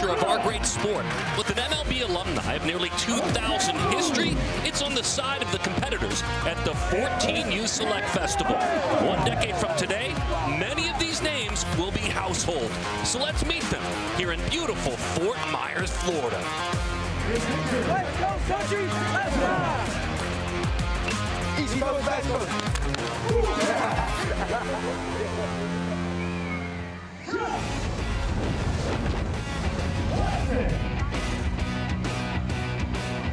future of our great sport. With an MLB alumni of nearly 2,000 history, it's on the side of the competitors at the 14U Select Festival. 1 decade from today, many of these names will be household. So let's meet them here in beautiful Fort Myers, Florida. Let's go, country! Let's ride! East Coast, West Coast.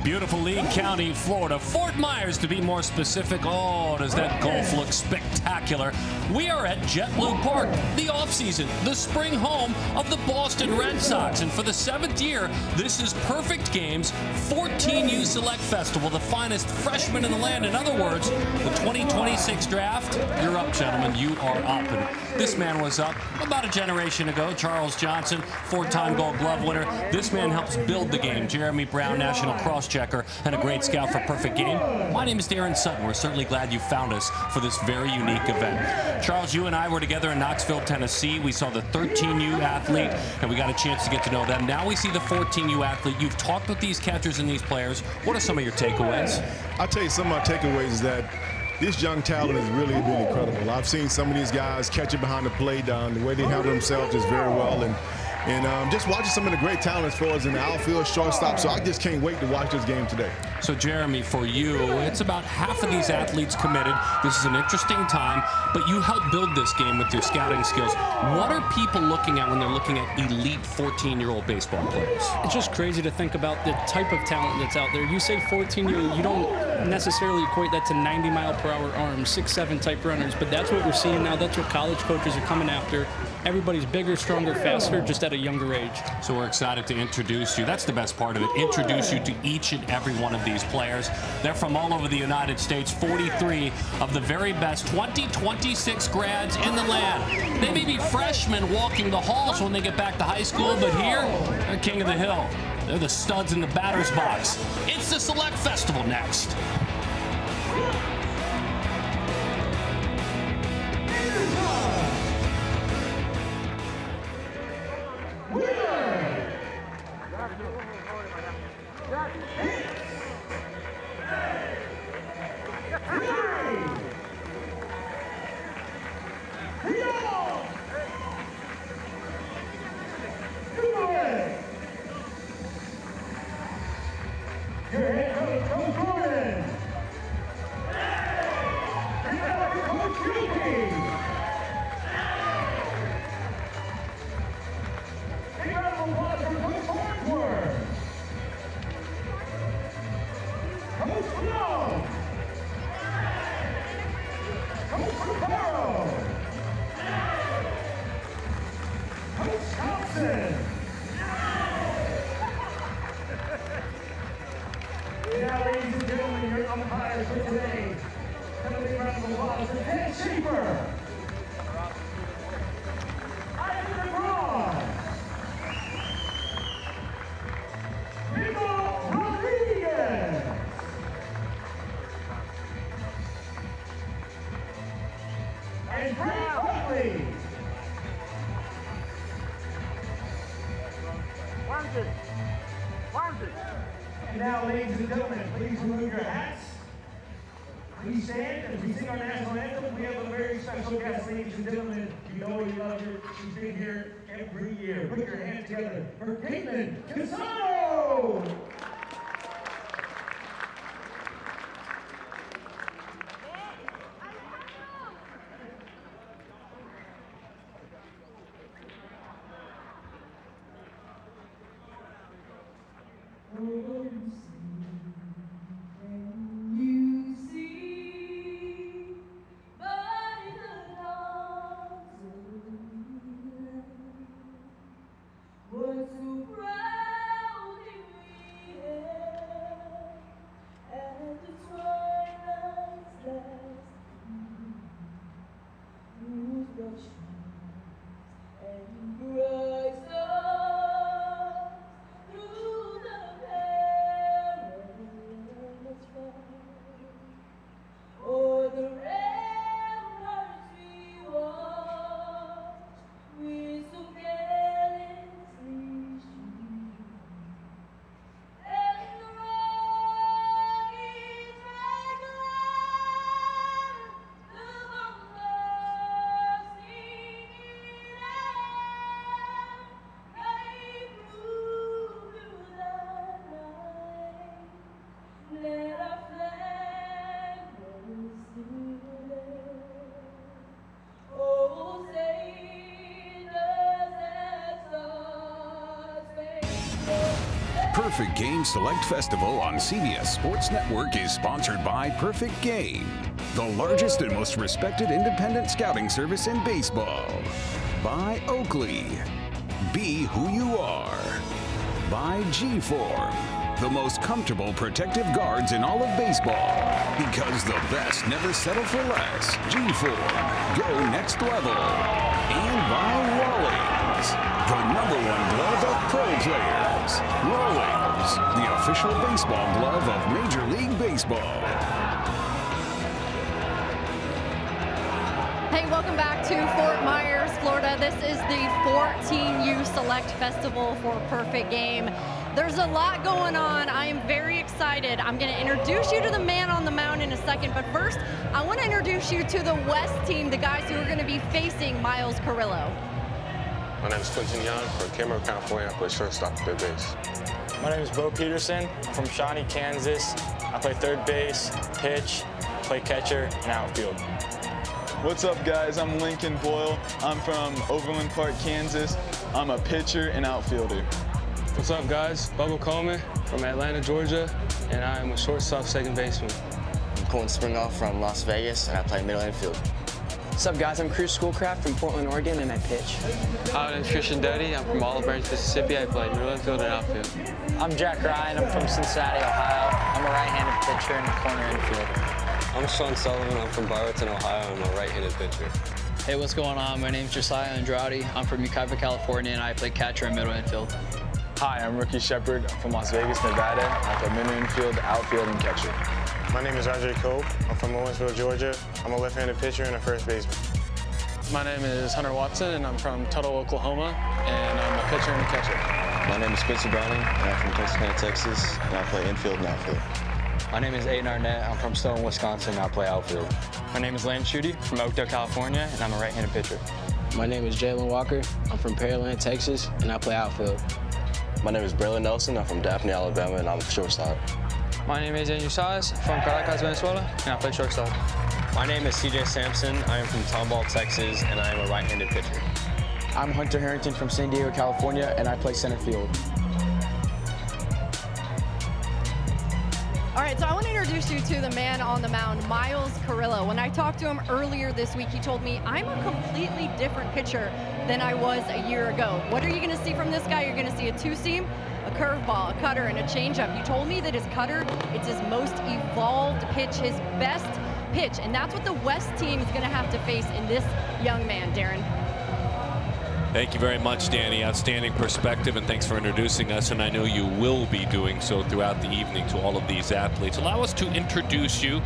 Beautiful Lee County, Florida. Fort Myers, to be more specific. Oh, does that golf look spectacular. We are at JetBlue Park, the offseason, the spring home of the Boston Red Sox. And for the 7th year, this is Perfect Games 14U Select Festival, the finest freshmen in the land. In other words, the 2026 draft, you're up, gentlemen. You are up. And this man was up about a generation ago. Charles Johnson, 4-time Gold Glove winner. This man helps build the game. Jeremy Brown, national cross-checker, and a great scout for Perfect Game. My name is Darren Sutton. We're certainly glad you found us for this very unique event. Charles, you and I were together in Knoxville, Tennessee. We saw the 13U athlete, and we got a chance to get to know them. Now we see the 14U athlete. You've talked with these catchers and these players. What are some of your takeaways? I'll tell you some of my takeaways is that this young talent has really been incredible. I've seen some of these guys catch it behind the plate. The way they handle themselves is very well. And just watching some of the great talent as far as in the outfield, shortstop. So I just can't wait to watch this game today. So, Jeremy, for you, it's about half of these athletes committed. This is an interesting time, but you help build this game with your scouting skills. What are people looking at when they're looking at elite 14-year-old baseball players? It's just crazy to think about the type of talent that's out there. You say 14-year, you don't necessarily equate that to 90-mile-per-hour arms, 6'7" type runners, but that's what we're seeing now. That's what college coaches are coming after. Everybody's bigger, stronger, faster, just at a younger age. So we're excited to introduce you. That's the best part of it. Introduce you to each and every one of these players. They're from all over the United States. 43 of the very best 2026 grads in the land. They may be freshmen walking the halls when they get back to high school, but here, they're king of the hill. They're the studs in the batter's box. It's the Select Festival next. And now, ladies and gentlemen, please remove your hats. Please stand as we sing our national anthem. We have a very special guest, ladies and gentlemen. You know we love her. She's been here every year. Put your hands together for Caitlin Casano! Perfect Game Select Festival on CBS Sports Network is sponsored by Perfect Game, the largest and most respected independent scouting service in baseball. By Oakley, be who you are. By G-Form, the most comfortable protective guards in all of baseball. Because the best never settle for less. G-Form, go next level. And by Rawlings, the #1 glove of pro players. Rawlings, the official baseball glove of Major League Baseball. Hey, welcome back to Fort Myers, Florida. This is the 14U Select Festival for Perfect Game. There's a lot going on. I am very excited. I'm going to introduce you to the man on the mound in a second, but first, I want to introduce you to the West team, the guys who are going to be facing Miles Carrillo. My name is Quincy Young from Carrillo, California. I play shortstop and third base. My name is Bo Peterson. I'm from Shawnee, Kansas. I play third base, pitch, play catcher, and outfield. What's up, guys? I'm Lincoln Boyle. I'm from Overland Park, Kansas. I'm a pitcher and outfielder. What's up, guys? Bubba Coleman from Atlanta, Georgia, and I'm a shortstop, second baseman. I'm Colton Springhall from Las Vegas, and I play middle infield. What's up, guys? I'm Cruz Schoolcraft from Portland, Oregon, and I pitch. Hi, my name's Christian Duddy. I'm from Olive Branch, Mississippi. I play middle infield and outfield. I'm Jack Ryan. I'm from Cincinnati, Ohio. I'm a right-handed pitcher and a corner infielder. I'm Sean Sullivan. I'm from Barberton, Ohio. I'm a right-handed pitcher. Hey, what's going on? My name's Josiah Andrade. I'm from Ukiah, California, and I play catcher and middle infield. Hi, I'm Rookie Shepard. I'm from Las Vegas, Nevada. I play middle infield, outfield, and catcher. My name is RJ Cole. I'm from Owensville, Georgia. I'm a left-handed pitcher and a first baseman. My name is Hunter Watson, and I'm from Tuttle, Oklahoma, and I'm a pitcher and a catcher. My name is Spencer Browning, and I'm from Texarkana, Texas, and I play infield and outfield. My name is Aidan Arnett. I'm from Stone, Wisconsin, and I play outfield. My name is Lance Schutte from Oakdale, California, and I'm a right-handed pitcher. My name is Jalen Walker. I'm from Pearland, Texas, and I play outfield. My name is Braylon Nelson. I'm from Daphne, Alabama, and I'm a shortstop. My name is Aidan Arnett from Caracas, Venezuela, and I play shortstop. My name is CJ Sampson. I am from Tomball, Texas, and I am a right-handed pitcher. I'm Hunter Harrington from San Diego, California, and I play center field. All right, so I want to introduce you to the man on the mound, Miles Carrillo. When I talked to him earlier this week, he told me, I'm a completely different pitcher than I was a year ago. What are you going to see from this guy? You're going to see a two-seam, a curveball, a cutter, and a changeup. You told me that his cutter, it's his most evolved pitch, his best pitch, and that's what the West team is going to have to face in this young man, Darren. Thank you very much, Danny. Outstanding perspective, and thanks for introducing us, and I know you will be doing so throughout the evening to all of these athletes. Allow us to introduce you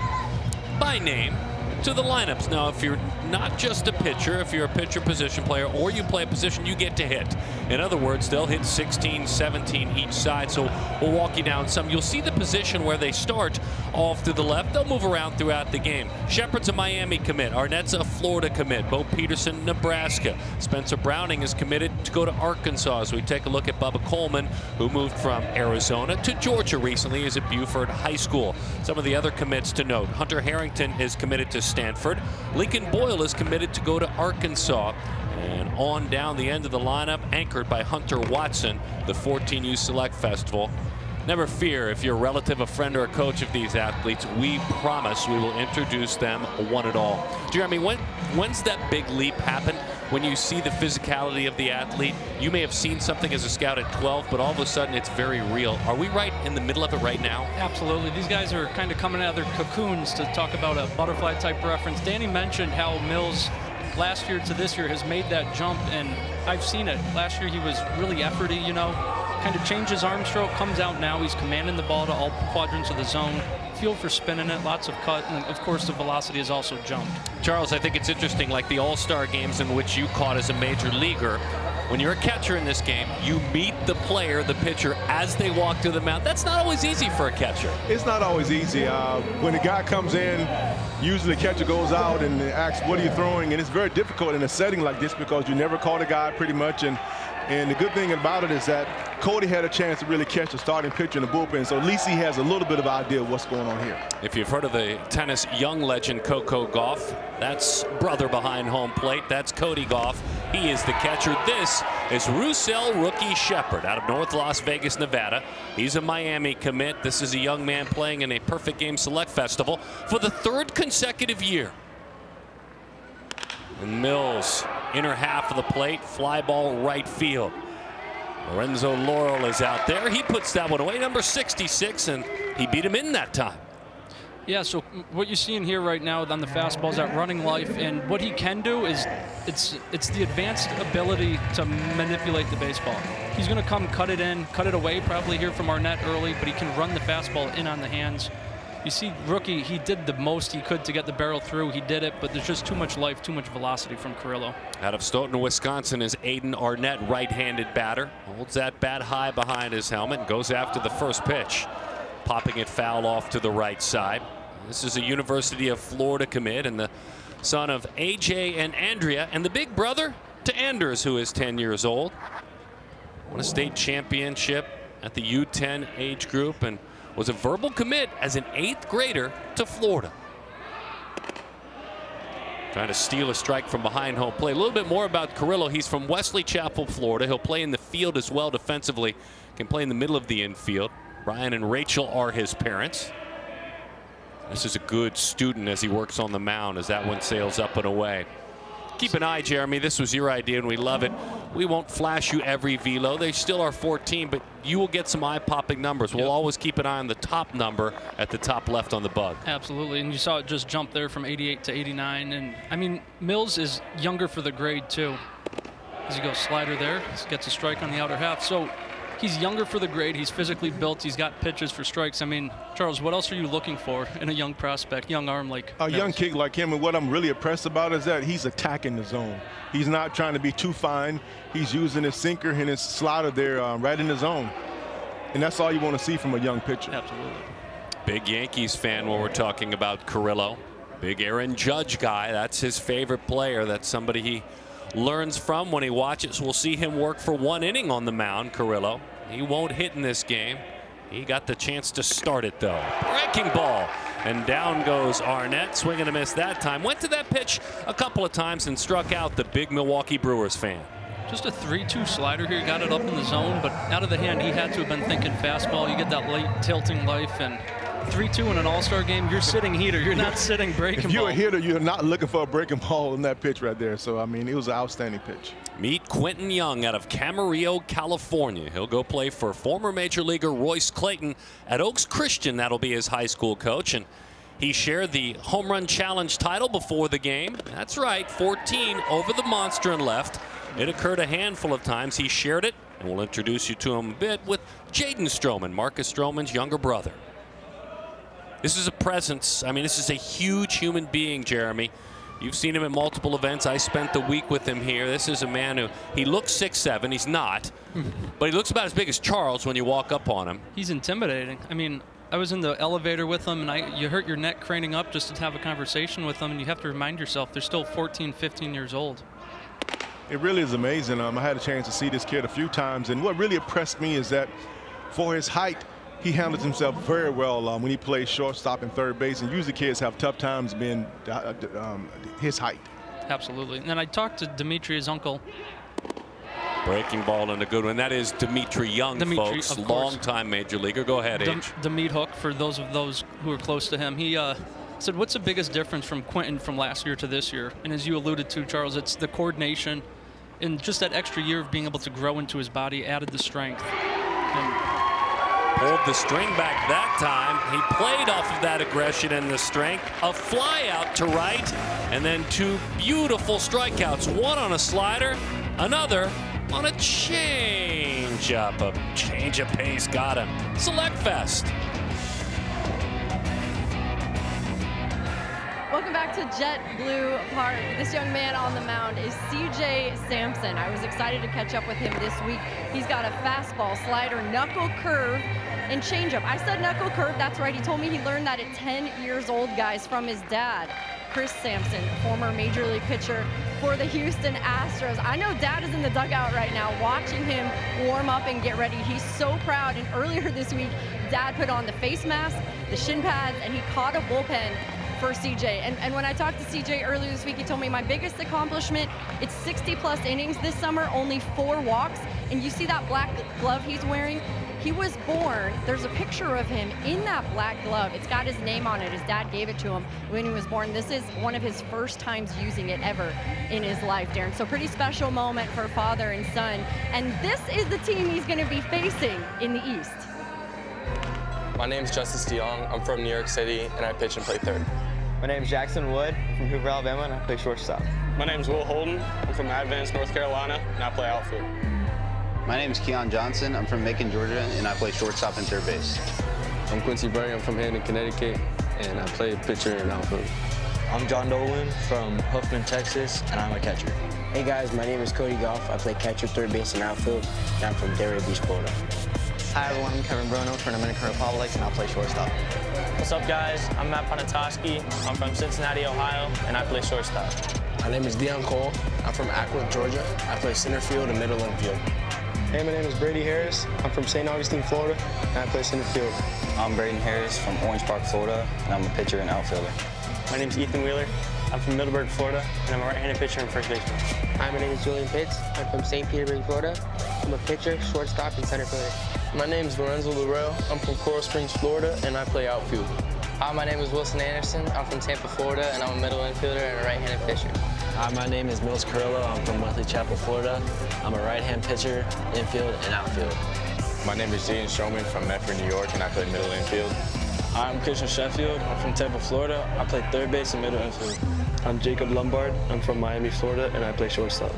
by name to the lineups. Now, if you're not just a pitcher, if you're a pitcher position player or you play a position, you get to hit. In other words, they'll hit 16, 17 each side, so we'll walk you down some. You'll see the position where they start off to the left. They'll move around throughout the game. Shepard's a Miami commit. Arnett's a Florida commit. Bo Peterson, Nebraska. Spencer Browning is committed to go to Arkansas. As we take a look at Bubba Coleman, who moved from Arizona to Georgia recently. He's at Buford High School. Some of the other commits to note. Hunter Harrington is committed to Stanford. Lincoln Boyle is committed to go to Arkansas. And on down the end of the lineup, anchored by Hunter Watson, the 14U Select Festival. Never fear, if you're a relative, a friend, or a coach of these athletes, we promise we will introduce them one and all. Jeremy, when's that big leap happen? When you see the physicality of the athlete, you may have seen something as a scout at 12, but all of a sudden it's very real. Are we right in the middle of it right now? Absolutely. These guys are kind of coming out of their cocoons, to talk about a butterfly type reference. Danny mentioned how Mills last year to this year has made that jump, and I've seen it. Last year he was really efforty, you know, kind of changed his arm stroke, comes out now, he's commanding the ball to all quadrants of the zone. Feel for spinning it, lots of cut, and of course the velocity has also jumped. Charles, I think it's interesting, like the all-star games in which you caught as a major leaguer. When you're a catcher in this game, you meet the player, the pitcher, as they walk through the mound. That's not always easy for a catcher. It's not always easy. When the guy comes in, usually the catcher goes out and asks, what are you throwing? And it's very difficult in a setting like this because you never caught a guy pretty much. And the good thing about it is that Cody had a chance to really catch the starting pitcher in the bullpen, so at least he has a little bit of idea of what's going on here. If you've heard of the tennis young legend Cody Gough, that's brother behind home plate. That's Cody Gough. He is the catcher. This is Roussel rookie Shepard out of North Las Vegas, Nevada. He's a Miami commit. This is a young man playing in a Perfect Game Select Festival for the 3rd consecutive year. And Mills, inner half of the plate, fly ball right field. Lorenzo Laurel is out there. He puts that one away, number 66, and he beat him in that time. Yeah, so what you're seeing here right now on the fastball is that running life, and what he can do is it's the advanced ability to manipulate the baseball. He's going to come cut it in, cut it away probably here from Arnett early, but he can run the fastball in on the hands. You see rookie, he did the most he could to get the barrel through. He did it, but there's just too much life, too much velocity from Carrillo. Out of Stoughton, Wisconsin is Aidan Arnett, right-handed batter. Holds that bat high behind his helmet and goes after the first pitch, popping it foul off to the right side. This is a University of Florida commit and the son of AJ and Andrea and the big brother to Anders, who is 10 years old. Won a state championship at the U10 age group and was a verbal commit as an 8th grader to Florida. Trying to steal a strike from behind home plate. A little bit more about Carrillo. He's from Wesley Chapel, Florida. He'll play in the field as well defensively. Can play in the middle of the infield. Brian and Rachel are his parents. This is a good student as he works on the mound as that one sails up and away. Keep an eye, Jeremy. This was your idea, and we love it. We won't flash you every velo. They still are 14, but you will get some eye-popping numbers. We'll always keep an eye on the top number at the top left on the bug. Absolutely, and you saw it just jump there from 88 to 89. And, I mean, Mills is younger for the grade, too. As he goes slider there, he gets a strike on the outer half. So he's younger for the grade. He's physically built. He's got pitches for strikes. I mean, Charles, what else are you looking for in a young prospect, young arm like a young kid like him? And what I'm really impressed about is that he's attacking the zone. He's not trying to be too fine. He's using his sinker and his slider there right in the zone. And that's all you want to see from a young pitcher. Absolutely. Big Yankees fan when we're talking about Carrillo. Big Aaron Judge guy. That's his favorite player. That's somebody he learns from when he watches. We'll see him work for 1 inning on the mound, Carrillo. He won't hit in this game. He got the chance to start it, though. Breaking ball. And down goes Arnett. Swing and a miss that time. Went to that pitch a couple of times and struck out the big Milwaukee Brewers fan. Just a 3-2 slider here. Got it up in the zone, but out of the hand, he had to have been thinking fastball. You get that late tilting life, and 3-2 in an all-star game, you're sitting heater. You're not sitting breaking ball. If you're a hitter, you're not looking for a breaking ball in that pitch right there. So, I mean, it was an outstanding pitch. Meet Quentin Young out of Camarillo, California. He'll go play for former Major Leaguer Royce Clayton at Oaks Christian. That'll be his high school coach. And he shared the Home Run Challenge title before the game. That's right, 14 over the monster and left. It occurred a handful of times. He shared it, and we'll introduce you to him a bit with Jaden Strowman, Marcus Stroman's younger brother. This is a presence. I mean, this is a huge human being, Jeremy. You've seen him at multiple events. I spent the week with him here. This is a man who, he looks 6'7". He's not, but he looks about as big as Charles when you walk up on him. He's intimidating. I mean, I was in the elevator with him, and you hurt your neck craning up just to have a conversation with him, and you have to remind yourself they're still 14, 15 years old. It really is amazing. I had a chance to see this kid a few times, and what really impressed me is that for his height, he handles himself very well when he plays shortstop and third base, and usually kids have tough times being his height. Absolutely. And then I talked to Dimitri, his uncle. Breaking ball and a good one. That is Dimitri Young, folks, longtime major leaguer. Go ahead, H. The meat hook for those who are close to him. He said, what's the biggest difference from Quentin from last year to this year? And as you alluded to, Charles, it's the coordination and just that extra year of being able to grow into his body, added the strength. Pulled the string back that time. He played off of that aggression and the strength. A fly out to right, and then 2 beautiful strikeouts. One on a slider, another on a change-up. A change of pace got him. Select Fest. Welcome back to Jet Blue Park. This young man on the mound is CJ Sampson. I was excited to catch up with him this week. He's got a fastball, slider, knuckle curve, and changeup. I said knuckle curve, that's right. He told me he learned that at 10 years old, guys, from his dad, Chris Sampson, former Major League pitcher for the Houston Astros. I know Dad is in the dugout right now watching him warm up and get ready. He's so proud. And earlier this week, Dad put on the face mask, the shin pads, and he caught a bullpen for CJ. And when I talked to CJ earlier this week, he told me my biggest accomplishment, it's 60+ innings this summer, only 4 walks. And you see that black glove he's wearing? He was born, there's a picture of him in that black glove. It's got his name on it. His dad gave it to him when he was born. This is one of his first times using it ever in his life, Darren. So pretty special moment for father and son. And this is the team he's going to be facing in the East. My name's Justice DeYoung. I'm from New York City, and I pitch and play third. My name's Jackson Wood. I'm from Hoover, Alabama, and I play shortstop. My name's Will Holden. I'm from Advance, North Carolina, and I play outfield. My name is Keon Johnson. I'm from Macon, Georgia, and I play shortstop and third base. I'm Quincy Bright. I'm from Harrington, Connecticut, and I play pitcher and outfield. I'm John Dolan from Huffman, Texas, and I'm a catcher. Hey guys, my name is Cody Gough. I play catcher, third base, and outfield, and I'm from Delray Beach, Florida. Hi everyone, I'm Kevin Bruno from Dominican Republic, and I'll play shortstop. What's up, guys? I'm Matt Panatoski. I'm from Cincinnati, Ohio, and I play shortstop. My name is Dion Cole. I'm from Acworth, Georgia. I play center field and middle infield. Hey, my name is Brady Harris. I'm from St. Augustine, Florida, and I play center field. I'm Braden Harris from Orange Park, Florida, and I'm a pitcher and outfielder. My name's Ethan Wheeler. I'm from Middleburg, Florida, and I'm a right-handed pitcher and first baseman. Hi, my name is Julian Pitts. I'm from St. Petersburg, Florida. I'm a pitcher, shortstop, and center fielder. My name is Lorenzo Laurel. I'm from Coral Springs, Florida, and I play outfield. Hi, my name is Wilson Anderson. I'm from Tampa, Florida, and I'm a middle infielder and a right-handed pitcher. Hi, my name is Mills Carrillo. I'm from Wesley Chapel, Florida. I'm a right-hand pitcher, infield, and outfield. My name is Jaden Strowman from Medford, New York, and I play middle infield. Hi, I'm Christian Sheffield. I'm from Tampa, Florida. I play third base and middle infield. I'm Jacob Lombard. I'm from Miami, Florida, and I play shortstop.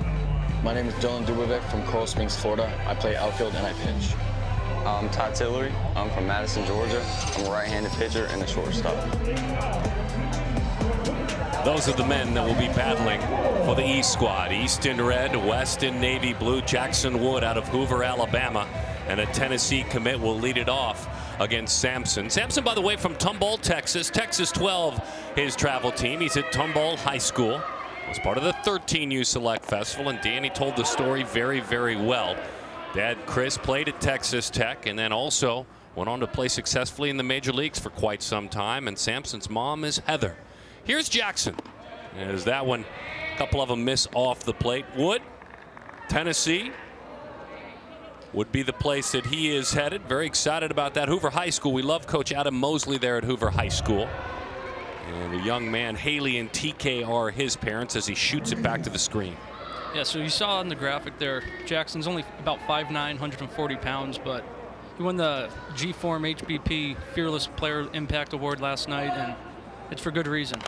My name is Dylan Dubovec from Coral Springs, Florida. I play outfield and I pitch. I'm Todd Tillery. I'm from Madison, Georgia. I'm a right-handed pitcher and a shortstop. Those are the men that will be battling for the East squad. East in red, West in navy blue. Jackson Wood out of Hoover, Alabama, and a Tennessee commit will lead it off against Sampson. Sampson, by the way, from Tomball, Texas. Texas 12, his travel team. He's at Tomball High School. Was part of the 13U Select Festival, and Danny told the story very, very well. Dad Chris played at Texas Tech and then also went on to play successfully in the major leagues for quite some time. And Sampson's mom is Heather. Here's Jackson. As that one, a couple of them miss off the plate. Wood, Tennessee, would be the place that he is headed. Very excited about that. Hoover High School. We love Coach Adam Mosley there at Hoover High School. And the young man, Haley and TK, are his parents as he shoots it back to the screen. Yeah, so you saw on the graphic there, Jackson's only about 5'9", 140 pounds, but he won the G-Form HBP Fearless Player Impact Award last night, and it's for good reason.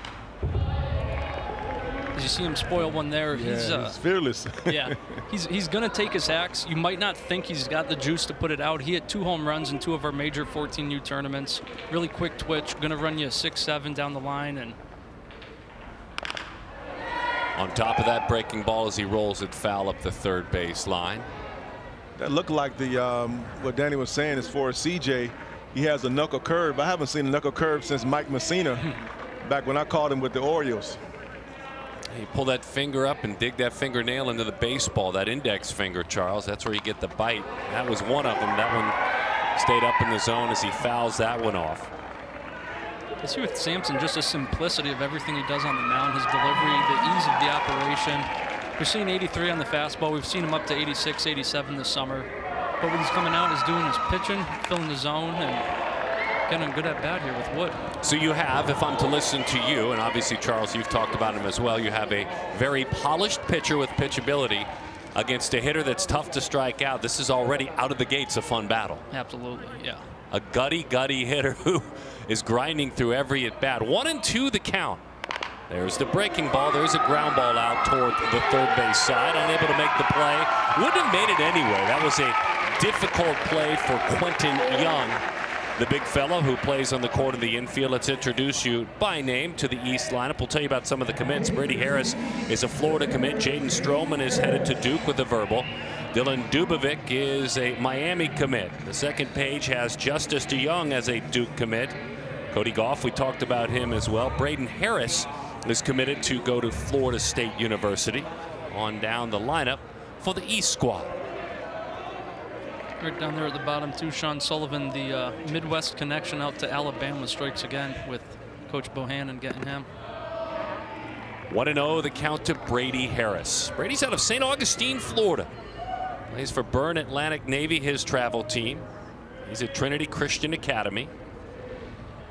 As you see him spoil one there, yeah, he's fearless. Yeah, he's going to take his hacks. You might not think he's got the juice to put it out. He hit 2 home runs in 2 of our major 14U tournaments. Really quick twitch, going to run you a 6-7 down the line. And on top of that, breaking ball as he rolls it foul up the third base line. That looked like the what Danny was saying as far as CJ. He has a knuckle curve. I haven't seen a knuckle curve since Mike Messina back when I called him with the Orioles. You pull that finger up and dig that fingernail into the baseball, that index finger, Charles. That's where you get the bite. That was one of them. That one stayed up in the zone as he fouls that one off. I see with Sampson just the simplicity of everything he does on the mound, his delivery, the ease of the operation. We're seeing 83 on the fastball. We've seen him up to 86, 87 this summer. But what he's coming out is doing his pitching, filling the zone, and getting good at bat here with Wood. So you have, if I'm to listen to you, and obviously, Charles, you've talked about him as well, you have a very polished pitcher with pitchability against a hitter that's tough to strike out. This is already out of the gates a fun battle. Absolutely, yeah. A gutty hitter who is grinding through every at-bat. 1-2 the count. There's the breaking ball. There's a ground ball out toward the third base side. Unable to make the play. Wouldn't have made it anyway. That was a difficult play for Quentin Young, the big fellow who plays on the court in the infield. Let's introduce you by name to the East lineup. We'll tell you about some of the commits. Brady Harris is a Florida commit. Jaden Strowman is headed to Duke with a verbal. Dylan Dubovec is a Miami commit. The second page has Justice DeYoung as a Duke commit. Cody Gough, we talked about him as well. Braden Harris is committed to go to Florida State University. On down the lineup for the East squad. Right down there at the bottom too, Sean Sullivan, the Midwest connection out to Alabama, strikes again with Coach Bohannon getting him. 1-0 the count to Brady Harris. Brady's out of St. Augustine, Florida. Plays for Byrne Atlantic Navy, his travel team. He's at Trinity Christian Academy.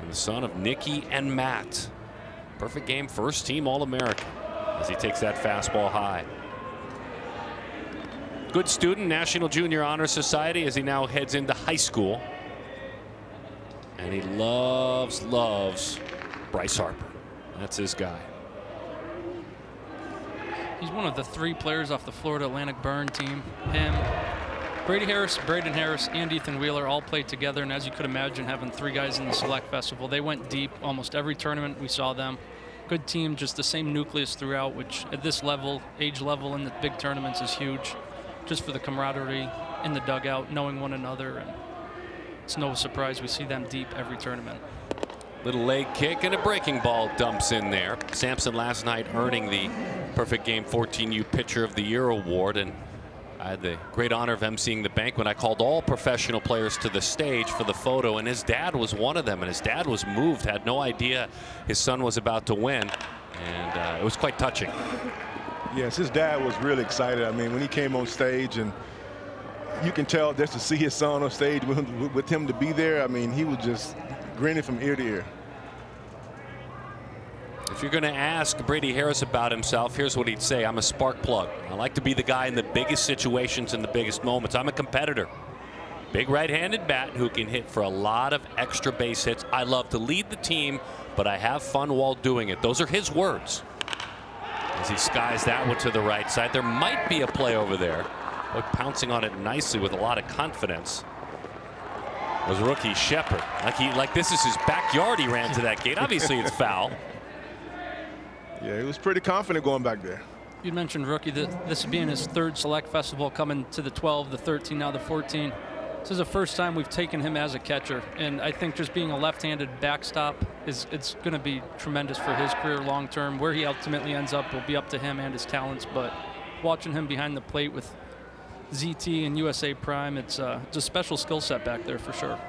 And the son of Nikki and Matt. Perfect game, first team All-American as he takes that fastball high. Good student, National Junior Honor Society, as he now heads into high school. And he loves Bryce Harper. That's his guy. He's one of the 3 players off the Florida Atlantic Burn team. Him, Brady Harris, Braden Harris, and Ethan Wheeler all played together. And as you could imagine, having 3 guys in the Select Festival, they went deep almost every tournament we saw them. Good team, just the same nucleus throughout, which at this level, age level in the big tournaments is huge. Just for the camaraderie in the dugout, knowing one another. And it's no surprise we see them deep every tournament. Little leg kick and a breaking ball dumps in there. Sampson last night earning the Perfect Game 14U Pitcher of the Year award, and I had the great honor of emceeing the banquet. I called all professional players to the stage for the photo, and his dad was one of them, and his dad was moved, had no idea his son was about to win, and it was quite touching. Yes, his dad was really excited. I mean, when he came on stage, and you can tell just to see his son on stage with him to be there, I mean, he was just grinning from ear to ear. If you're going to ask Brady Harris about himself, here's what he'd say. I'm a spark plug. I like to be the guy in the biggest situations and the biggest moments. I'm a competitor. Big right-handed bat who can hit for a lot of extra base hits. I love to lead the team, but I have fun while doing it. Those are his words. As he skies that one to the right side. There might be a play over there. Boy, pouncing on it nicely with a lot of confidence was rookie Shepard. Like this is his backyard. He ran to that gate. Obviously it's foul. Yeah, he was pretty confident going back there. You mentioned rookie. This being his 3rd Select Festival, coming to the 12, the 13, now the 14. This is the first time we've taken him as a catcher, and I think just being a left-handed backstop it's going to be tremendous for his career long term. Where he ultimately ends up will be up to him and his talents, but watching him behind the plate with ZT and USA Prime, it's a special skill set back there for sure.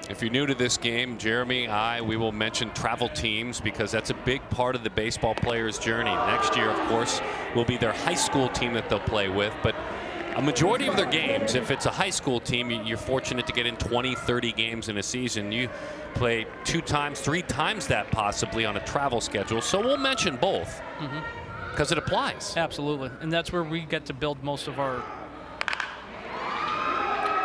If you're new to this game, Jeremy, we will mention travel teams because that's a big part of the baseball player's journey. Next year, of course, will be their high school team that they'll play with. But a majority of their games, if it's a high school team, you're fortunate to get in 20, 30 games in a season. You play 2 times, 3 times that possibly on a travel schedule. So we'll mention both because it applies. Absolutely. And that's where we get to build most of our.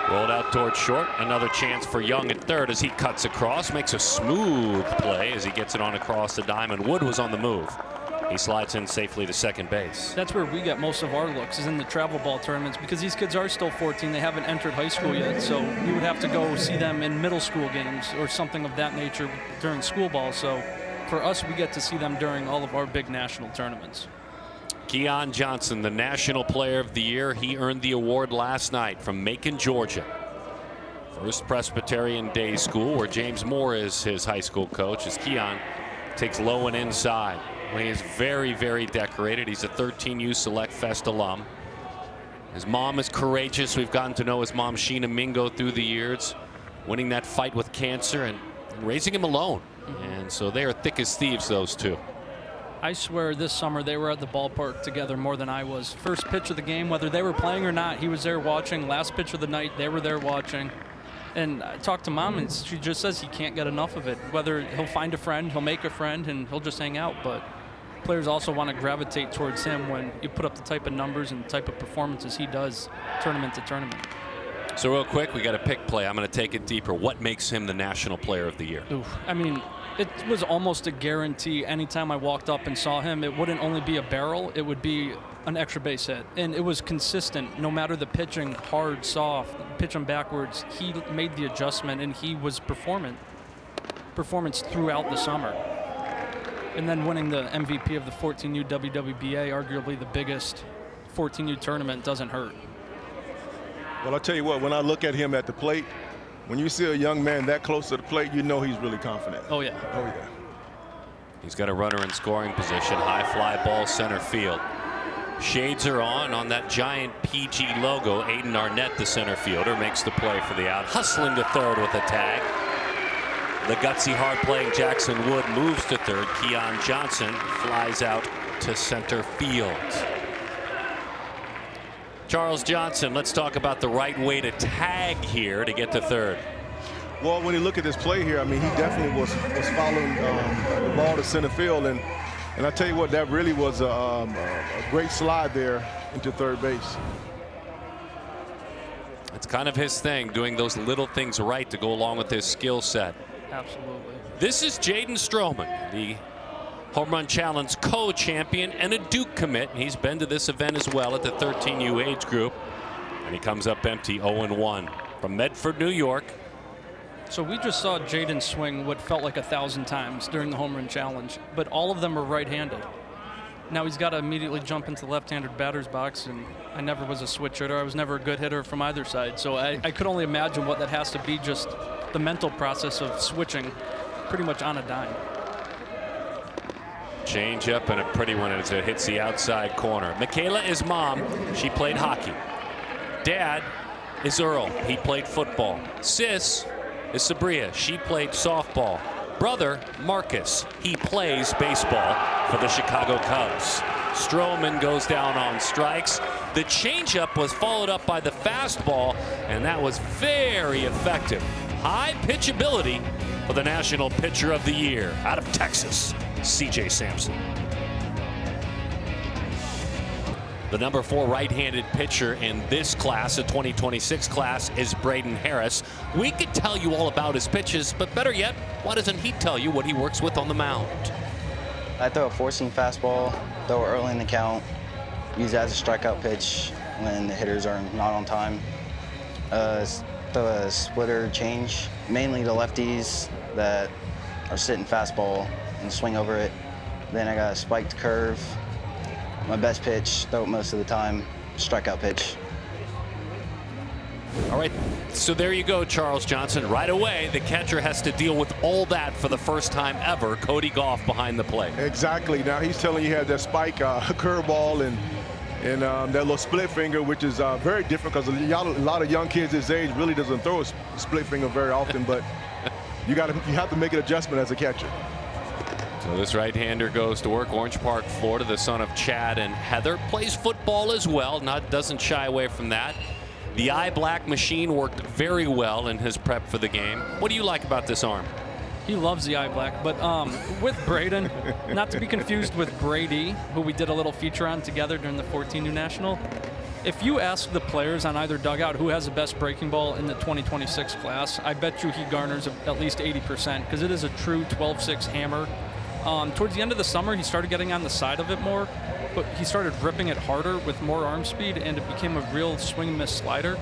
Rolled out towards short. Another chance for Young at third as he cuts across. Makes a smooth play as he gets it on across the diamond. Wood was on the move. He slides in safely to second base. That's where we get most of our looks, is in the travel ball tournaments, because these kids are still 14. They haven't entered high school yet, so we would have to go see them in middle school games or something of that nature during school ball. So for us, we get to see them during all of our big national tournaments. Keon Johnson, the National Player of the Year. He earned the award last night from Macon, Georgia. First Presbyterian Day School, where James Moore is his high school coach, as Keon takes low and inside. Well, he is very, very decorated. He's a 13U Select Fest alum. His mom is courageous. We've gotten to know his mom, Sheena Mingo, through the years, winning that fight with cancer and raising him alone. And so they are thick as thieves, those two. I swear this summer they were at the ballpark together more than I was. First pitch of the game, whether they were playing or not, he was there watching. Last pitch of the night, they were there watching. And I talked to Mom, and she just says he can't get enough of it. Whether he'll find a friend, he'll make a friend, and he'll just hang out. But players also want to gravitate towards him when you put up the type of numbers and the type of performances he does tournament to tournament. So real quick, we got a pick play. I'm going to take it deeper. What makes him the National Player of the Year? Oof. I mean, it was almost a guarantee. Anytime I walked up and saw him, it wouldn't only be a barrel, it would be an extra base hit. And it was consistent. No matter the pitching, hard, soft, pitching backwards, he made the adjustment, and he was performance throughout the summer. And then winning the MVP of the 14U WWBA, arguably the biggest 14U tournament, doesn't hurt. Well, I'll tell you what, when I look at him at the plate, when you see a young man that close to the plate, you know he's really confident. Oh, yeah. Oh, yeah. He's got a runner in scoring position. High fly ball center field. Shades are on that giant PG logo. Aidan Arnett, the center fielder, makes the play for the out. Hustling to third with a tag. The gutsy, hard-playing Jackson Wood moves to third. Keon Johnson flies out to center field. Charles Johnson, let's talk about the right way to tag here to get to third. Well, when you look at this play here, I mean, he definitely was following the ball to center field, and I tell you what, that really was a great slide there into third base. It's kind of his thing, doing those little things right to go along with his skill set. Absolutely. This is Jaden Strowman, the Home Run Challenge co-champion and a Duke commit. He's been to this event as well at the 13U age group. And he comes up empty, 0-1 from Medford, New York. So we just saw Jaden swing what felt like 1,000 times during the Home Run Challenge, but all of them were right-handed. Now he's got to immediately jump into the left-handed batter's box, and I never was a switch hitter. I was never a good hitter from either side. So I could only imagine what that has to be, just the mental process of switching pretty much on a dime. Change up and a pretty one as it hits the outside corner. Michaela is mom. She played hockey. Dad is Earl. He played football. Sis is Sabria. She played softball. Brother Marcus. He plays baseball for the Chicago Cubs. Strowman goes down on strikes. The changeup was followed up by the fastball, and that was very effective. High pitchability for the National Pitcher of the Year out of Texas, C.J. Sampson. The number 4 right-handed pitcher in this class, the 2026 class, is Braden Harris. We could tell you all about his pitches, but better yet, why doesn't he tell you what he works with on the mound? I throw a four-seam fastball, throw it early in the count, use it as a strikeout pitch when the hitters are not on time. Throw a splitter change, mainly to lefties that are sitting fastball and swing over it. Then I got a spiked curve. My best pitch, throw it most of the time, strikeout pitch. All right, so there you go, Charles Johnson. Right away, the catcher has to deal with all that for the first time ever. Cody Gough behind the plate. Exactly. Now he's telling you he had that spike curveball and that little split finger, which is very different because a lot of young kids this age really doesn't throw a split finger very often, but you have to make an adjustment as a catcher. So this right-hander goes to work. Orange Park, Florida, the son of Chad and Heather, plays football as well. Doesn't shy away from that. The eye black machine worked very well in his prep for the game. What do you like about this arm? He loves the eye black, but with Braden, not to be confused with Brady, who we did a little feature on together during the 14U National. If you ask the players on either dugout who has the best breaking ball in the 2026 class, I bet you he garners at least 80% because it is a true 12-6 hammer. Towards the end of the summer, he started getting on the side of it more, but he started ripping it harder with more arm speed, and it became a real swing-miss slider.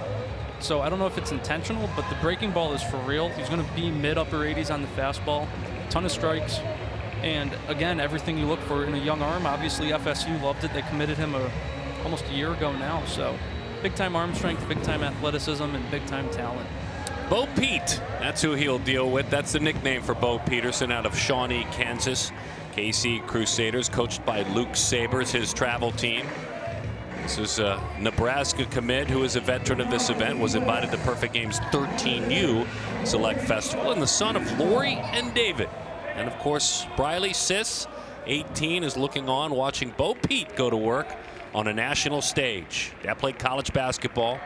So I don't know if it's intentional, but the breaking ball is for real. He's going to be mid-upper 80s on the fastball, ton of strikes, and again, everything you look for in a young arm. Obviously, FSU loved it. They committed him almost a year ago now, so big-time arm strength, big-time athleticism, and big-time talent. Bo Pete, that's who he'll deal with. That's the nickname for Bo Peterson out of Shawnee, Kansas. KC Crusaders, coached by Luke Sabers, his travel team. This is a Nebraska commit who is a veteran of this event, was invited to Perfect Games 13U Select Festival, and the son of Lori and David. And of course, Briley Sis, 18, is looking on, watching Bo Pete go to work on a national stage. Dad played college basketball.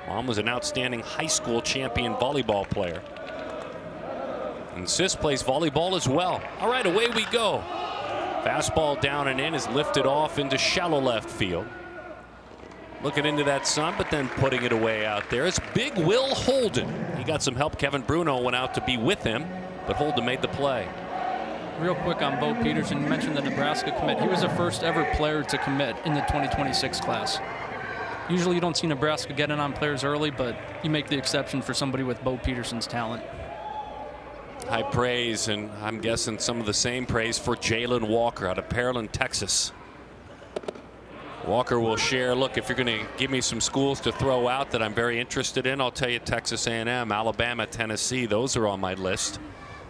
Mom was an outstanding high school champion volleyball player. And Sis plays volleyball as well. All right, away we go. Fastball down and in is lifted off into shallow left field. Looking into that sun, but then putting it away out there. It's Big Will Holden. He got some help. Kevin Bruno went out to be with him, but Holden made the play. Real quick on Bo Peterson, you mentioned the Nebraska commit. He was the first ever player to commit in the 2026 class. Usually you don't see Nebraska getting on players early, but you make the exception for somebody with Bo Peterson's talent. High praise, and I'm guessing some of the same praise for Jalen Walker out of Pearland, Texas. Walker will share, look, if you're going to give me some schools to throw out that I'm very interested in, I'll tell you Texas A&M, Alabama, Tennessee, those are on my list.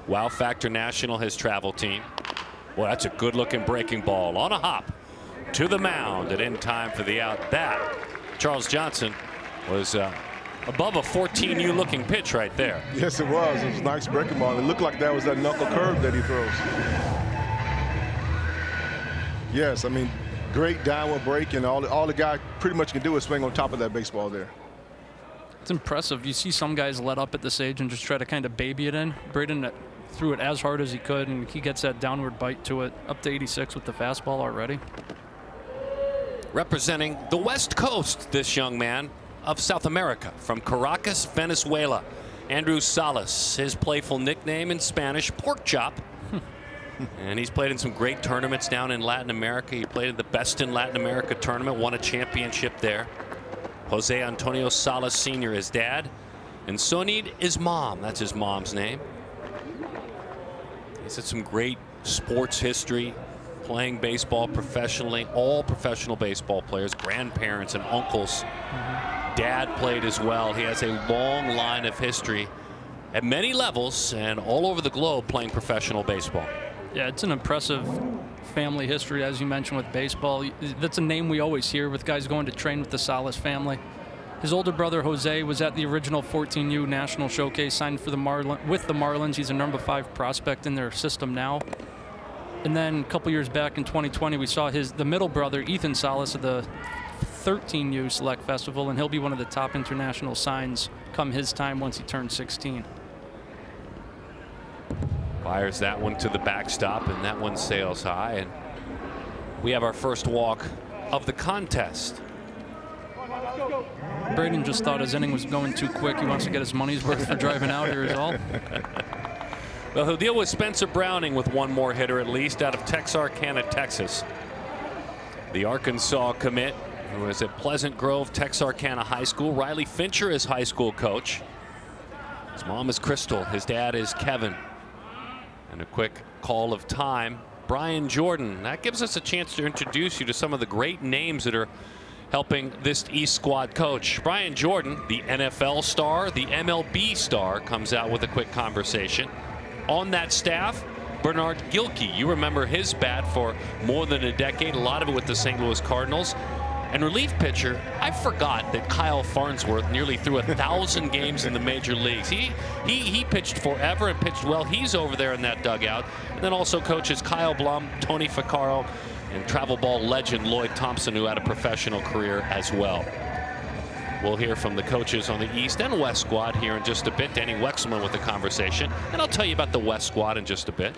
Wow Factor National, his travel team. Well, that's a good-looking breaking ball on a hop to the mound and in time for the out. That, Charles Johnson, was Above a 14U looking pitch right there. Yes, it was. It was a nice breaking ball. It looked like that was that knuckle curve that he throws. Yes, I mean, great downward break, and all the guy pretty much can do is swing on top of that baseball there. It's impressive. You see some guys let up at this age and just try to kind of baby it in. Braden threw it as hard as he could, and he gets that downward bite to it, up to 86 with the fastball already. Representing the West Coast, this young man of South America, from Caracas, Venezuela, Andrew Salas. His playful nickname in Spanish, Pork Chop. And he's played in some great tournaments down in Latin America. He played at the Best in Latin America tournament, won a championship there. Jose Antonio Salas Sr. is dad, and Sonid is mom. That's his mom's name. He's had some great sports history, playing baseball professionally. All professional baseball players, grandparents and uncles. Dad played as well. He has a long line of history at many levels and all over the globe playing professional baseball. Yeah, it's an impressive family history, as you mentioned, with baseball. That's a name we always hear with guys going to train with the Salas family. His older brother Jose was at the original 14U National Showcase, signed for the Marlins. He's a #5 prospect in their system now. And then a couple years back in 2020, we saw the middle brother Ethan Salas at the 13U Select Festival, and he'll be one of the top international signs come his time once he turns 16. Fires that one to the backstop, and that one sails high, and we have our first walk of the contest. Braden just thought his inning was going too quick. He wants to get his money's worth for driving out here is all. Well, he'll deal with Spencer Browning with one more hitter at least out of Texarkana, Texas. The Arkansas commit, who is at Pleasant Grove Texarkana High School. Riley Fincher is high school coach. His mom is Crystal. His dad is Kevin. And a quick call of time. Brian Jordan. That gives us a chance to introduce you to some of the great names that are helping this East squad coach. Brian Jordan, the NFL star, the MLB star, comes out with a quick conversation. On that staff, Bernard Gilkey. You remember his bat for more than a decade, a lot of it with the St. Louis Cardinals. And relief pitcher, I forgot that Kyle Farnsworth nearly threw 1,000 games in the major leagues. He pitched forever and pitched well. He's over there in that dugout. And then also coaches Kyle Blum, Tony Ficarro, and travel ball legend Lloyd Thompson, who had a professional career as well. We'll hear from the coaches on the East and West squad here in just a bit. Danny Wexelman with the conversation, and I'll tell you about the West squad in just a bit.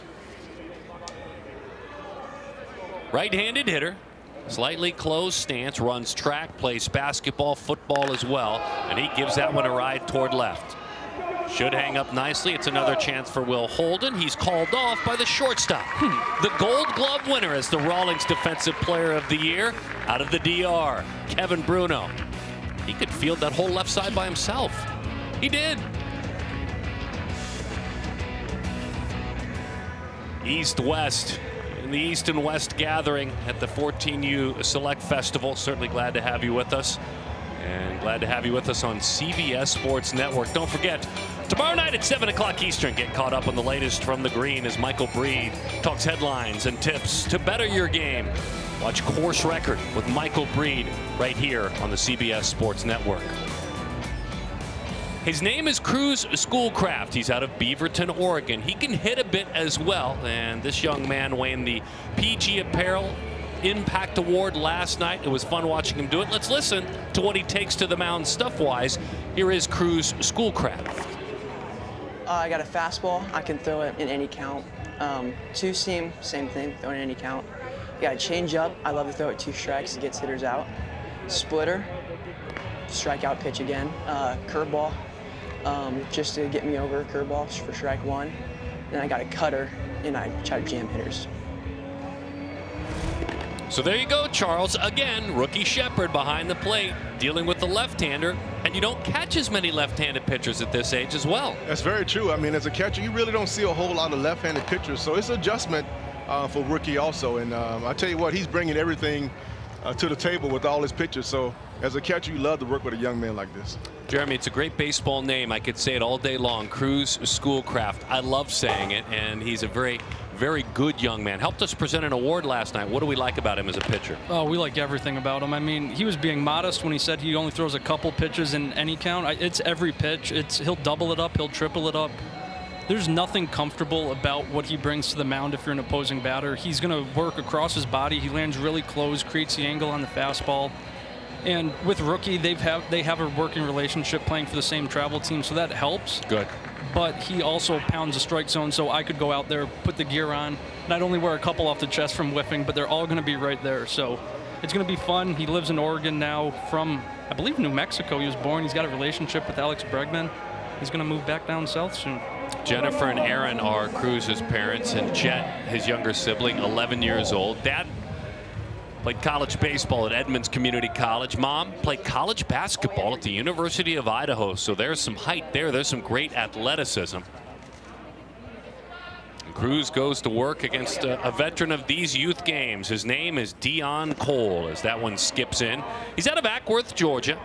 Right-handed hitter, slightly closed stance, runs track, plays basketball, football as well, and he gives that one a ride toward left. Should hang up nicely. It's another chance for Will Holden. He's called off by the shortstop. The Gold Glove winner as the Rawlings Defensive Player of the Year out of the DR, Kevin Bruno. He could field that whole left side by himself. He did. East-West. In the East and West gathering at the 14U Select Festival. Certainly glad to have you with us. And glad to have you with us on CBS Sports Network. Don't forget, tomorrow night at 7 o'clock Eastern, get caught up on the latest from the green as Michael Breed talks headlines and tips to better your game. Watch Course Record with Michael Breed right here on the CBS Sports Network. His name is Cruz Schoolcraft. He's out of Beaverton, Oregon. He can hit a bit as well, and this young man won the PG Apparel Impact Award last night. It was fun watching him do it. Let's listen to what he takes to the mound stuff-wise. Here is Cruz Schoolcraft. I got a fastball. I can throw it in any count. Two seam, same thing, throw it in any count. You got a change up. I love to throw it 2 strikes. It gets hitters out. Splitter, strikeout pitch again. Curveball, just to get me over. Curveball for strike 1. Then I got a cutter, and I try to jam hitters. So there you go, Charles. Again, rookie Shepard behind the plate, dealing with the left-hander. And you don't catch as many left-handed pitchers at this age as well. That's very true. I mean, as a catcher, you really don't see a whole lot of left-handed pitchers. So it's an adjustment for rookie also. And I tell you what, he's bringing everything to the table with all his pitchers. So as a catcher, you love to work with a young man like this. Jeremy, it's a great baseball name. I could say it all day long. Cruz Schoolcraft. I love saying it, and he's a very, very good young man. Helped us present an award last night. What do we like about him as a pitcher? Oh, we like everything about him. I mean, he was being modest when he said he only throws a couple pitches in any count. It's every pitch. He'll double it up. He'll triple it up. There's nothing comfortable about what he brings to the mound if you're an opposing batter. He's going to work across his body. He lands really close, creates the angle on the fastball. And with rookie, they have a working relationship playing for the same travel team, so that helps. Good. But he also pounds the strike zone, so I could go out there, put the gear on, not only wear a couple off the chest from whiffing, but they're all going to be right there. So it's going to be fun. He lives in Oregon now from, I believe, New Mexico. He was born. He's got a relationship with Alex Bregman. He's going to move back down south soon. Jennifer and Aaron are Cruz's parents, and Jet, his younger sibling, 11 years old. Dad played college baseball at Edmonds Community College. Mom played college basketball at the University of Idaho. So there's some height there. There's some great athleticism. And Cruz goes to work against a veteran of these youth games. His name is Dion Cole, as that one skips in. He's out of Ackworth, Georgia.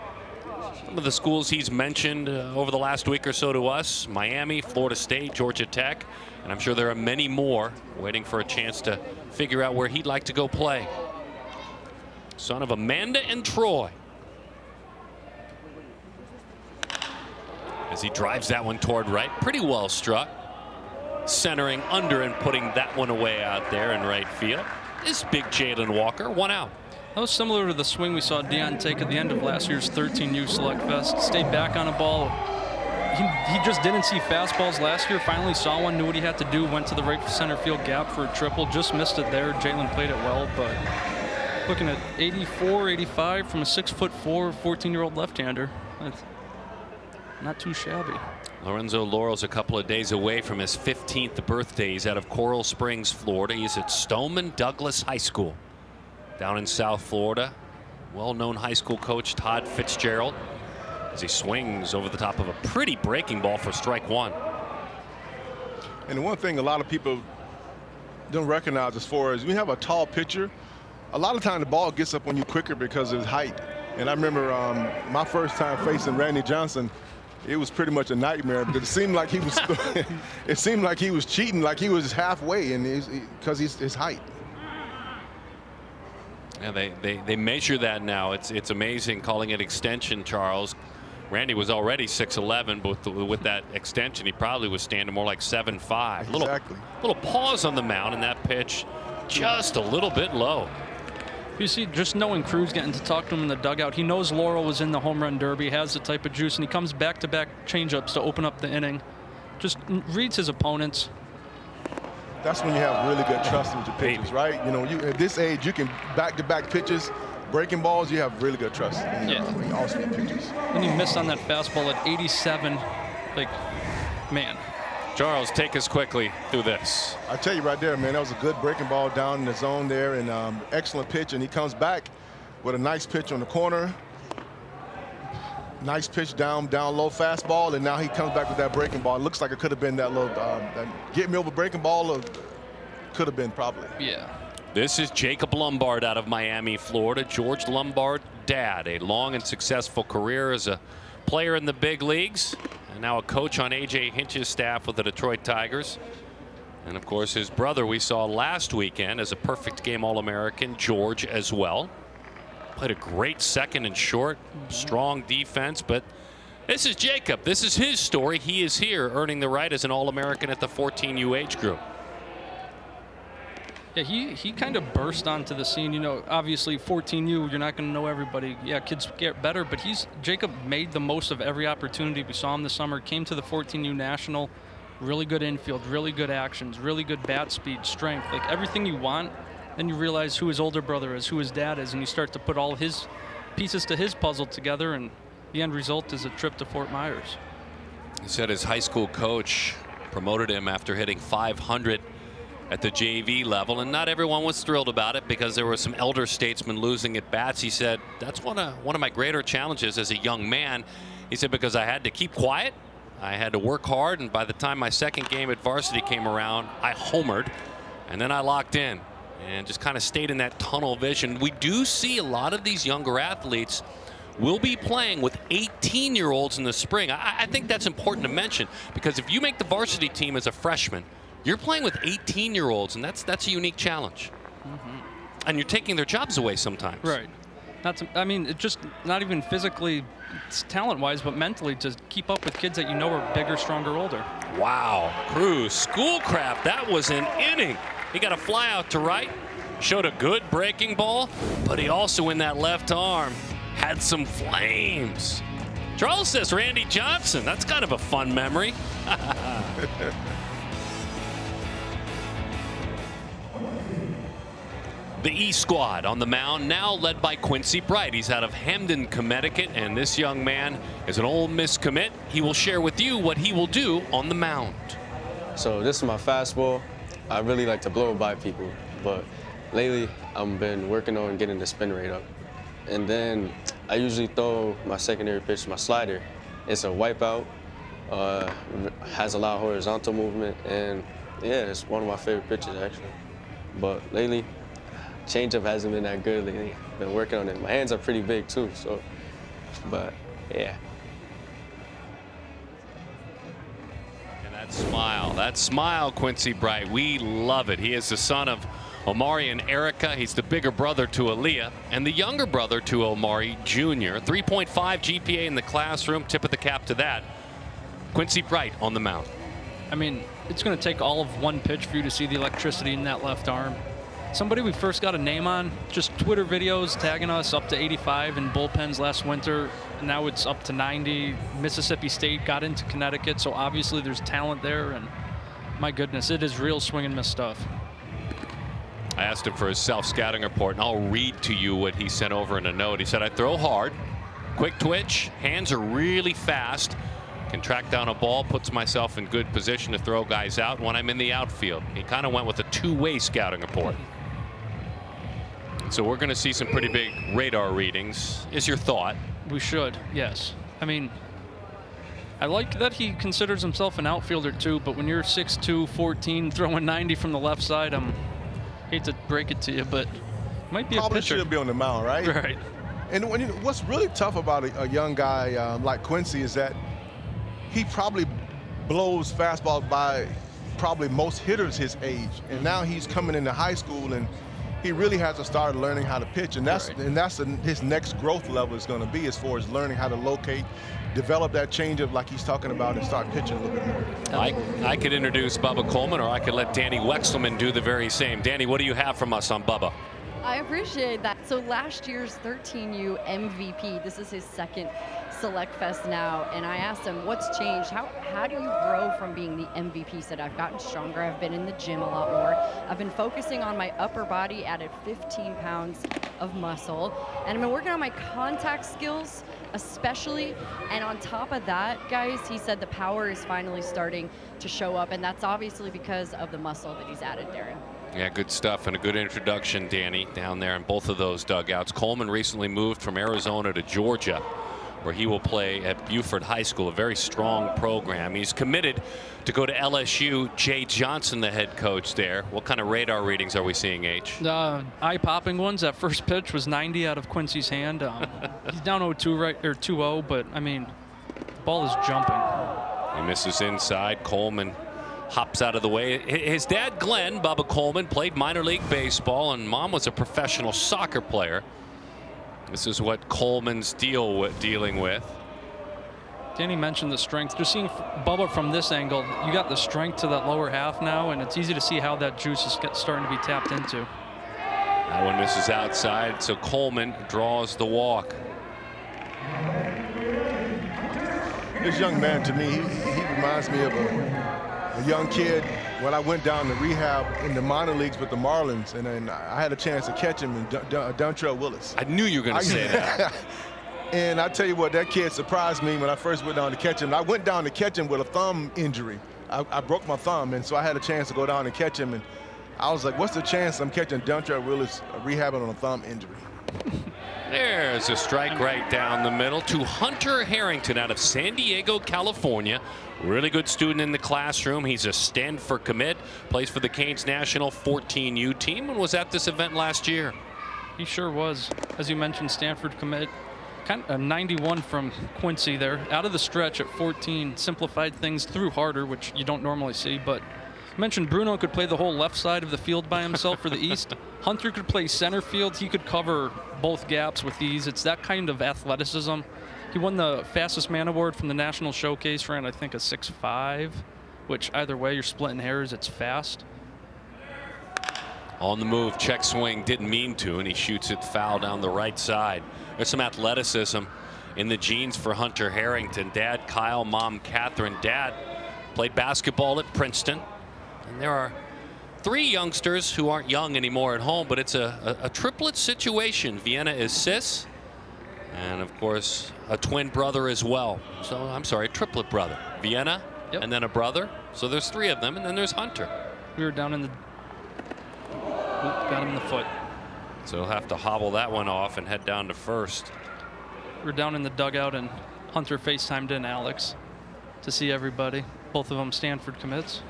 Some of the schools he's mentioned over the last week or so to us: Miami, Florida State, Georgia Tech, and I'm sure there are many more waiting for a chance to figure out where he'd like to go play. Son of Amanda and Troy. As he drives that one toward right, pretty well struck. Centering under and putting that one away out there in right field is big Jalen Walker. 1 out. That was similar to the swing we saw Dion take at the end of last year's 13U Select Fest. Stayed back on a ball. He just didn't see fastballs last year. Finally saw one, knew what he had to do, went to the right center field gap for a triple. Just missed it there. Jalen played it well, but looking at 84, 85 from a 6'4", 14-year-old left-hander. That's not too shabby. Lorenzo Laurel's a couple of days away from his 15th birthday. He's out of Coral Springs, Florida. He's at Stoneman Douglas High School down in South Florida. Well-known high school coach Todd Fitzgerald, as he swings over the top of a pretty breaking ball for strike one. And the one thing a lot of people don't recognize, as far as we have a tall pitcher, a lot of time the ball gets up on you quicker because of his height. And I remember my first time facing Randy Johnson, it was pretty much a nightmare because it seemed like he was it seemed like he was cheating, like he was halfway, and because his height. Yeah, they measure that now. It's amazing, calling it extension, Charles. Randy was already 6'11", but with that extension, he probably was standing more like 7'5". Exactly. Little pause on the mound, and that pitch just a little bit low. You see, just knowing Cruz getting to talk to him in the dugout, he knows Laurel was in the home run derby, has the type of juice, and he comes back-to-back changeups to open up the inning. Just reads his opponents. That's when you have really good trust with your pitchers, right? You know, at this age, you can back-to-back pitches, breaking balls. You have really good trust in all-speed pitchers. And he missed on that fastball at 87. Like, man. Charles, take us quickly through this. I tell you right there, man, that was a good breaking ball down in the zone there, and excellent pitch. And he comes back with a nice pitch on the corner. Nice pitch down low fastball, and now he comes back with that breaking ball. It looks like it could have been that little that get me over breaking ball, or could have been probably. Yeah. This is Jacob Lombard out of Miami, Florida. George Lombard, dad, a long and successful career as a player in the big leagues, and now a coach on A.J. Hinch's staff with the Detroit Tigers. And of course his brother we saw last weekend as a perfect game All-American, George, as well. Played a great second and short, strong defense, but this is Jacob. This is his story. He is here earning the right as an All-American at the 14U age group. Yeah, he kind of burst onto the scene. You know, obviously 14U, you're not going to know everybody. Yeah, kids get better, but Jacob made the most of every opportunity. We saw him this summer, came to the 14U National, really good infield, really good actions, really good bat speed, strength, like everything you want. Then you realize who his older brother is, who his dad is, and you start to put all his pieces to his puzzle together, and the end result is a trip to Fort Myers. He said his high school coach promoted him after hitting 500 at the JV level, and not everyone was thrilled about it because there were some elder statesmen losing at bats. He said, that's one of my greater challenges as a young man. He said, because I had to keep quiet, I had to work hard, and by the time my second game at varsity came around, I homered, and then I locked in. and just kind of stayed in that tunnel vision. We do see a lot of these younger athletes will be playing with 18-year-olds in the spring. I think that's important to mention, because if you make the varsity team as a freshman, you're playing with 18-year-olds, and that's a unique challenge. And you're taking their jobs away sometimes. Right. I mean, it's just not even physically, talent-wise, but mentally to keep up with kids that you know are bigger, stronger, older. Wow. Cruz, Schoolcraft, that was an inning. He got a fly out to right, showed a good breaking ball, but he also, in that left arm, had some flames. Charles says Randy Johnson. That's kind of a fun memory. The E squad on the mound, now led by Quincy Bright. He's out of Hamden, Connecticut, and this young man is an Ole Miss commit. He will share with you what he will do on the mound. So this is my fastball. I really like to blow it by people, but lately I've been working on getting the spin rate up. And then I usually throw my secondary pitch, my slider. It's a wipeout, has a lot of horizontal movement, and yeah, it's one of my favorite pitches actually. But lately, changeup hasn't been that good lately. Been working on it. My hands are pretty big too, so, but yeah. And that smile, Quincy Bright, we love it. He is the son of Omari and Erica. He's the bigger brother to Aaliyah and the younger brother to Omari Jr. 3.5 GPA in the classroom. Tip of the cap to that. Quincy Bright on the mound. I mean, it's going to take all of one pitch for you to see the electricity in that left arm. Somebody we first got a name on, just Twitter videos tagging us up to 85 in bullpens last winter. Now it's up to 90. Mississippi State got into Connecticut, so obviously there's talent there, and my goodness, it is real swing and miss stuff. I asked him for his self-scouting report, and I'll read to you what he sent over in a note. He said, I throw hard, quick twitch, hands are really fast, can track down a ball, puts myself in good position to throw guys out when I'm in the outfield. He kind of went with a two-way scouting report. So we're going to see some pretty big radar readings, is your thought? We should, yes. I mean, I like that he considers himself an outfielder too, but when you're 6'2", 14, throwing 90 from the left side, hate to break it to you, but might be probably a pitcher. Should be on the mound, right? Right. And what's really tough about a young guy like Quincy is that he probably blows fastball by probably most hitters his age, and now he's coming into high school and he really has to start learning how to pitch, and that's his next growth level is going to be as far as learning how to locate, develop that changeup like he's talking about, and start pitching a little bit more. I could introduce Bubba Coleman, or I could let Danny Wexelman do the very same. Danny, what do you have from us on Bubba? I appreciate that. So last year's 13U MVP, this is his second Select Fest now, and I asked him what's changed. How do you grow from being the MVP? He said, I've gotten stronger, I've been in the gym a lot more, I've been focusing on my upper body, added 15 pounds of muscle, and I've been working on my contact skills especially, and on top of that, guys, he said the power is finally starting to show up, and that's obviously because of the muscle that he's added, Darren. Yeah, good stuff and a good introduction, Danny, down there in both of those dugouts. Coleman recently moved from Arizona to Georgia, where he will play at Buford High School, a very strong program. He's committed to go to LSU. Jay Johnson, the head coach there. What kind of radar readings are we seeing, H? Eye-popping ones. That first pitch was 90 out of Quincy's hand. He's down 0-2 right, or 2-0, but I mean, the ball is jumping. He misses inside. Coleman hops out of the way. His dad, Glenn, Bubba Coleman, played minor league baseball, and mom was a professional soccer player. This is what Coleman's dealing with. Danny mentioned the strength. Just seeing Bubba from this angle, you got the strength to that lower half now, and it's easy to see how that juice is starting to be tapped into. That one misses outside, so Coleman draws the walk. This young man, to me, he reminds me of a young kid when I went down to rehab in the minor leagues with the Marlins, and then I had a chance to catch him in Dontrell Willis. I knew you were going to say that. And I tell you what, that kid surprised me when I first went down to catch him. I went down to catch him with a thumb injury. I broke my thumb, and so I had a chance to go down and catch him, and I was like, what's the chance I'm catching Dontrell Willis rehabbing on a thumb injury? There's a strike right down the middle to Hunter Harrington out of San Diego, California. Really good student in the classroom. He's a Stanford commit, plays for the Canes National 14U team, and was at this event last year. He sure was. As you mentioned, Stanford commit. Kind of a 91 from Quincy there. Out of the stretch at 14, simplified things, threw harder, which you don't normally see. But you mentioned Bruno could play the whole left side of the field by himself for the East. Hunter could play center field. He could cover both gaps with ease. It's that kind of athleticism. He won the fastest man award from the National Showcase, ran I think a 6.5, which either way you're splitting hairs, it's fast. On the move, check swing, didn't mean to, and he shoots it foul down the right side. There's some athleticism in the genes for Hunter Harrington. Dad Kyle, mom Catherine. Dad played basketball at Princeton, and there are 3 youngsters who aren't young anymore at home, but it's a triplet situation. Vienna is cis, and of course a twin brother as well. So I'm sorry, triplet brother. Vienna, and then a brother. So there's 3 of them, and then there's Hunter. We were down in the. Got him in the foot. So he'll have to hobble that one off and head down to first. We're down in the dugout, and Hunter FaceTimed in Alex to see everybody. Both of them Stanford commits.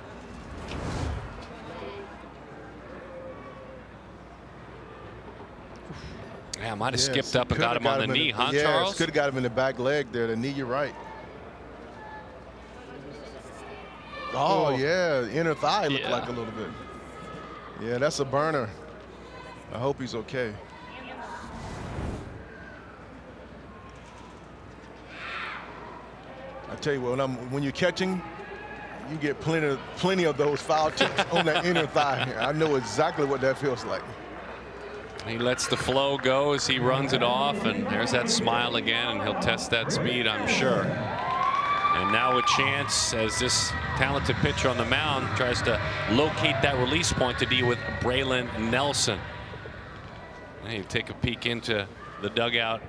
Yeah, might have skipped up and got him on the knee, huh, Charles? Could have got him in the back leg there, the knee, you're right. Oh, yeah, inner thigh looked like a little bit. Yeah, that's a burner. I hope he's okay. I tell you what, when you're catching, you get plenty of those foul tips on that inner thigh. I know exactly what that feels like. He lets the flow go as he runs it off, and there's that smile again, and he'll test that speed, I'm sure. And now a chance as this talented pitcher on the mound tries to locate that release point to deal with Braylon Nelson. And you take a peek into the dugout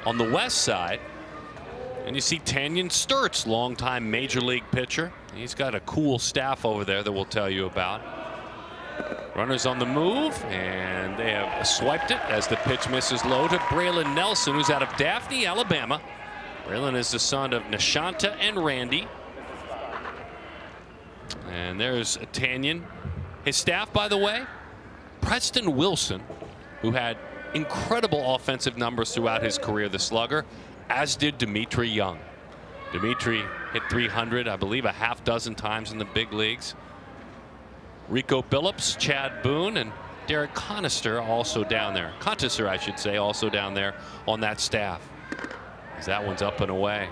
on the west side, and you see Tanyan Sturts, longtime major league pitcher. He's got a cool staff over there that we'll tell you about. Runners on the move, and they have swiped it as the pitch misses low to Braylon Nelson, who's out of Daphne, Alabama. Braylon is the son of Nashanta and Randy. And there's Tanyan. His staff, by the way, Preston Wilson, who had incredible offensive numbers throughout his career, the slugger, as did Dimitri Young. Dimitri hit 300, I believe, a half dozen times in the big leagues. Rico Billups, Chad Boone, and Derek Conister also down there. Contister, I should say, also down there on that staff. As that one's up and away.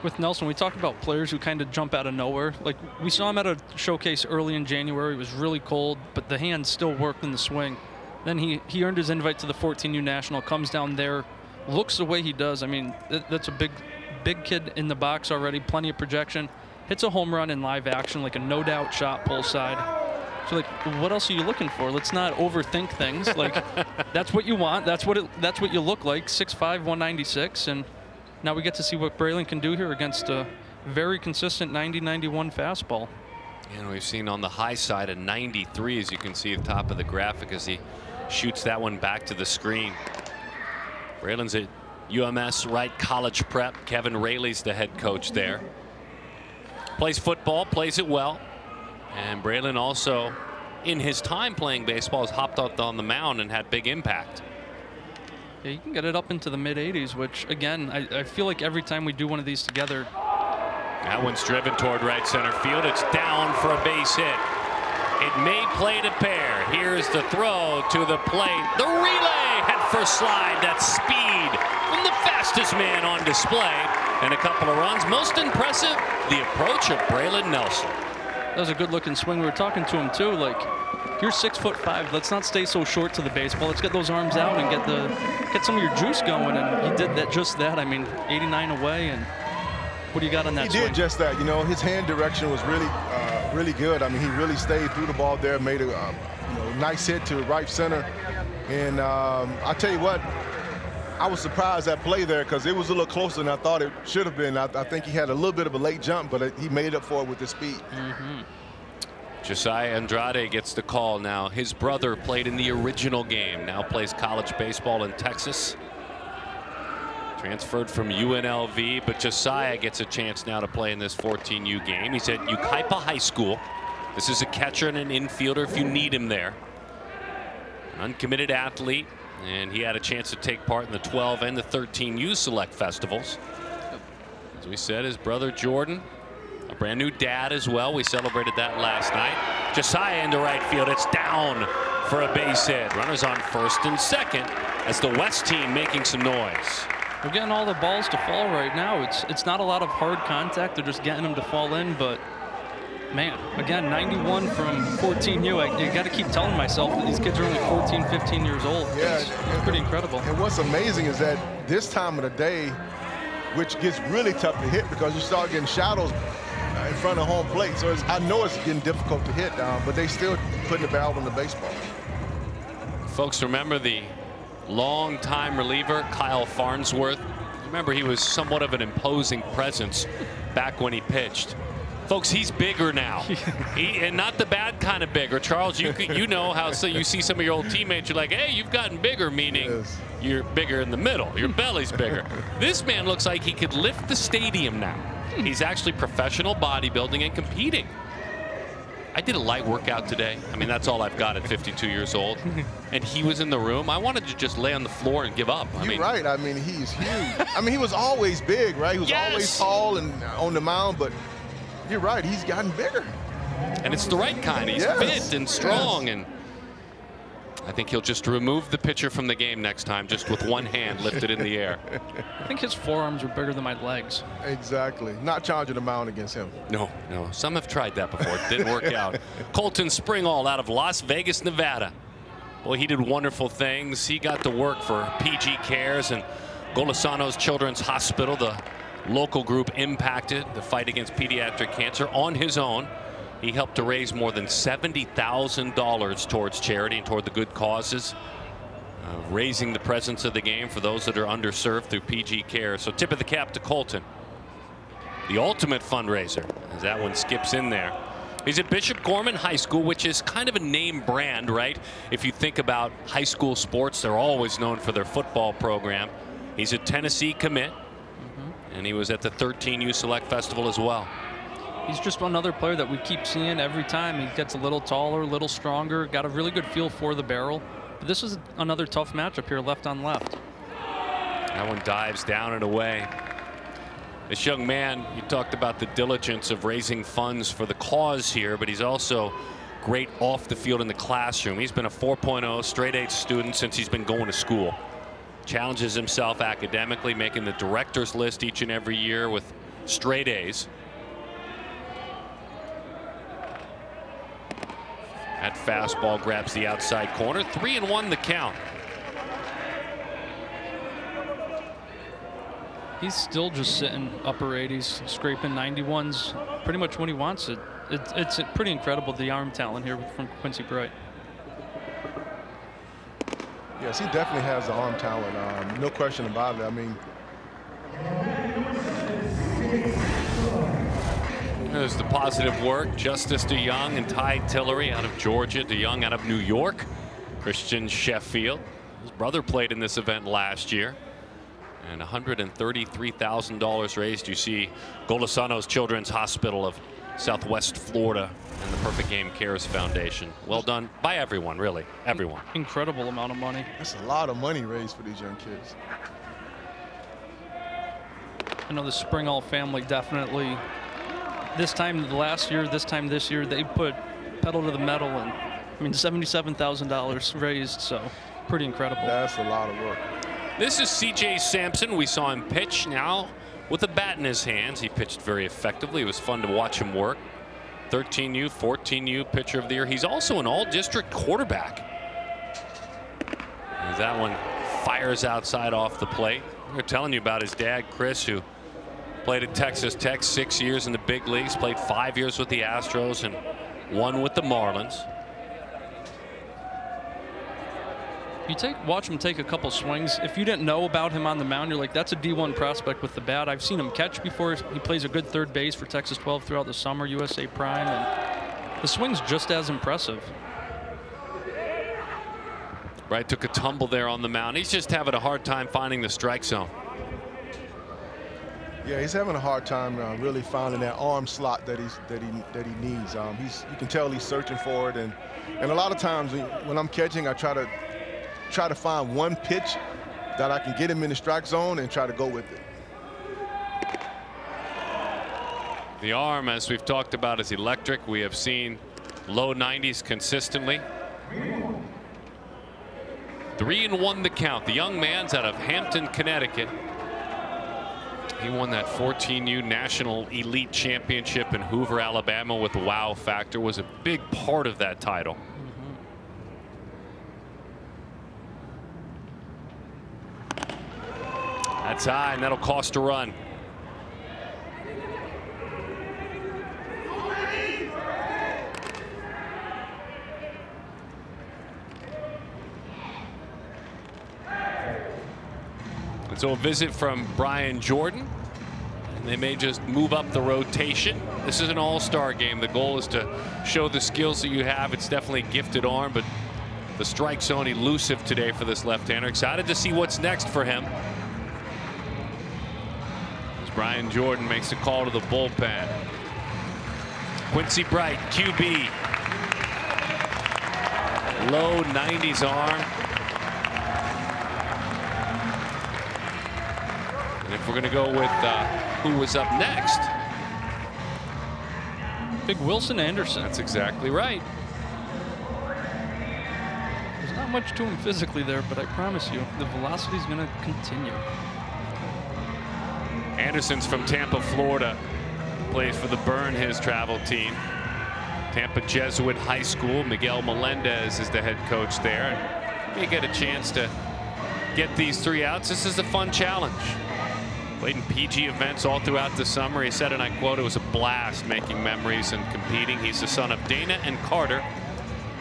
With Nelson, we talked about players who kind of jump out of nowhere. Like, we saw him at a showcase early in January. It was really cold, but the hands still worked in the swing. Then he earned his invite to the 14U National, comes down there, looks the way he does. I mean, that's a big kid in the box already, plenty of projection. Hits a home run in live action, like a no-doubt shot pull side. So, like, what else are you looking for? Let's not overthink things. Like, that's what you want. That's what you look like. 6'5", 196, and now we get to see what Braylon can do here against a very consistent 90-91 fastball. And we've seen on the high side a 93, as you can see at the top of the graphic, as he shoots that one back to the screen. Braylon's at UMS Wright College Prep. Kevin Rayleigh's the head coach there. Plays football, plays it well. And Braylon also, in his time playing baseball, has hopped up on the mound and had big impact. Yeah, you can get it up into the mid-80s, which, again, I feel like every time we do one of these together. That one's driven toward right center field. It's down for a base hit. It may play to pair. Here's the throw to the plate. The relay head first slide. That speed from the fastest man on display. And a couple of runs. Most impressive, the approach of Braylon Nelson. That was a good-looking swing. We were talking to him, too. Like, you're 6'5". Let's not stay so short to the baseball. Let's get those arms out and get some of your juice going. And he did that, just that. I mean, 89 away. And what do you got on that swing? He did just that. You know, his hand direction was really good. I mean, he really stayed through the ball there, made a nice hit to right center. And I tell you what, I was surprised that play there because it was a little closer than I thought it should have been. I think he had a little bit of a late jump, but he made up for it with the speed. Josiah Andrade gets the call now. His brother played in the original game, now plays college baseball in Texas. Transferred from UNLV, but Josiah gets a chance now to play in this 14U game. He's at Yucaipa High School. This is a catcher and an infielder if you need him there. An uncommitted athlete, and he had a chance to take part in the 12 and the 13U select festivals. As we said, his brother Jordan, a brand new dad as well. We celebrated that last night. Josiah into right field. It's down for a base hit. Runners on first and second as the West team making some noise. We're getting all the balls to fall right now. It's not a lot of hard contact. They're just getting them to fall in. But, man, again, 91 from 14U. You got to keep telling myself that these kids are only 14, 15 years old. Yeah, it's pretty incredible. And what's amazing is that this time of the day, which gets really tough to hit because you start getting shadows in front of home plate. So I know it's getting difficult to hit, but they still putting the barrel on the baseball. Folks, remember the long-time reliever Kyle Farnsworth? Remember, he was somewhat of an imposing presence back when he pitched. Folks, he's bigger now, and not the bad kind of bigger. Charles, you know how you see some of your old teammates, you're like, hey, you've gotten bigger, meaning you're bigger in the middle. Your belly's bigger. This man looks like he could lift the stadium now. He's actually professional bodybuilding and competing. I did a light workout today. I mean, that's all I've got at 52 years old. And he was in the room. I wanted to just lay on the floor and give up. You're right. I mean, he's huge. I mean, he was always big, right? He was always tall and on the mound, but you're right. He's gotten bigger. And it's the right kind. He's fit and strong. And I think he'll just remove the pitcher from the game next time, just with one hand lifted in the air. I think his forearms are bigger than my legs. Exactly. Not charging the mound against him. No. Some have tried that before. It didn't work out. Colton Springhall out of Las Vegas, Nevada. Boy, he did wonderful things. He got to work for PG Cares and Golisano's Children's Hospital, the local group impacted the fight against pediatric cancer on his own. He helped to raise more than $70,000 towards charity and toward the good causes, raising the presence of the game for those that are underserved through PG Care. So tip of the cap to Colton. The ultimate fundraiser, as that one skips in there. He's at Bishop Gorman High School, which is kind of a name brand, right? If you think about high school sports, they're always known for their football program. He's a Tennessee commit, and he was at the 13U Select Festival as well. He's just another player that we keep seeing every time. He gets a little taller, a little stronger, got a really good feel for the barrel. But this is another tough matchup here, left on left. That one dives down and away. This young man, you talked about the diligence of raising funds for the cause here, but he's also great off the field in the classroom. He's been a 4.0 straight A student since he's been going to school. Challenges himself academically, making the director's list each and every year with straight A's. That fastball grabs the outside corner. 3-1 the count. He's still just sitting upper 80s, scraping 91s pretty much when he wants it. It's pretty incredible, the arm talent here from Quincy Bright. Yes, he definitely has the arm talent. No question about it. I mean, there's the positive work. Justice DeYoung and Ty Tillery out of Georgia. DeYoung out of New York. Christian Sheffield. His brother played in this event last year. And $133,000 raised. You see Golisano's Children's Hospital of Southwest Florida and the Perfect Game Cares Foundation. Well done by everyone, really. Everyone. Incredible amount of money. That's a lot of money raised for these young kids. I know the Springhall family definitely, this time last year, this time this year, they put pedal to the metal, and I mean $77,000 raised, so pretty incredible. That's a lot of work. This is CJ Sampson. We saw him pitch now with a bat in his hands. He pitched very effectively. It was fun to watch him work. 13U, 14U pitcher of the year. He's also an all-district quarterback. As that one fires outside off the plate. We're telling you about his dad, Chris, who played at Texas Tech 6 years in the big leagues, played 5 years with the Astros and 1 with the Marlins. Watch him take a couple swings. If you didn't know about him on the mound, you're like, that's a D1 prospect with the bat. I've seen him catch before. He plays a good third base for Texas 12 throughout the summer, USA Prime. And The swing's just as impressive. Bright took a tumble there on the mound. He's just having a hard time finding the strike zone. Yeah, he's having a hard time really finding that arm slot that he needs. You can tell he's searching for it, and a lot of times when I'm catching, I try to find one pitch that I can get him in the strike zone and try to go with it. The arm, as we've talked about, is electric. We have seen low 90s consistently. 3-1 the count. The young man's out of Hampton, Connecticut. He won that 14U National Elite Championship in Hoover, Alabama with the wow factor. Was a big part of that title. That's high, and that'll cost a run. And so a visit from Brian Jordan. And they may just move up the rotation. This is an all-star game. The goal is to show the skills that you have. It's definitely a gifted arm, but the strike zone elusive today for this left-hander. Excited to see what's next for him. As Brian Jordan makes a call to the bullpen. Quincy Bright, QB. Low 90s arm. And if we're going to go with who was up next, Big Wilson Anderson. That's exactly right. There's not much to him physically there, but I promise you, the velocity's going to continue. Anderson's from Tampa, Florida. Plays for the Burn, his travel team. Tampa Jesuit High School. Miguel Melendez is the head coach there. And you get a chance to get these 3 outs. This is a fun challenge. Played in PG events all throughout the summer. He said, and I quote, "It was a blast making memories and competing." He's the son of Dana and Carter,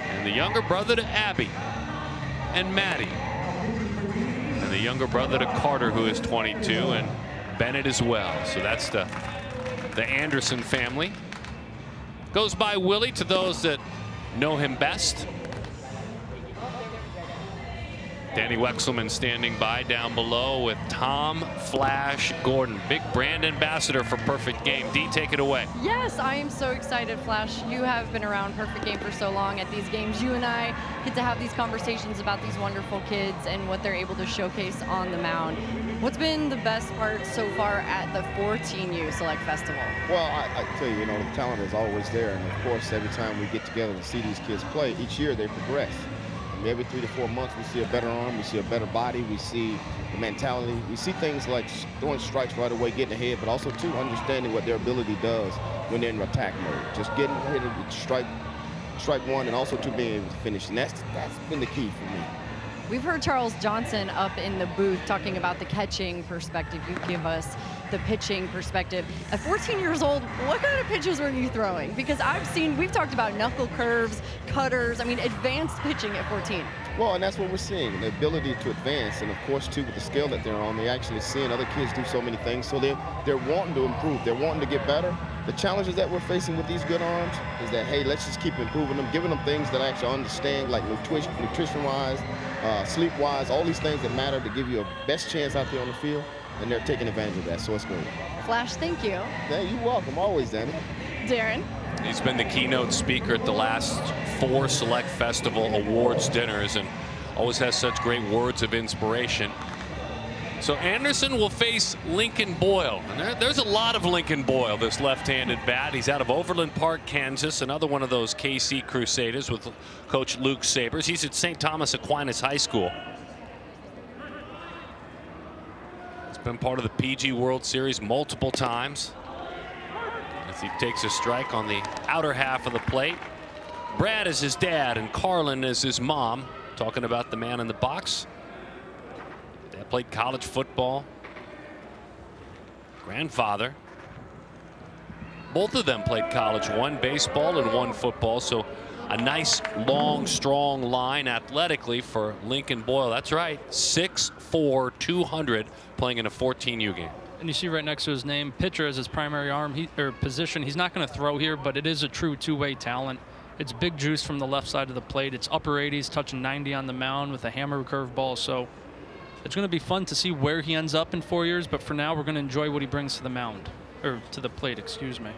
and the younger brother to Abby and Maddie, and the younger brother to Carter, who is 22, and Bennett as well. So that's the Anderson family. Goes by Willie to those that know him best. Danny Wexelman standing by down below with Tom Flash Gordon, big brand ambassador for Perfect Game. D, take it away. Yes, I am so excited, Flash. You have been around Perfect Game for so long at these games. You and I get to have these conversations about these wonderful kids and what they're able to showcase on the mound. What's been the best part so far at the 14U Select Festival? Well, I tell you, the talent is always there. And, of course, every time we get together and see these kids play, each year they progress. Every 3 to 4 months, we see a better arm, we see a better body, we see the mentality. We see things like throwing strikes right away, getting ahead, but also, too, understanding what their ability does when they're in attack mode. Just getting ahead of strike one, and also, too, being able to finish. And that's been the key for me. We've heard Charles Johnson up in the booth talking about the catching perspective. You give us the pitching perspective. At 14 years old, what kind of pitches were you throwing? Because we've talked about knuckle curves, cutters, advanced pitching at 14. Well, and that's what we're seeing, the ability to advance. And, of course, too, with the scale that they're on, they're actually seeing other kids do so many things. So they're wanting to improve. They're wanting to get better. The challenges that we're facing with these good arms is that, hey, let's just keep improving them, giving them things that I actually understand, like nutrition-wise, sleep-wise, all these things that matter to give you a best chance out there on the field, and they're taking advantage of that, so it's great. Flash, thank you. Yeah, you're welcome, always, Danny. Darren. He's been the keynote speaker at the last 4 Select Festival Awards dinners and always has such great words of inspiration. So Anderson will face Lincoln Boyle. And there's a lot of Lincoln Boyle, this left-handed bat. He's out of Overland Park, Kansas, another one of those KC Crusaders with Coach Luke Sabers. He's at St. Thomas Aquinas High School. He's been part of the PG World Series multiple times. As he takes a strike on the outer half of the plate. Brad is his dad and Carlin is his mom. Talking about the man in the box. Dad played college football. Grandfather. Both of them played college, one baseball and one football. So a nice, long, strong line athletically for Lincoln Boyle. That's right, 6'4", 200, playing in a 14U game. And you see right next to his name, pitcher as his primary arm or position. He's not going to throw here, but it is a true two-way talent. It's big juice from the left side of the plate. It's upper 80s, touching 90 on the mound with a hammer curveball. So it's going to be fun to see where he ends up in 4 years. But for now, we're going to enjoy what he brings to the mound, or to the plate, excuse me.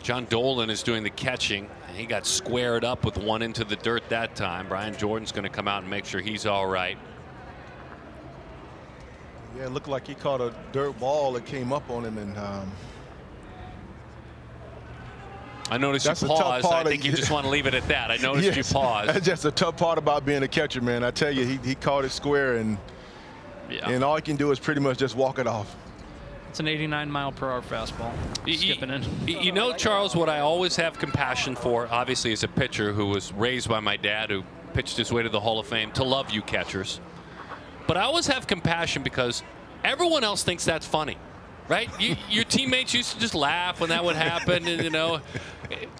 John Dolan is doing the catching. He got squared up with one into the dirt that time. Brian Jordan's going to come out and make sure he's all right. Yeah, it looked like he caught a dirt ball that came up on him, and I noticed you paused. I think you just want to leave it at that. I noticed you paused. That's just a tough part about being a catcher, man. I tell you, he caught it square, and all he can do is pretty much just walk it off. It's an 89-mile-per-hour fastball. Skipping in. You know, Charles, what I always have compassion for, obviously as a pitcher who was raised by my dad, who pitched his way to the Hall of Fame, to love you catchers. But I always have compassion because everyone else thinks that's funny, right? Your teammates used to just laugh when that would happen, and you know,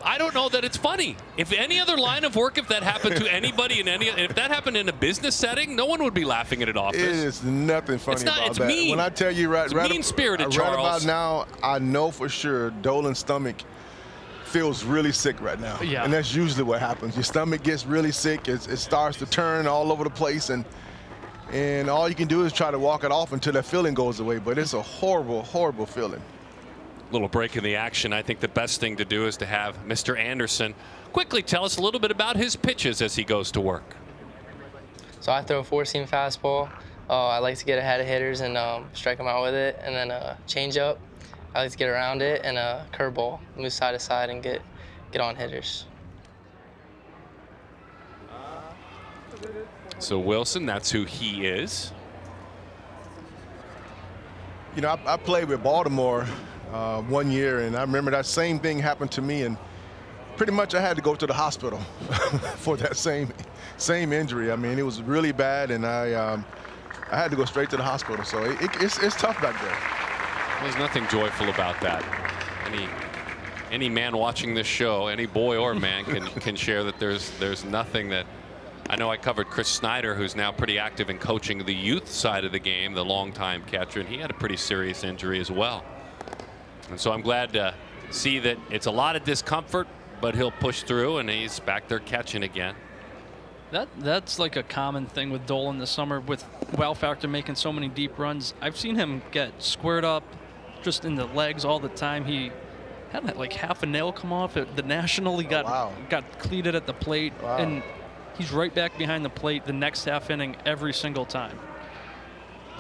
I don't know that it's funny. If any other line of work, if that happened to anybody if that happened in a business setting, no one would be laughing at it office. It is nothing funny about that. It's mean. When I tell you mean-spirited, Charles. Right about now, I know for sure Dolan's stomach feels really sick right now. Yeah. And that's usually what happens. Your stomach gets really sick. It starts to turn all over the place, and all you can do is try to walk it off until that feeling goes away. But it's a horrible, horrible feeling. Little break in the action. I think the best thing to do is to have Mr. Anderson quickly tell us a little bit about his pitches as he goes to work. So I throw a four-seam fastball. I like to get ahead of hitters and strike them out with it. And then a change-up. I like to get around it, and a curveball, move side to side and get on hitters. So Wilson, that's who he is. You know, I played with Baltimore 1 year, and I remember that same thing happened to me, and pretty much I had to go to the hospital for that same injury. I mean, it was really bad, and I had to go straight to the hospital. So it's tough back there. There's nothing joyful about that. Any man watching this show, any boy or man can share that there's nothing that. I know I covered Chris Snyder, who's now pretty active in coaching the youth side of the game, the longtime catcher, and he had a pretty serious injury as well. And so I'm glad to see that it's a lot of discomfort, but he'll push through, and he's back there catching again. That's like a common thing with Dolan this summer, with Wow Factor making so many deep runs. I've seen him get squared up just in the legs all the time. He had like half a nail come off at the National. He got cleated at the plate, and he's right back behind the plate the next half inning every single time.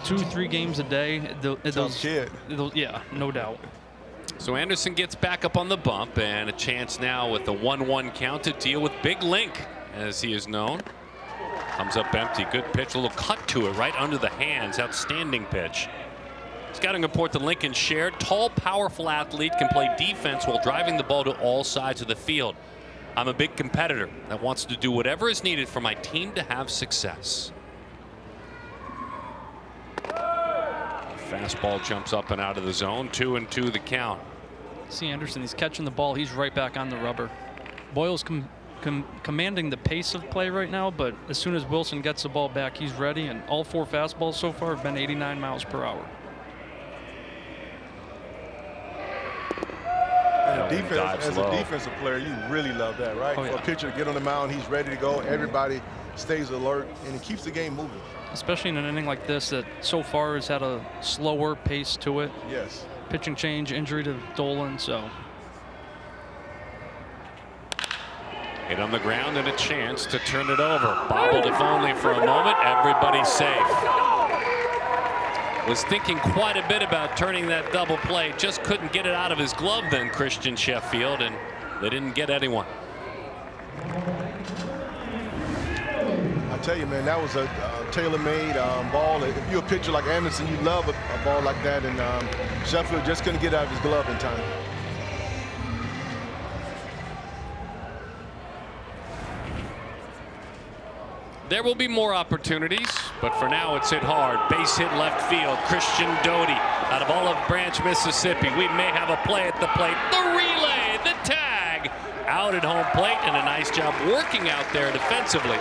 2-3 games a day. Tough kid. Yeah, no doubt. So Anderson gets back up on the bump, and a chance now with the 1-1 count to deal with Big Link, as he is known. Comes up empty. Good pitch. A little cut to it right under the hands. Outstanding pitch. Scouting report that Lincoln shared. Tall, powerful athlete, can play defense while driving the ball to all sides of the field. I'm a big competitor that wants to do whatever is needed for my team to have success. Fastball jumps up and out of the zone. 2-2 the count. See Anderson, he's catching the ball. He's right back on the rubber. Boyle's commanding the pace of play right now, but as soon as Wilson gets the ball back, he's ready, and all 4 fastballs so far have been 89 miles per hour. As a defensive player, you really love that, right? For a pitcher to get on the mound, he's ready to go. Everybody stays alert, and it keeps the game moving. Especially in an inning like this that so far has had a slower pace to it. Yes. Pitching change, injury to Dolan, so. Hit on the ground and a chance to turn it over. Bobbled if only for a moment. Everybody's safe. Was thinking quite a bit about turning that double play. Just couldn't get it out of his glove then, Christian Sheffield, and they didn't get anyone. I tell you, man, that was a tailor-made ball. If you're a pitcher like Anderson, you love a ball like that, and Sheffield just couldn't get it out of his glove in time. There will be more opportunities, but for now it's hit hard. Base hit left field. Christian Doty out of Olive Branch, Mississippi. We may have a play at the plate. The relay, the tag, out at home plate, and a nice job working out there defensively.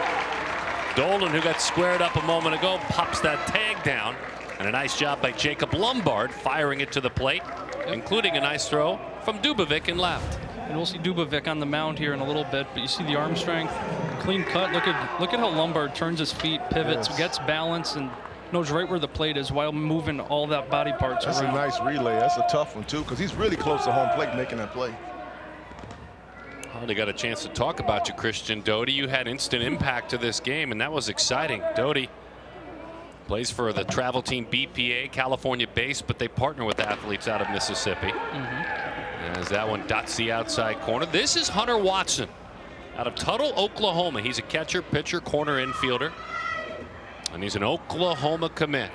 Dolan, who got squared up a moment ago, pops that tag down, And a nice job by Jacob Lombard firing it to the plate, including a nice throw from Dubovic in left. And we'll see Dubovic on the mound here in a little bit, but you see the arm strength, clean cut. Look at how Lombard turns his feet, pivots, gets balance, and knows right where the plate is while moving all that body parts around. That's a nice relay. That's a tough one too, because he's really close to home plate making that play. Hardly got a chance to talk about you, Christian Doty. You had instant impact to this game, and that was exciting. Doty plays for the travel team BPA, California based, but they partner with athletes out of Mississippi. As that one dots the outside corner. This is Hunter Watson out of Tuttle, Oklahoma. He's a catcher, pitcher, corner infielder. And he's an Oklahoma commit.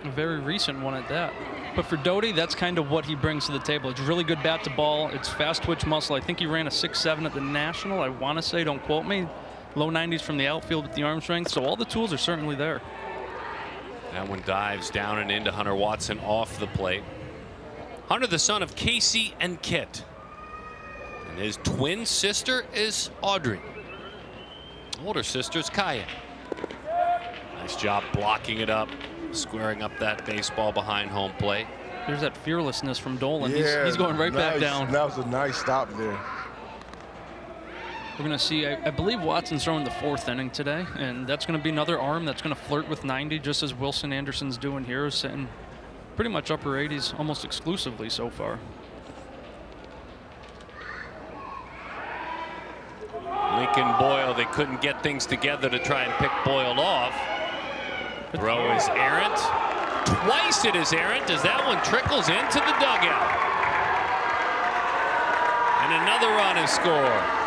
A very recent one at that. But for Doty, that's kind of what he brings to the table. It's really good bat to ball. It's fast twitch muscle. I think he ran a 6.7 at the National. I want to say, don't quote me. Low 90s from the outfield with the arm strength. So all the tools are certainly there. That one dives down and into Hunter Watson off the plate. Hunter, the son of Casey and Kit. And his twin sister is Audrey. Older sister's Kaya. Nice job blocking it up, squaring up that baseball behind home plate. There's that fearlessness from Dolan. Yeah, he's going right back down. That was a nice stop there. We're going to see, I believe Watson's throwing the 4th inning today, and that's going to be another arm that's going to flirt with 90, just as Wilson Anderson's doing here, sitting pretty much upper 80s almost exclusively so far. Lincoln Boyle, they couldn't get things together to try and pick Boyle off. Throw is errant. Twice it is errant as that one trickles into the dugout. And another run is scored.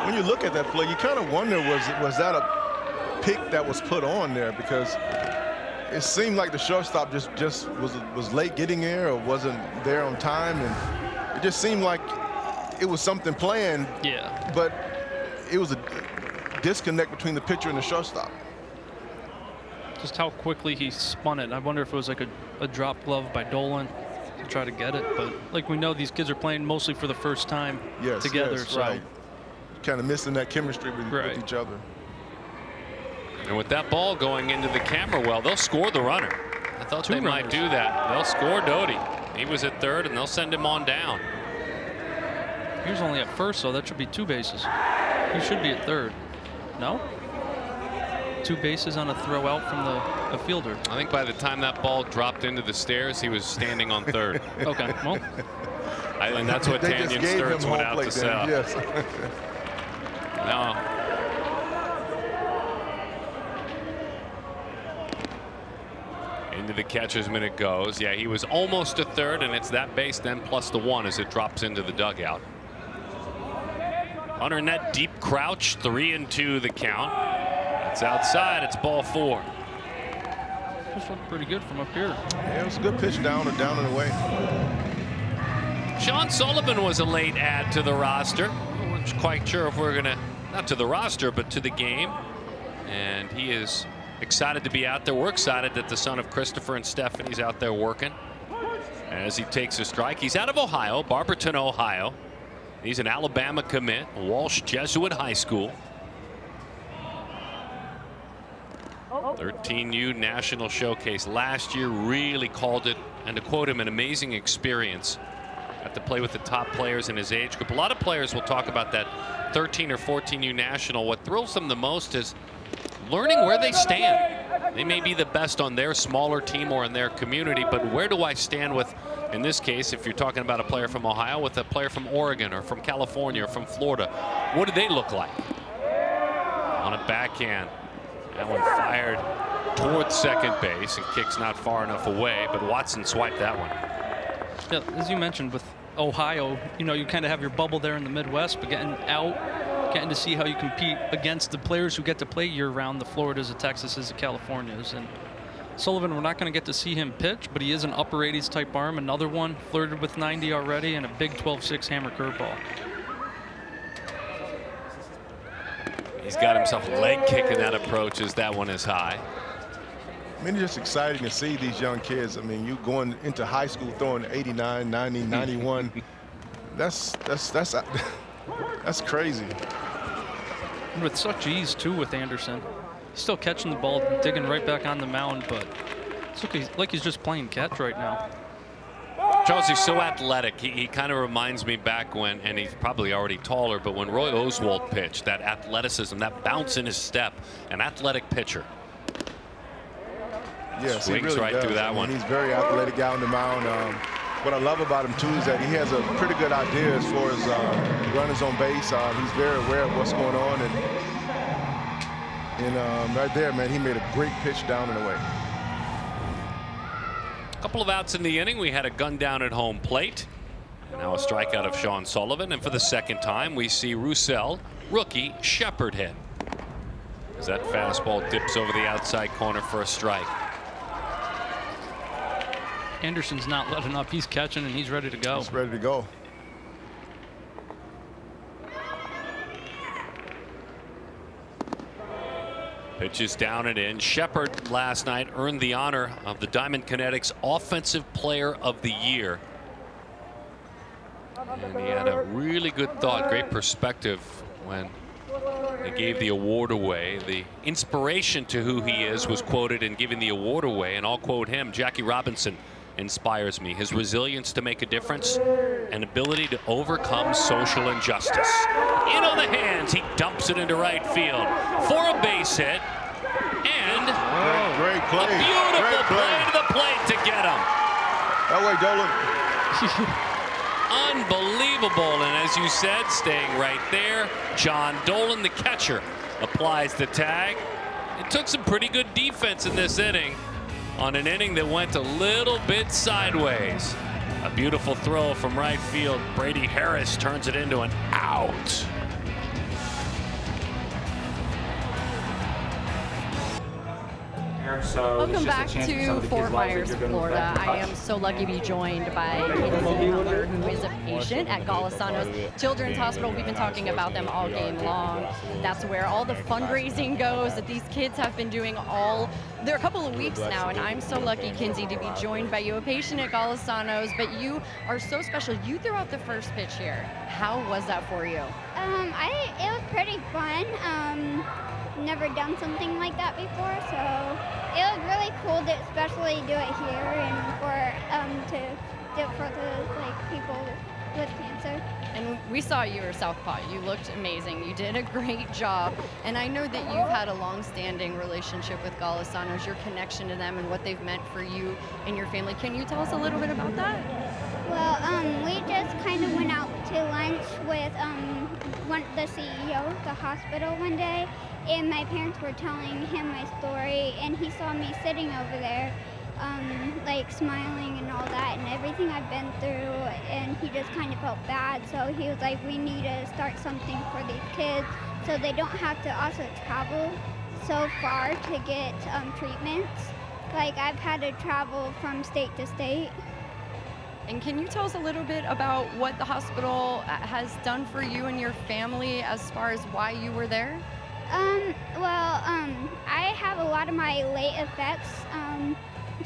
When you look at that play, you kind of wonder, was that a pick that was put on there? Because it seemed like the shortstop just was late getting there or wasn't there on time, and it just seemed like it was something planned. Yeah. But it was a disconnect between the pitcher and the shortstop. Just how quickly he spun it. I wonder if it was like a drop glove by Dolan to try to get it. But like we know, these kids are playing mostly for the first time together. Yes, so right. Kind of missing that chemistry with each other. And with that ball going into the camera well, they'll score the runner. I thought they might do that. They'll score Doty. He was at third, and they'll send him on down. He was only at first, so that should be 2 bases. He should be at third. No? 2 bases on a throw out from the fielder. I think by the time that ball dropped into the stairs, he was standing on third. Okay, well. And that's what Tanyan Stearns went out to sell. Yes. No. Into the catcher's mitt it goes. Yeah, he was almost to third, and it's that base then plus the 1 as it drops into the dugout. Hunter Arnett deep crouch, 3-2 the count. It's outside. It's ball 4. This looked pretty good from up here. Yeah, it was a good pitch down and away. Sean Sullivan was a late add to the roster. We're not quite sure if we're gonna, not to the roster, but to the game. And he is excited to be out there. We're excited that the son of Christopher and Stephanie's out there working as he takes a strike. He's out of Ohio, Barberton, Ohio. He's an Alabama commit, Walsh Jesuit High School. 13U National Showcase last year, really called it, and to quote him, an amazing experience. Got to play with the top players in his age group. A lot of players will talk about that 13 or 14U National. What thrills them the most is learning where they stand. They may be the best on their smaller team or in their community, but where do I stand with, in this case, if you're talking about a player from Ohio, with a player from Oregon or from California or from Florida, what do they look like? On a backhand, that one fired towards second base, and kicks not far enough away, but Watson swiped that one. Yeah, as you mentioned with Ohio, you know, you kind of have your bubble there in the Midwest, but getting out, getting to see how you compete against the players who get to play year-round, the Floridas, the Texases, the Californias. And Sullivan, we're not going to get to see him pitch, but he is an upper 80s type arm. Another one flirted with 90 already, and a big 12-6 hammer curveball. He's got himself a leg kick in that approach as that one is high. I mean, it's just exciting to see these young kids. I mean, you going into high school throwing 89, 90, 91. That's crazy. And with such ease too with Anderson. He's still catching the ball, digging right back on the mound, but it's like he's just playing catch right now. Charles, he's so athletic. He kind of reminds me back when, and he's probably already taller, but when Roy Oswald pitched, that athleticism, that bounce in his step, an athletic pitcher. Yes, swings he really right does. through that one. He's very athletic out on the mound. What I love about him too is that he has a pretty good idea as far as runners on base. He's very aware of what's going on, and right there, man, he made a great pitch down and away. Couple of outs in the inning. We had a gun down at home plate. And now a strikeout of Sean Sullivan. And for the second time, we see Roussel, rookie, Sheffield hit. As that fastball dips over the outside corner for a strike. Anderson's not letting up. He's catching and he's ready to go. He's ready to go. Pitches down and in. Shepard last night earned the honor of the Diamond Kinetics Offensive Player of the Year. And he had a really good thought, great perspective when they gave the award away. The inspiration to who he is was quoted in giving the award away, and I'll quote him. Jackie Robinson inspires me. His resilience to make a difference and ability to overcome social injustice. In on the hands, he dumps it into right field for a base hit, and great play. A beautiful play to the plate to get him. That way, Dolan. Unbelievable, and as you said, staying right there, John Dolan, the catcher, applies the tag. It took some pretty good defense in this inning on an inning that went a little bit sideways. A beautiful throw from right field. Brady Harris turns it into an out. Welcome back to Fort Myers, Florida. I am so lucky to be joined by Quincy Bright, who is a patient at Golisano's Children's Hospital. We've been talking about them all game long. That's where all the fundraising goes that these kids have been doing they're a couple of weeks now, and I'm so lucky, Quincy, to be joined by you, a patient at Golisano's, but you are so special. You threw out the first pitch here. How was that for you? It was pretty fun. Never done something like that before, so it was really cool to especially do it here and to do it for the people with cancer. And we saw you were Southpaw. You looked amazing. You did a great job. And I know that you've had a long-standing relationship with Golisano's, your connection to them and what they've meant for you and your family. Can you tell us a little bit about that? Well, we just kind of went out to lunch with the CEO of the hospital one day, and my parents were telling him my story, and he saw me sitting over there, like smiling and all that, and everything I've been through, and he just kind of felt bad. So he was like, we need to start something for these kids so they don't have to also travel so far to get treatments. Like, I've had to travel from state to state. And can you tell us a little bit about what the hospital has done for you and your family as far as why you were there? I have a lot of my late effects.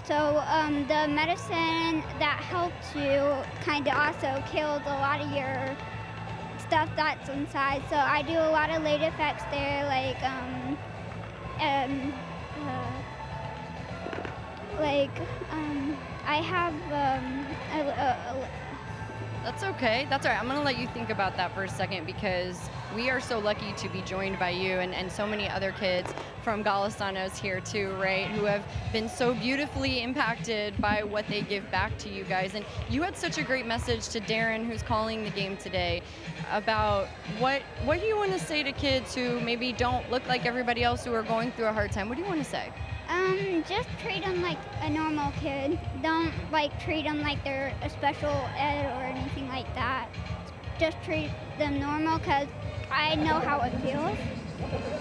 The medicine that helps you kind of also kills a lot of your stuff that's inside. So I do a lot of late effects there, I have That's okay. That's all right. I'm going to let you think about that for a second, because we are so lucky to be joined by you and so many other kids from Golisano's here too, right, who have been so beautifully impacted by what they give back to you guys. And you had such a great message to Darren, who's calling the game today, about what do you want to say to kids who maybe don't look like everybody else, who are going through a hard time? What do you want to say? Just treat them like a normal kid. Don't treat them like they're a special ed or anything like that. Just treat them normal, because I know how it feels.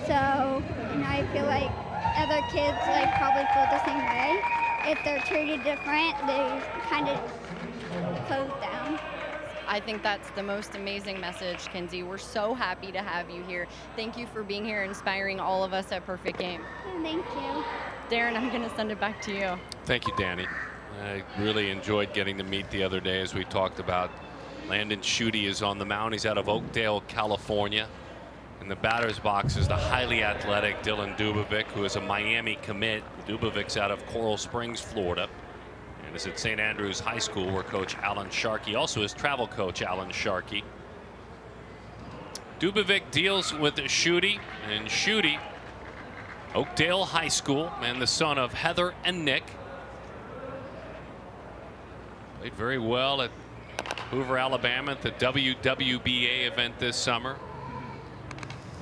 So, I feel like other kids probably feel the same way. If they're treated different, they kind of close down. I think that's the most amazing message, Quincy. We're so happy to have you here. Thank you for being here, inspiring all of us at Perfect Game. Thank you. Darren, I'm going to send it back to you. Thank you, Danny. I really enjoyed getting to meet the other day, as we talked about. Landon Schutte is on the mound. He's out of Oakdale, California. In the batter's box is the highly athletic Dylan Dubovic, who is a Miami commit. Dubovic's out of Coral Springs, Florida, and is at St. Andrews High School, where Coach Alan Sharkey, also his travel coach Alan Sharkey. Dubovic deals with Schutte, and Schutte, Oakdale High School, and the son of Heather and Nick. Played very well at Hoover, Alabama at the WWBA event this summer.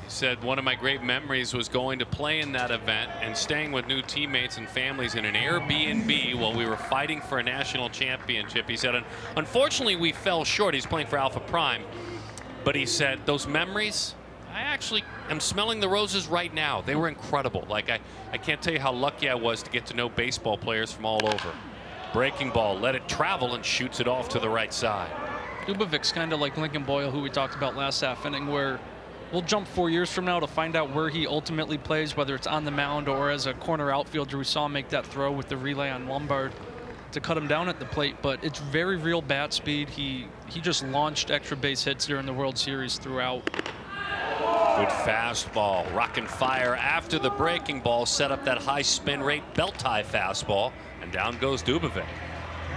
He said, one of my great memories was going to play in that event and staying with new teammates and families in an Airbnb while we were fighting for a national championship. He said, unfortunately, we fell short. He's playing for Alpha Prime. But he said, those memories, I actually am smelling the roses right now. They were incredible. Like, I can't tell you how lucky I was to get to know baseball players from all over. Breaking ball, let it travel and shoots it off to the right side. Dubovic's kind of like Lincoln Boyle, who we talked about last half inning, where we'll jump 4 years from now to find out where he ultimately plays, whether it's on the mound or as a corner outfielder. We saw him make that throw with the relay on Lombard to cut him down at the plate, but it's very real bat speed. He just launched extra base hits during the World Series throughout. Good fastball, rocking fire after the breaking ball, set up that high spin rate belt tie fastball, and down goes Dubovic.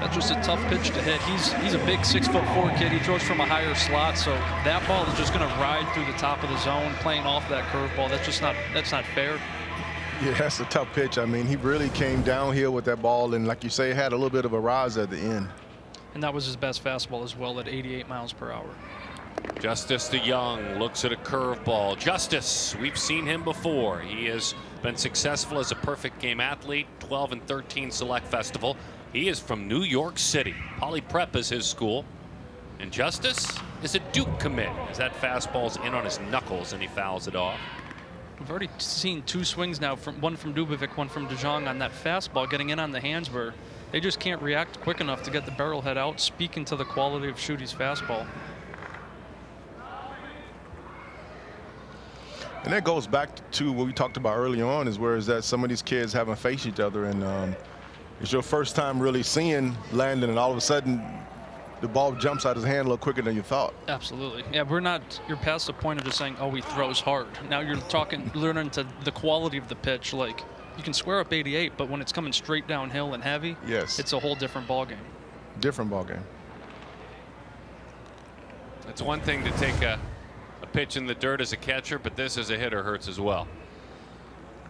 That's just a tough pitch to hit. He's a big 6'4" kid. He throws from a higher slot, so that ball is just going to ride through the top of the zone, playing off that curveball. That's not fair. Yeah, that's a tough pitch. I mean, he really came downhill with that ball, and like you say, had a little bit of a rise at the end. And that was his best fastball as well at 88 miles per hour. Justice DeYoung looks at a curveball. Justice, we've seen him before. He has been successful as a perfect game athlete, 12 and 13 Select Festival. He is from New York City. Poly Prep is his school. And Justice is a Duke commit, as that fastball's in on his knuckles and he fouls it off. We've already seen two swings now, one from Dubovic, one from DeJong on that fastball, getting in on the hands where they just can't react quick enough to get the barrel head out, speaking to the quality of Schutte's fastball. And that goes back to what we talked about early on, is where is that some of these kids haven't faced each other, and it's your first time really seeing Landon, and all of a sudden the ball jumps out of his hand a little quicker than you thought. Absolutely. Yeah, you're past the point of just saying, oh, he throws hard. Now you're learning to the quality of the pitch. Like, you can square up 88, but when it's coming straight downhill and heavy, yes, it's a whole different ball game. Different ball game. It's one thing to take a pitch in the dirt as a catcher, but this as a hitter hurts as well.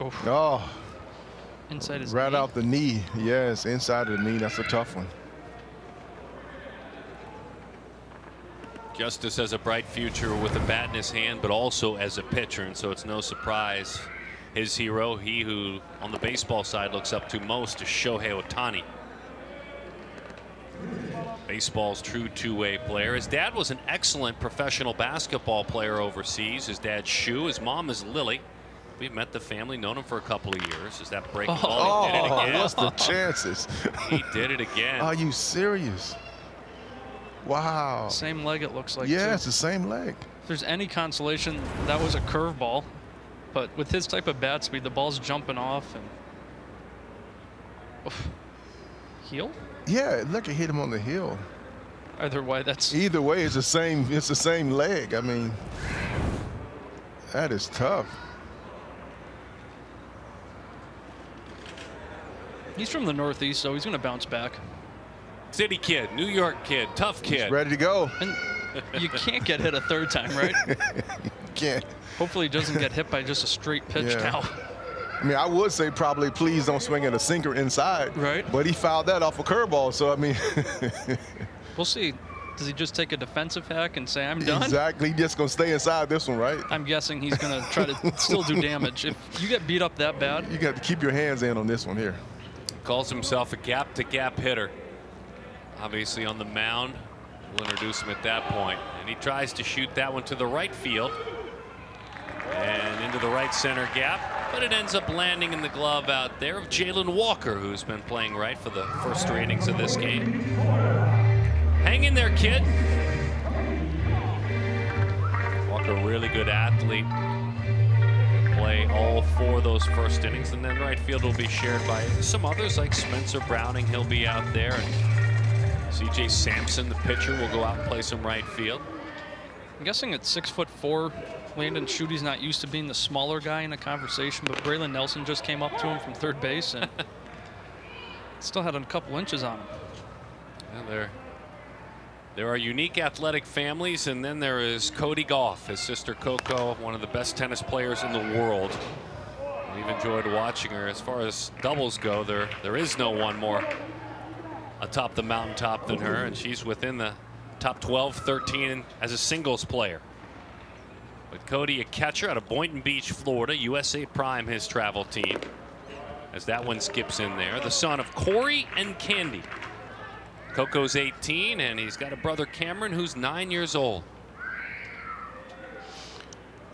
Oof. Oh, inside his right knee. out the knee. Yes, inside of the knee. That's a tough one. Justice has a bright future with a bat in his hand, but also as a pitcher, and so it's no surprise his hero, he who on the baseball side looks up to most, is Shohei Ohtani. Baseball's true two-way player. His dad was an excellent professional basketball player overseas. His dad's Shu, his mom is Lily. We've met the family, known him for a couple of years. Is that breaking ball? He did it again. What's the chances? He did it again. Are you serious? Wow. Same leg, it looks like. Yeah, too. it's the same leg. If there's any consolation, that was a curveball. But with his type of bat speed, the ball's jumping off. And oof. Heel? Yeah, look, it hit him on the heel. Either way, either way, it's the same. It's the same leg. I mean, that is tough. He's from the Northeast, so he's going to bounce back. City kid, New York kid, tough kid. He's ready to go. And you can't get hit a third time, right? You can't. Hopefully he doesn't get hit by just a straight pitch now. I mean, I would say probably please don't swing at a sinker inside. Right. But he fouled that off a curveball, so I mean. We'll see. Does he just take a defensive hack and say, I'm done? Exactly. He's just going to stay inside this one, right? I'm guessing he's going to try to still do damage. If you get beat up that bad. You got to keep your hands in on this one here. Calls himself a gap-to-gap hitter. Obviously on the mound. We'll introduce him at that point. And he tries to shoot that one to the right field. And into the right center gap. But it ends up landing in the glove out there of Jalen Walker, who's been playing right for the first 3 innings of this game. Hang in there, kid. Walker, really good athlete. Play all 4 of those first innings, and then right field will be shared by some others like Spencer Browning. He'll be out there. And CJ Sampson, the pitcher, will go out and play some right field. I'm guessing at 6'4", Landon Schute's not used to being the smaller guy in a conversation, but Braylon Nelson just came up to him from third base and still had a couple inches on him. Yeah, there are unique athletic families, and then there is Cody Gough, his sister Coco, one of the best tennis players in the world. We've enjoyed watching her. As far as doubles go, there is no one more atop the mountaintop than her, and she's within the top 12, 13 as a singles player. With Cody, a catcher out of Boynton Beach, Florida, USA Prime, his travel team, as that one skips in there. The son of Corey and Candy. Coco's 18, and he's got a brother, Cameron, who's 9 years old.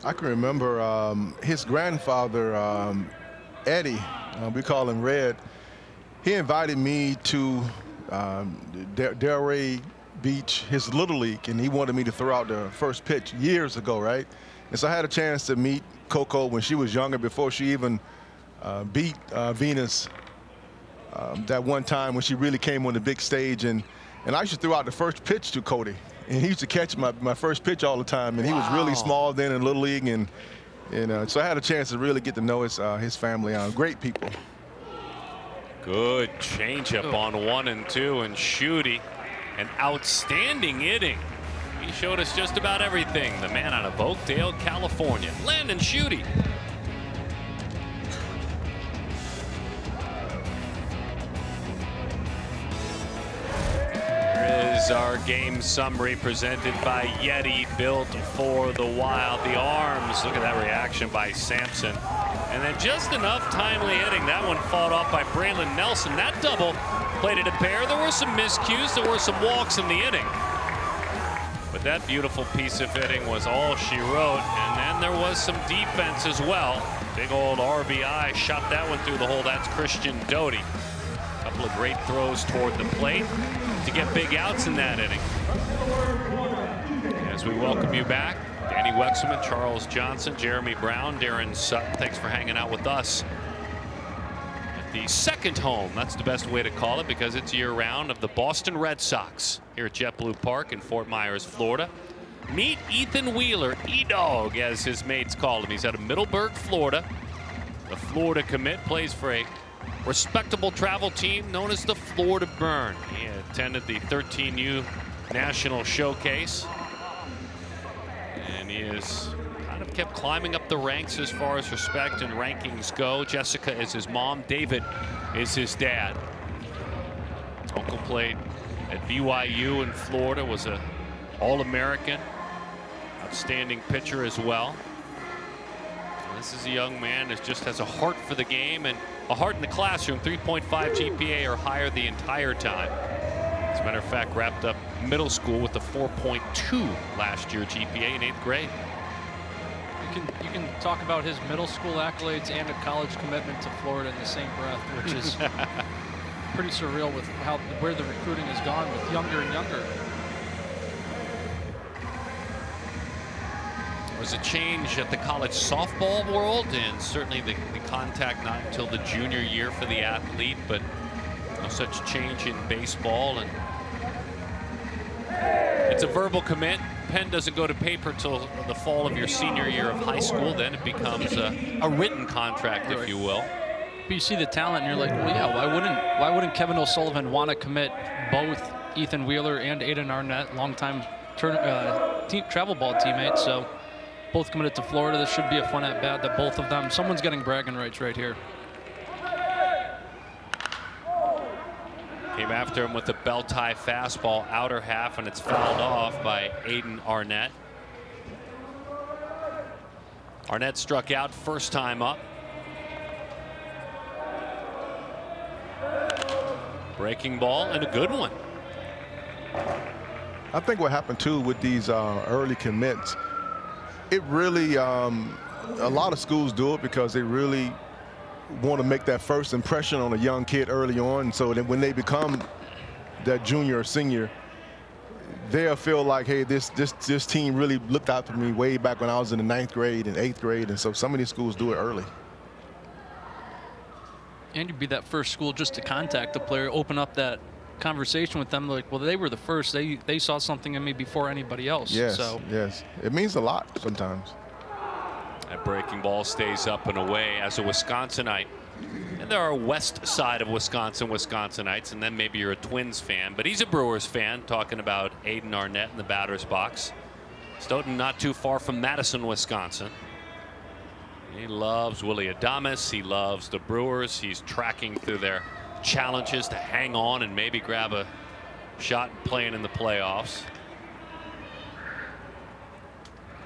I can remember his grandfather, Eddie, we call him Red. He invited me to Delray Beach, his Little League, and he wanted me to throw out the first pitch years ago, right? And so I had a chance to meet Coco when she was younger, before she even beat Venus that one time when she really came on the big stage. And I used to throw out the first pitch to Cody, and he used to catch my first pitch all the time. And he was really small then in Little League, and so I had a chance to really get to know his family. Great people. Good changeup on 1 and 2, and Schutte, an outstanding inning. He showed us just about everything. The man out of Oakdale, California, Landon Schutte. Here is our game summary presented by Yeti, built for the Wild. The arms, look at that reaction by Sampson. And then just enough timely hitting. That one fought off by Braylon Nelson. That double played it a pair. There were some miscues. There were some walks in the inning. But that beautiful piece of hitting was all she wrote. And then there was some defense as well. Big old RBI shot that one through the hole. That's Christian Doty. A couple of great throws toward the plate to get big outs in that inning. As we welcome you back, Danny Wexman, Charles Johnson, Jeremy Brown, Darren Sutton, thanks for hanging out with us at the second home. That's the best way to call it, because it's year-round, of the Boston Red Sox here at JetBlue Park in Fort Myers, Florida. Meet Ethan Wheeler, E-Dog, as his mates call him. He's out of Middleburg, Florida. The Florida commit, plays for a respectable travel team known as the Florida Burn. He attended the 13U National Showcase, and he has kind of kept climbing up the ranks as far as respect and rankings go. Jessica is his mom. David is his dad. Uncle played at BYU in Florida, was a All-American, outstanding pitcher as well. And this is a young man that just has a heart for the game and a heart in the classroom. 3.5 GPA or higher the entire time. As a matter of fact, wrapped up middle school with a 4.2 last year GPA in 8th grade. You can talk about his middle school accolades and a college commitment to Florida in the same breath, which is pretty surreal with where the recruiting has gone with younger and younger. There was a change at the college softball world, and certainly the contact not until the junior year for the athlete, but no such change in baseball. And it's a verbal commit. Pen doesn't go to paper till the fall of your senior year of high school. Then it becomes a written contract, if you will. But you see the talent, and you're like, well, yeah, why wouldn't Kevin O'Sullivan want to commit both Ethan Wheeler and Aidan Arnett, longtime travel ball teammates? So both committed to Florida. This should be a fun at bat that both of them. Someone's getting bragging rights right here. Came after him with a belt tie fastball, outer half, and it's fouled off by Aidan Arnett. Arnett struck out first time up. Breaking ball and a good one. I think what happened too with these early commits, it really, a lot of schools do it because they really want to make that first impression on a young kid early on, so that when they become that junior or senior, they'll feel like, hey, this team really looked out for me way back when I was in the 9th grade and 8th grade, and so some of these schools do it early. And you'd be that first school just to contact the player, open up that conversation with them, like, well, they were the first. They saw something in me before anybody else. Yes, so. yes. It means a lot sometimes. That breaking ball stays up and away as a Wisconsinite. And there are west side of Wisconsin Wisconsinites, and then maybe you're a Twins fan, but he's a Brewers fan, talking about Aidan Arnett in the batter's box. Stoughton not too far from Madison, Wisconsin. He loves Willie Adames. He loves the Brewers. He's tracking through their challenges to hang on and maybe grab a shot playing in the playoffs.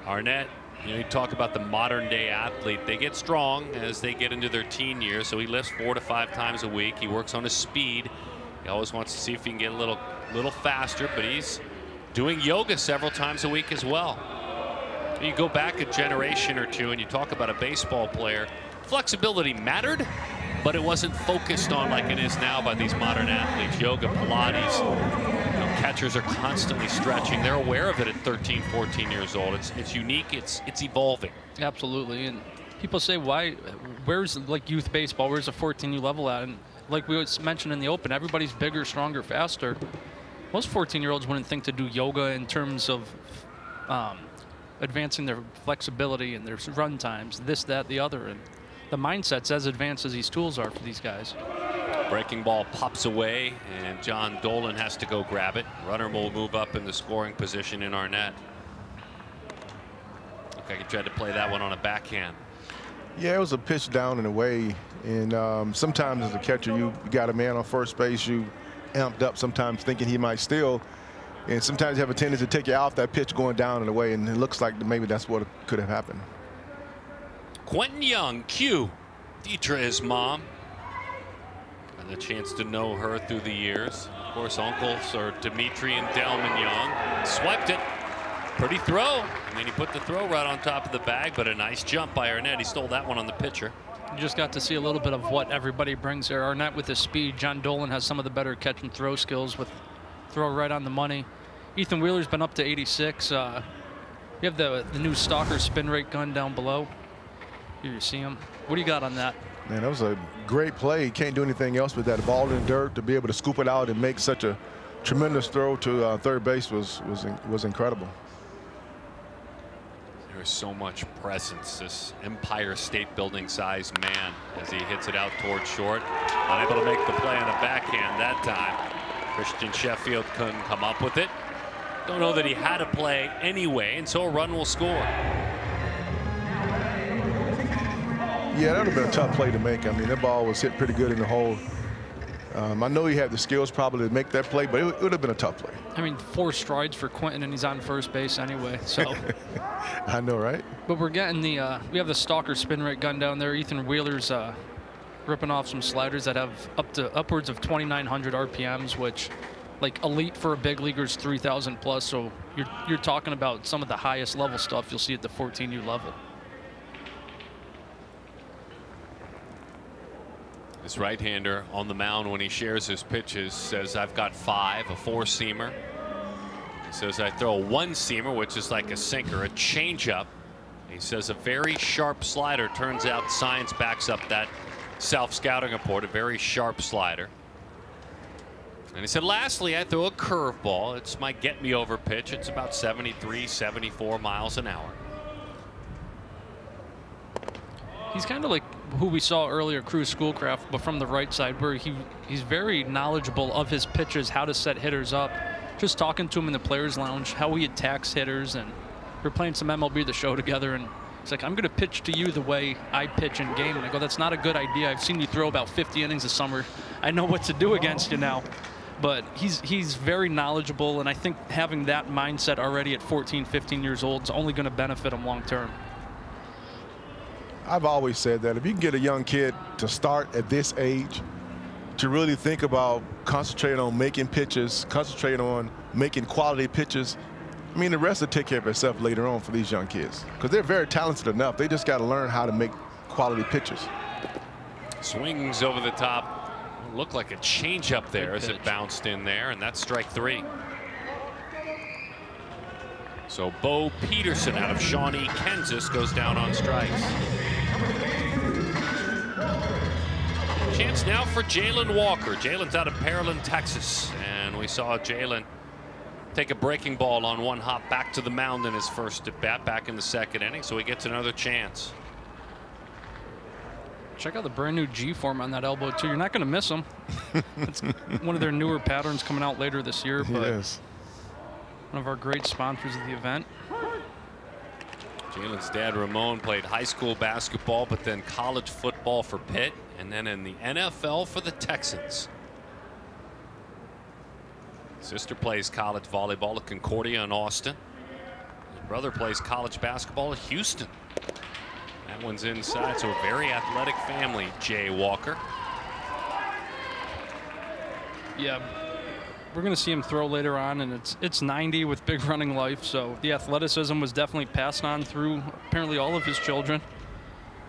Arnett, you know, you talk about the modern day athlete. They get strong as they get into their teen years, so he lifts 4 to 5 times a week. He works on his speed. He always wants to see if he can get a little faster, but he's doing yoga several times a week as well. You go back a generation or two and you talk about a baseball player. Flexibility mattered, but it wasn't focused on like it is now by these modern athletes. Yoga, Pilates, you know, catchers are constantly stretching. They're aware of it at 13, 14 years old. It's unique. It's evolving. Absolutely. And people say, where's like youth baseball? Where's the 14U level at? And like we mentioned in the open, everybody's bigger, stronger, faster. Most 14-year-olds wouldn't think to do yoga in terms of advancing their flexibility and their run times, this, that, the other. And the mindset's as advanced as these tools are for these guys. Breaking ball pops away, and John Dolan has to go grab it. Runner will move up in the scoring position in Arnett. Looked like he tried to play that one on a backhand. Yeah, it was a pitch down and away, and sometimes as a catcher, you got a man on first base, you amped up sometimes thinking he might steal, and sometimes you have a tendency to take you off that pitch going down and away, and it looks like maybe that's what could have happened. Quentin Young, Q, Deidre, his mom, and the chance to know her through the years. Of course, uncles are Dimitri and Delman Young. Swiped it. Pretty throw. And then he put the throw right on top of the bag, but a nice jump by Arnett. He stole that one on the pitcher. You just got to see a little bit of what everybody brings there. Arnett with his speed. John Dolan has some of the better catch and throw skills with throw right on the money. Ethan Wheeler's been up to 86. You have the new Stalker spin rate gun down below. Here you see him. What do you got on that? Man, that was a great play. He can't do anything else with that ball in the dirt. To be able to scoop it out and make such a tremendous throw to third base was incredible. There's so much presence. This Empire State Building sized man as he hits it out towards short. Unable to make the play on a backhand that time. Christian Sheffield couldn't come up with it. Don't know that he had a play anyway, and so a run will score. Yeah, that would have been a tough play to make. I mean, that ball was hit pretty good in the hole. I know he had the skills probably to make that play, but it would have been a tough play. I mean, 4 strides for Quentin, and he's on first base anyway. So I know, right? But we're getting the we have the Stalker spin rate gun down there. Ethan Wheeler's ripping off some sliders that have upwards of 2,900 RPMs, which, like, elite for a big leaguer's 3,000 plus. So you're talking about some of the highest level stuff you'll see at the 14U level. This right-hander on the mound when he shares his pitches says, I've got 5, a 4-seamer. He says, I throw a 1-seamer, which is like a sinker, a changeup. He says a very sharp slider. Turns out science backs up that self-scouting report, a very sharp slider. And he said, lastly, I throw a curveball. It's my get-me-over pitch. It's about 73, 74 miles an hour. He's kind of like who we saw earlier, Cruz Schoolcraft, but from the right side, where he's very knowledgeable of his pitches, how to set hitters up. Just talking to him in the players' lounge, how he attacks hitters, and we're playing some MLB The Show together, and he's like, I'm going to pitch to you the way I pitch in game. And I go, that's not a good idea. I've seen you throw about 50 innings this summer. I know what to do against you now. But he's very knowledgeable, and I think having that mindset already at 14, 15 years old is only going to benefit him long term. I've always said that if you can get a young kid to start at this age, to really think about concentrating on making pitches, concentrate on making quality pitches, I mean, the rest will take care of itself later on for these young kids, because they're very talented enough. They just got to learn how to make quality pitches. Swings over the top. Looked like a changeup there as it bounced in there, and that's strike 3. So Bo Peterson out of Shawnee, Kansas, goes down on strikes. Chance now for Jalen Walker. Jalen's out of Pearland, Texas. And we saw Jalen take a breaking ball on one hop back to the mound in his first at bat back in the second inning. So he gets another chance. Check out the brand new G form on that elbow too. You're not going to miss them. It's one of their newer patterns coming out later this year. But yes. One of our great sponsors of the event. Jalen's dad, Ramon, played high school basketball, but then college football for Pitt, and then in the NFL for the Texans. Sister plays college volleyball at Concordia in Austin. His brother plays college basketball at Houston. That one's inside, so a very athletic family, Jay Walker. Yeah, we're going to see him throw later on, and it's 90 with big running life, so the athleticism was definitely passed on through apparently all of his children.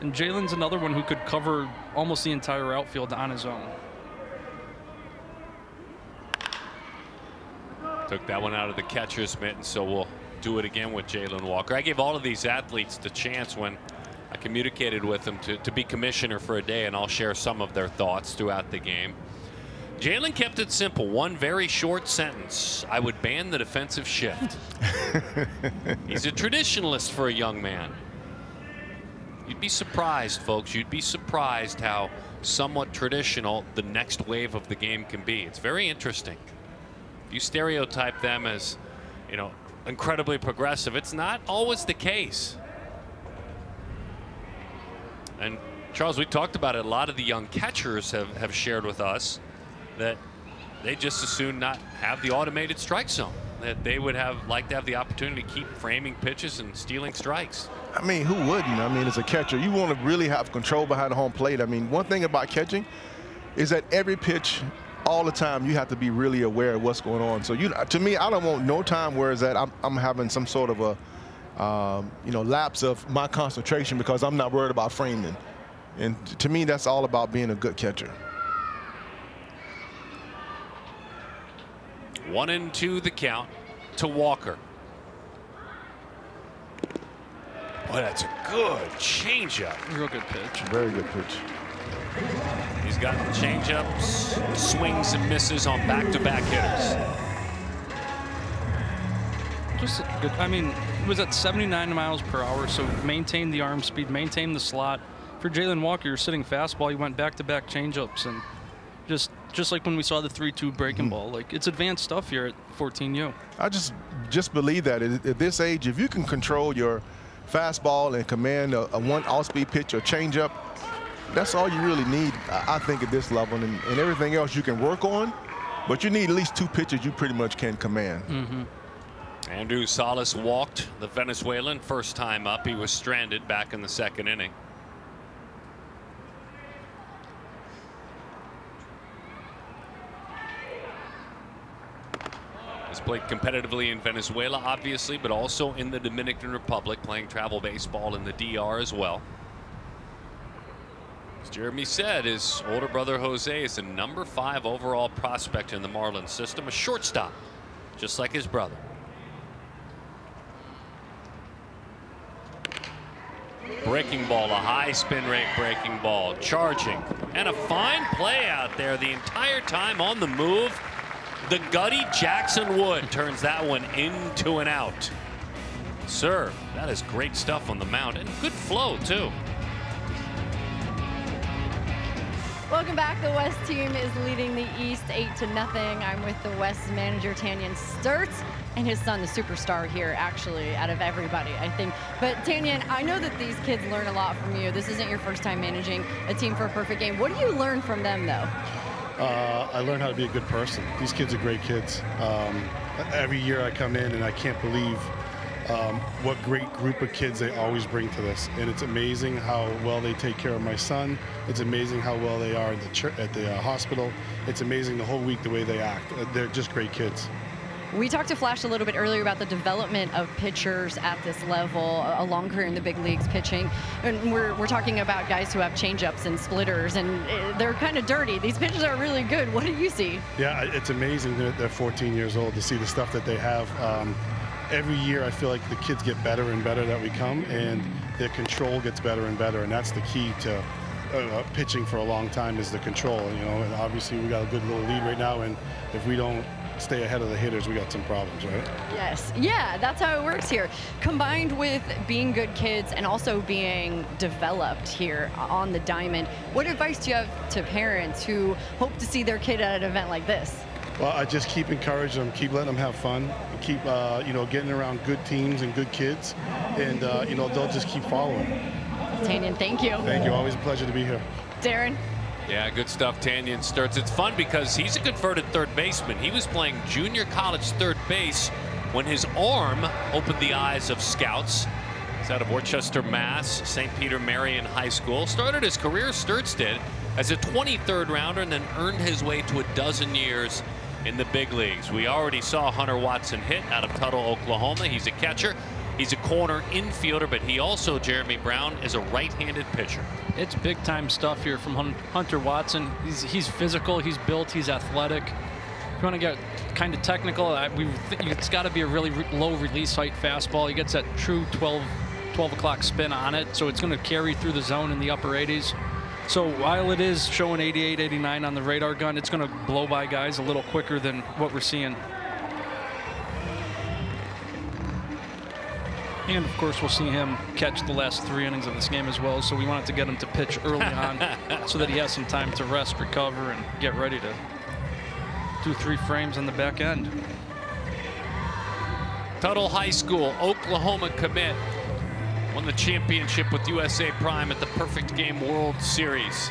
And Jalen's another one who could cover almost the entire outfield on his own. Took that one out of the catcher's mitt, so we'll do it again with Jalen Walker. I gave all of these athletes the chance when I communicated with them to be commissioner for a day, and I'll share some of their thoughts throughout the game. Jalen kept it simple. One very short sentence. I would ban the defensive shift. He's a traditionalist for a young man. You'd be surprised, folks. You'd be surprised how somewhat traditional the next wave of the game can be. It's very interesting. If you stereotype them as, you know, incredibly progressive, it's not always the case. And Charles, we talked about it. A lot of the young catchers have shared with us that they just as soon not have the automated strike zone, that they would like to have the opportunity to keep framing pitches and stealing strikes. I mean, who wouldn't? I mean, as a catcher, you want to really have control behind the home plate. I mean, one thing about catching is that every pitch, all the time, you have to be really aware of what's going on. So, to me, I don't want no time where is that I'm having some sort of a, lapse of my concentration because I'm not worried about framing. And to me, that's all about being a good catcher. 1-2 the count to Walker. Boy, that's a good changeup. Real good pitch. Very good pitch. He's got changeups, swings and misses on back-to-back hitters. Just good. I mean, it was at 79 miles per hour, so maintain the arm speed, maintain the slot. For Jalen Walker, you're sitting fastball. He went back-to-back changeups, and just like when we saw the 3-2 breaking ball, like it's advanced stuff here at 14U. I just believe that at this age, if you can control your fastball and command a one off-speed pitch or changeup, that's all you really need, I think, at this level, and everything else you can work on, but you need at least 2 pitches you pretty much can command. Andrew Salas walked the Venezuelan first time up. He was stranded back in the second inning. He's played competitively in Venezuela, obviously, but also in the Dominican Republic, playing travel baseball in the DR as well. As Jeremy said, his older brother Jose is the #5 overall prospect in the Marlins system, a shortstop, just like his brother. Breaking ball, a high spin rate breaking ball, charging, and a fine play out there the entire time on the move. The gutty Jackson Wood turns that one into an out. Sir, that is great stuff on the mound, and good flow too. Welcome back. The West team is leading the East 8-0. I'm with the West manager, Tanyan Sturtz, and his son, the superstar here, actually, out of everybody, I think. But Tanyan, I know that these kids learn a lot from you. This isn't your first time managing a team for a perfect game. What do you learn from them, though? I learned how to be a good person. These kids are great kids. Every year I come in and I can't believe what great group of kids they always bring to this. And it's amazing how well they take care of my son. It's amazing how well they are at the hospital. It's amazing the whole week the way they act. They're just great kids. We talked to Flash a little bit earlier about the development of pitchers at this level, a long career in the big leagues pitching. And we're talking about guys who have changeups and splitters, and they're kind of dirty. These pitchers are really good. What do you see? Yeah, it's amazing that they're 14 years old to see the stuff that they have. Every year I feel like the kids get better and better that we come, and their control gets better and better, and that's the key to pitching for a long time is the control. You know, and obviously we got a good little lead right now, and if we don't stay ahead of the hitters, we got some problems, right? Yes. Yeah, that's how it works here. Combined with being good kids and also being developed here on the diamond, what advice do you have to parents who hope to see their kid at an event like this? Well, I just keep encouraging them, keep letting them have fun, keep, you know, getting around good teams and good kids, and, you know, they'll just keep following. Tanyan, thank you. Thank you. Always a pleasure to be here. Darren. Yeah, good stuff, Tanyan Sturts. It's fun because he's a converted third baseman. He was playing junior college third base when his arm opened the eyes of scouts. He's out of Worcester, Mass, St. Peter Marian High School. Started his career, Sturts did, as a 23rd rounder and then earned his way to a dozen years in the big leagues. We already saw Hunter Watson hit out of Tuttle, Oklahoma. He's a catcher. He's a corner infielder, but he also, Jeremy Brown, is a right-handed pitcher. It's big-time stuff here from Hunter Watson. He's physical, he's built, he's athletic. If you want to get kind of technical, it's got to be a really low release height fastball. He gets that true 12 o'clock spin on it, so it's going to carry through the zone in the upper 80s. So while it is showing 88, 89 on the radar gun, it's going to blow by guys a little quicker than what we're seeing. And of course, we'll see him catch the last 3 innings of this game as well. So we wanted to get him to pitch early on so that he has some time to rest, recover, and get ready to do 3 frames on the back end. Tuttle High School, Oklahoma commit. Won the championship with USA Prime at the Perfect Game World Series.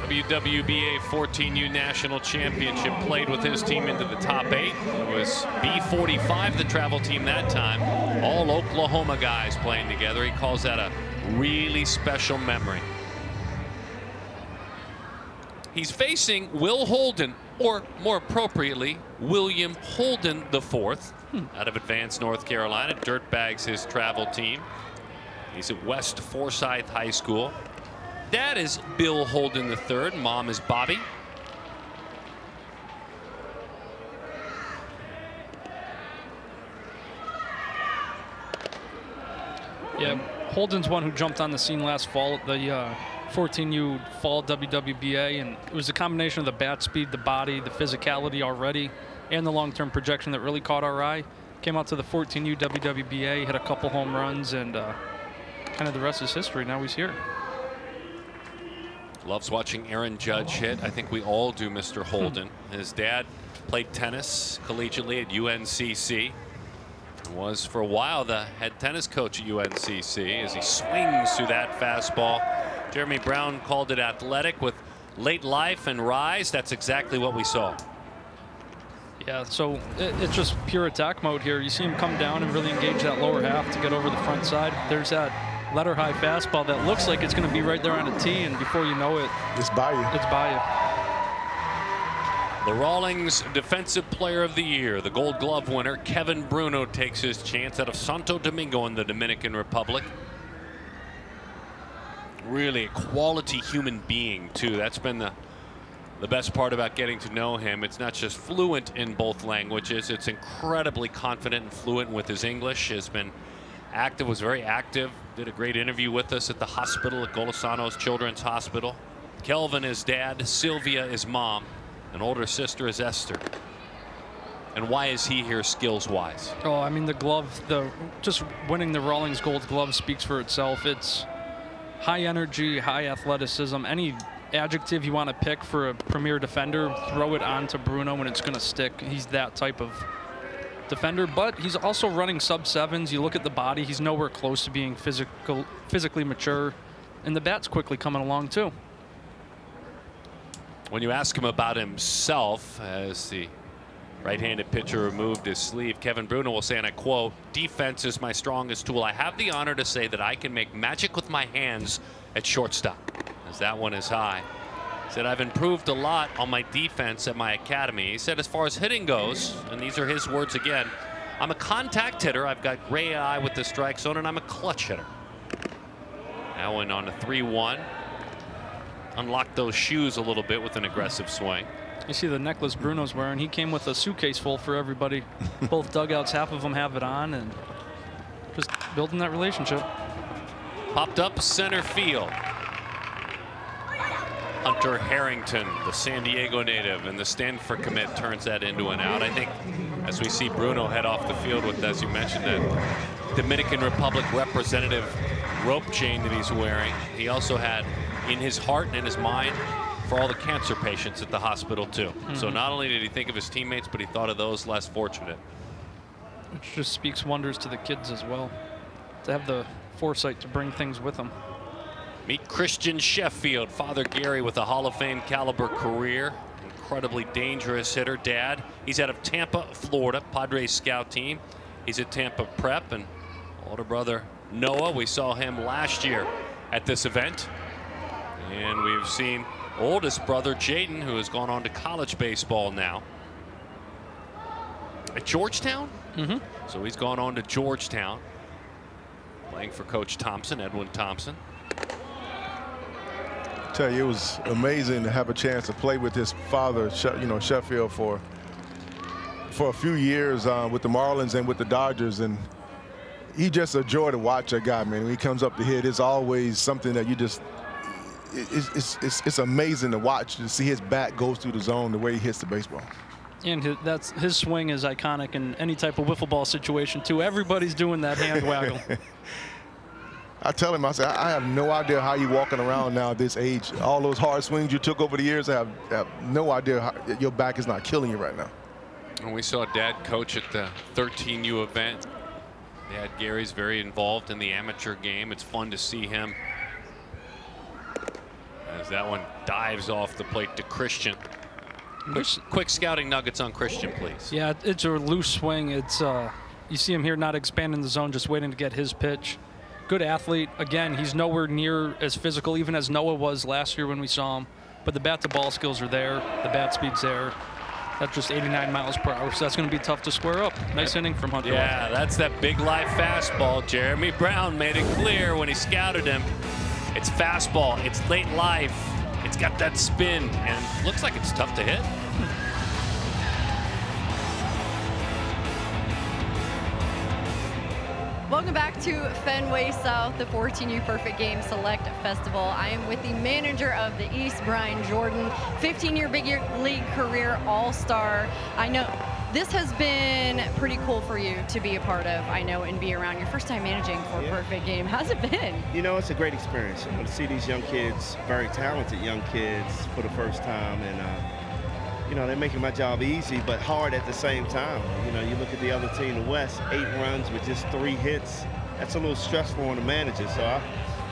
WWBA 14U National Championship, played with his team into the top 8. It was B45, the travel team that time. All Oklahoma guys playing together. He calls that a really special memory. He's facing Will Holden, or more appropriately, William Holden IV, out of Advanced, North Carolina. Dirtbags his travel team. He's at West Forsyth High School. Dad is Bill Holden III. Mom is Bobby. Yeah, Holden's one who jumped on the scene last fall at the 14U Fall WWBA, and it was a combination of the bat speed, the body, the physicality already, and the long-term projection that really caught our eye. Came out to the 14U WWBA, hit a couple home runs, and kind of the rest is history. Now he's here. Loves watching Aaron Judge hit. I think we all do, Mr. Holden. His dad played tennis collegiately at UNCC. Was for a while the head tennis coach at UNCC as he swings through that fastball. Jeremy Brown called it athletic with late life and rise. That's exactly what we saw. Yeah, so it's just pure attack mode here. You see him come down and really engage that lower half to get over the front side. There's that letter high fastball that looks like it's going to be right there on a tee, and before you know it, it's by you. It's by you. The Rawlings Defensive Player of the Year, the Gold Glove winner, Kevin Bruno, takes his chance out of Santo Domingo in the Dominican Republic. Really a quality human being, too. That's been the best part about getting to know him. It's not just fluent in both languages, it's incredibly confident and fluent with his English. Has been active, was very active, did a great interview with us at the hospital at Golosanos Children's Hospital. Kelvin is dad, Sylvia is mom, an older sister is Esther. And why is he here skills-wise? Oh, I mean, the glove, just winning the Rawlings Gold Glove speaks for itself. It's high energy, high athleticism. Any adjective you want to pick for a premier defender, throw it onto Bruno and it's going to stick. He's that type of defender, but he's also running sub-7s. You look at the body, he's nowhere close to being physically mature, and the bat's quickly coming along too. When you ask him about himself, as the right-handed pitcher removed his sleeve, Kevin Bruno will say, and I quote, "Defense is my strongest tool. I have the honor to say that I can make magic with my hands at shortstop," as that one is high. He said, "I've improved a lot on my defense at my academy." He said, as far as hitting goes, and these are his words again, "I'm a contact hitter. I've got gray eye with the strike zone, and I'm a clutch hitter." That one on a 3-1. Unlocked those shoes a little bit with an aggressive swing. You see the necklace Bruno's wearing. He came with a suitcase full for everybody. Both dugouts, half of them have it on, and just building that relationship. Popped up center field. Hunter Harrington, the San Diego native, and the Stanford commit turns that into an out. I think as we see Bruno head off the field with, as you mentioned, that Dominican Republic representative rope chain that he's wearing, he also had in his heart and in his mind for all the cancer patients at the hospital too. So not only did he think of his teammates, but he thought of those less fortunate. Which just speaks wonders to the kids as well, to have the foresight to bring things with them. Meet Christian Sheffield, Father Gary with a Hall of Fame caliber career. Incredibly dangerous hitter. Dad, he's out of Tampa, Florida, Padres scout team. He's at Tampa Prep, and older brother Noah, we saw him last year at this event. And we've seen oldest brother Jaden, who has gone on to college baseball now at Georgetown. So he's gone on to Georgetown, playing for Coach Thompson, Edwin Thompson. I tell you, it was amazing to have a chance to play with his father, Sheffield, for a few years with the Marlins and with the Dodgers, and he just a joy to watch. That guy, man. When he comes up to hit, it's always something that you just. It's amazing to watch, to see his bat goes through the zone the way he hits the baseball. And his swing is iconic in any type of wiffle ball situation too. Everybody's doing that hand waggle. I tell him, I say, I have no idea how you're walking around now at this age. All those hard swings you took over the years, I have no idea how your back is not killing you right now. And we saw Dad coach at the 13U event. Dad Gary's very involved in the amateur game. It's fun to see him as that one dives off the plate to Christian. Quick scouting nuggets on Christian, please. Yeah, it's a loose swing. It's you see him here not expanding the zone, just waiting to get his pitch. Good athlete. Again, he's nowhere near as physical even as Noah was last year when we saw him. But the bat to ball skills are there. The bat speed's there. That's just 89 miles per hour, so that's going to be tough to square up. Nice inning from Hunter. Yeah, that's that big live fastball. Jeremy Brown made it clear when he scouted him. It's fastball. It's late life. It's got that spin, and looks like it's tough to hit. Welcome back to Fenway South, the 14U Perfect Game Select Festival. I am with the manager of the East, Brian Jordan, 15-year big league career all-star. I know this has been pretty cool for you to be a part of, I know, and be around. Your first time managing for Perfect Game. How's it been? You know, it's a great experience. To see these young kids, very talented young kids, for the first time, and you know, they're making my job easy, but hard at the same time. You know, you look at the other team, the West, 8 runs with just 3 hits. That's a little stressful on the manager, so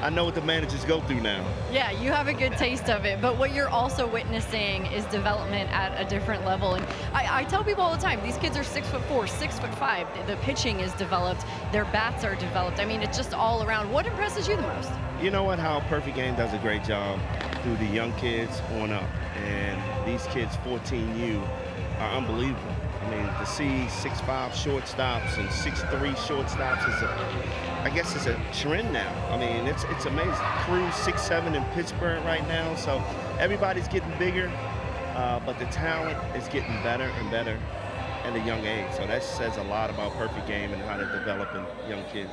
I know what the managers go through now. Yeah, you have a good taste of it, but what you're also witnessing is development at a different level. And I tell people all the time, these kids are 6'4", 6'5". The pitching is developed, their bats are developed. I mean, it's just all around. What impresses you the most? You know what, how Perfect Game does a great job through the young kids on up. And these kids, 14U, are unbelievable. I mean, to see 6'5" shortstops and 6'3" shortstops is I guess it's a trend now. I mean, it's amazing. Cruz 6'7" in Pittsburgh right now, so everybody's getting bigger, but the talent is getting better and better at a young age. So that says a lot about Perfect Game and how they're developing young kids.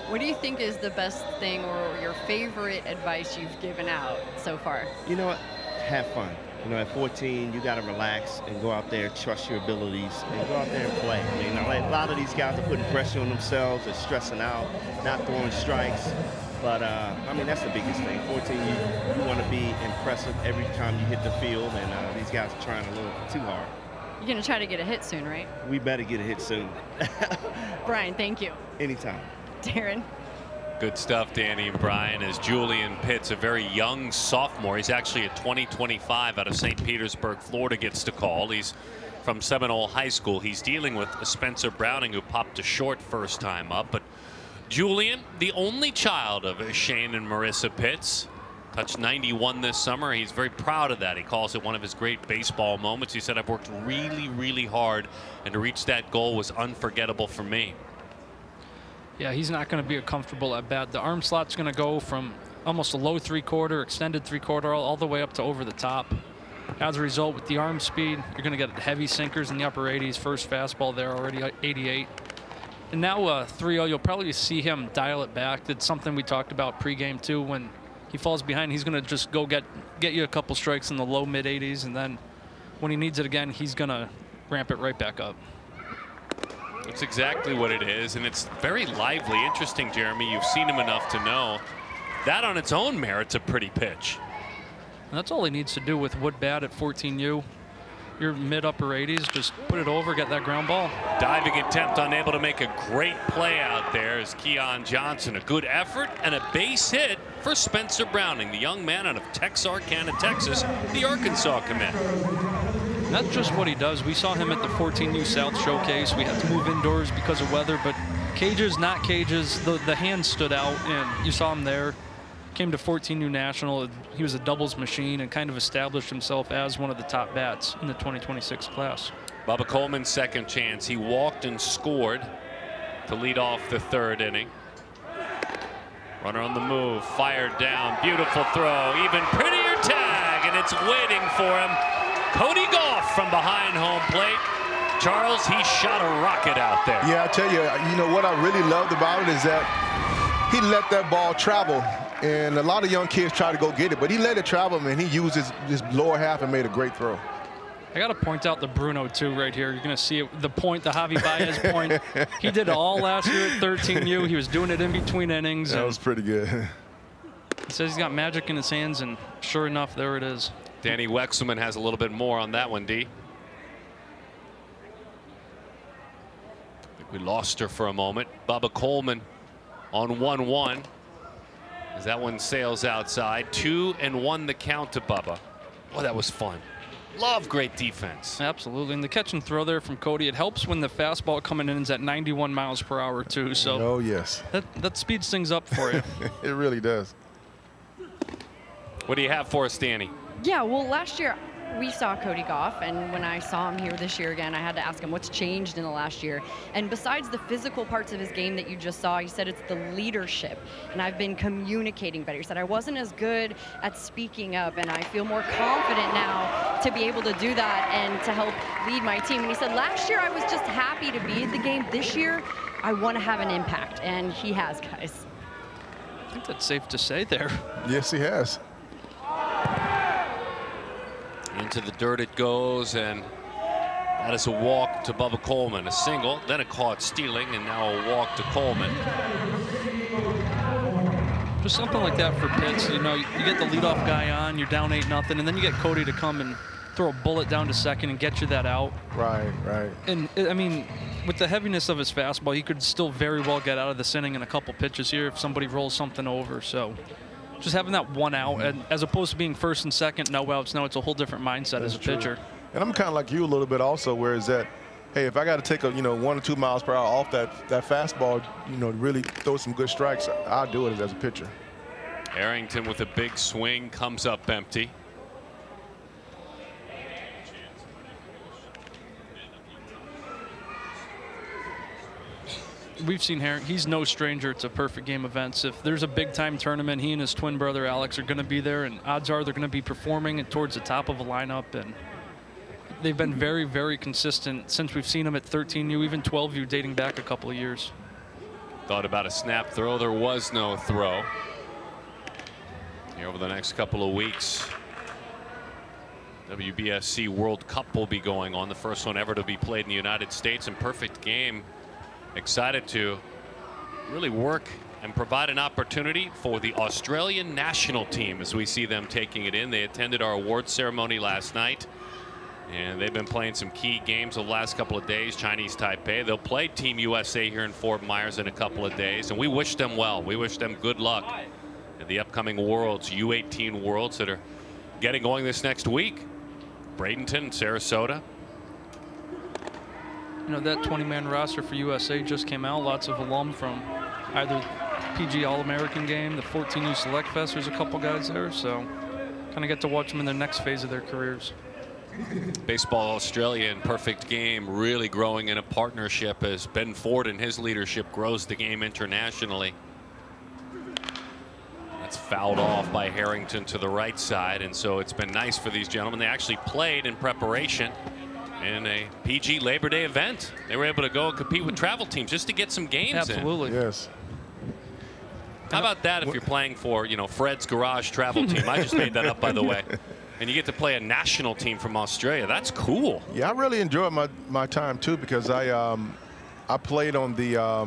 What do you think is the best thing or your favorite advice you've given out so far? You know what? Have fun. You know, at 14, you got to relax and go out there, trust your abilities, and go out there and play. I mean, a lot of these guys are putting pressure on themselves, they're stressing out, not throwing strikes. But, I mean, that's the biggest thing. 14, you want to be impressive every time you hit the field, and these guys are trying a little too hard. You're going to try to get a hit soon, right? We better get a hit soon. Brian, thank you. Anytime. Darren. Good stuff, Danny and Brian, as Julian Pitts, a very young sophomore. He's actually a 2025 out of St. Petersburg, Florida, gets to call. He's from Seminole High School. He's dealing with Spencer Browning, who popped to short first time up. But Julian, the only child of Shane and Marissa Pitts, touched 91 this summer. He's very proud of that. He calls it one of his great baseball moments. He said, I've worked really, really hard, and to reach that goal was unforgettable for me. Yeah, he's not going to be a comfortable at bat. The arm slot's going to go from almost a low 3/4, extended 3/4, all the way up to over the top. As a result, with the arm speed, you're going to get heavy sinkers in the upper 80s. First fastball there already 88. And now 3-0, you'll probably see him dial it back. That's something we talked about pregame too, when he falls behind, he's going to just go get you a couple strikes in the low mid 80s, and then when he needs it again, he's going to ramp it right back up. That's exactly what it is, and it's very lively. Interesting, Jeremy. You've seen him enough to know that on its own merits a pretty pitch. And that's all he needs to do with wood bat at 14U. Your mid-upper 80s, just put it over, get that ground ball. Diving attempt, unable to make a great play out there is Keon Johnson. A good effort and a base hit for Spencer Browning, the young man out of Texarkana, Texas, the Arkansas commit. That's just what he does. We saw him at the 14U South Showcase. We had to move indoors because of weather, but cages, not cages, the hand stood out, and you saw him there. Came to 14U National. He was a doubles machine and kind of established himself as one of the top bats in the 2026 class. Bubba Coleman's second chance. He walked and scored to lead off the third inning. Runner on the move, fired down, beautiful throw, even prettier tag, and it's waiting for him. Cody Gough from behind home plate. Charles, he shot a rocket out there. Yeah, I tell you, you know what I really loved about it is that he let that ball travel. And a lot of young kids try to go get it, but he let it travel, man. He used his lower half and made a great throw. I got to point out the Bruno, too, right here. You're going to see it, the point, the Javi Baez point. He did it all last year at 13U. He was doing it in between innings. That was pretty good. He says he's got magic in his hands, and sure enough, there it is. Danny Wexelman has a little bit more on that one, D. I think we lost her for a moment. Bubba Coleman on 1-1. As that one sails outside. 2-1 the count to Bubba. Oh, that was fun. Love great defense. Absolutely. And the catch and throw there from Cody, it helps when the fastball coming in is at 91 miles per hour, too. So oh, yes. That speeds things up for you. It really does. What do you have for us, Danny? Yeah, well, last year we saw Cody Gough, and when I saw him here this year again, I had to ask him what's changed in the last year. And besides the physical parts of his game that you just saw, he said it's the leadership, and I've been communicating better. He said I wasn't as good at speaking up, and I feel more confident now to be able to do that and to help lead my team. And he said last year I was just happy to be at the game. This year I want to have an impact, and he has, guys. I think that's safe to say there. Yes, he has. Into the dirt it goes, and that is a walk to Bubba Coleman. A single, then a caught stealing, and now a walk to Coleman. Just something like that for Pitts. You know, you get the leadoff guy on, you're down 8-0, and then you get Cody to come and throw a bullet down to second and get you that out. Right, right. And, I mean, with the heaviness of his fastball, he could still very well get out of this inning in a couple pitches here if somebody rolls something over. So just having that one out, and as opposed to being first and second, no outs, now it's a whole different mindset as a pitcher. And I'm kind of like you a little bit also, where is that, hey, if I got to take a 1 or 2 miles per hour off that fastball, really throw some good strikes, I'll do it as a pitcher. Harrington with a big swing comes up empty. We've seen Harrington. He's no stranger to perfect game events. If there's a big time tournament, he and his twin brother Alex are going to be there, and odds are they're going to be performing towards the top of a lineup. And they've been very, very consistent since we've seen them at 13U, even 12U, dating back a couple of years. Thought about a snap throw. There was no throw. Here over the next couple of weeks, WBSC World Cup will be going on. The first one ever to be played in the United States, and perfect game. Excited to really work and provide an opportunity for the Australian national team as we see them taking it in. They attended our awards ceremony last night, and they've been playing some key games the last couple of days. Chinese Taipei. They'll play Team USA here in Fort Myers in a couple of days, and we wish them well. We wish them good luck at the upcoming Worlds, U18 Worlds that are getting going this next week. Bradenton, Sarasota. That 20-man roster for USA just came out. Lots of alum from either PG All-American game, the 14U Select Fest. There's a couple guys there, so kind of get to watch them in their next phase of their careers. Baseball Australia in perfect game, really growing in a partnership as Ben Ford and his leadership grows the game internationally. That's fouled off by Harrington to the right side, and so it's been nice for these gentlemen. They actually played in preparation in a PG Labor Day event. They were able to go and compete with travel teams just to get some games in. Absolutely. Yes. How about that if you're playing for, you know, Fred's Garage Travel Team? I just made that up, by the way. And you get to play a national team from Australia. That's cool. Yeah, I really enjoyed my time too, because I played on the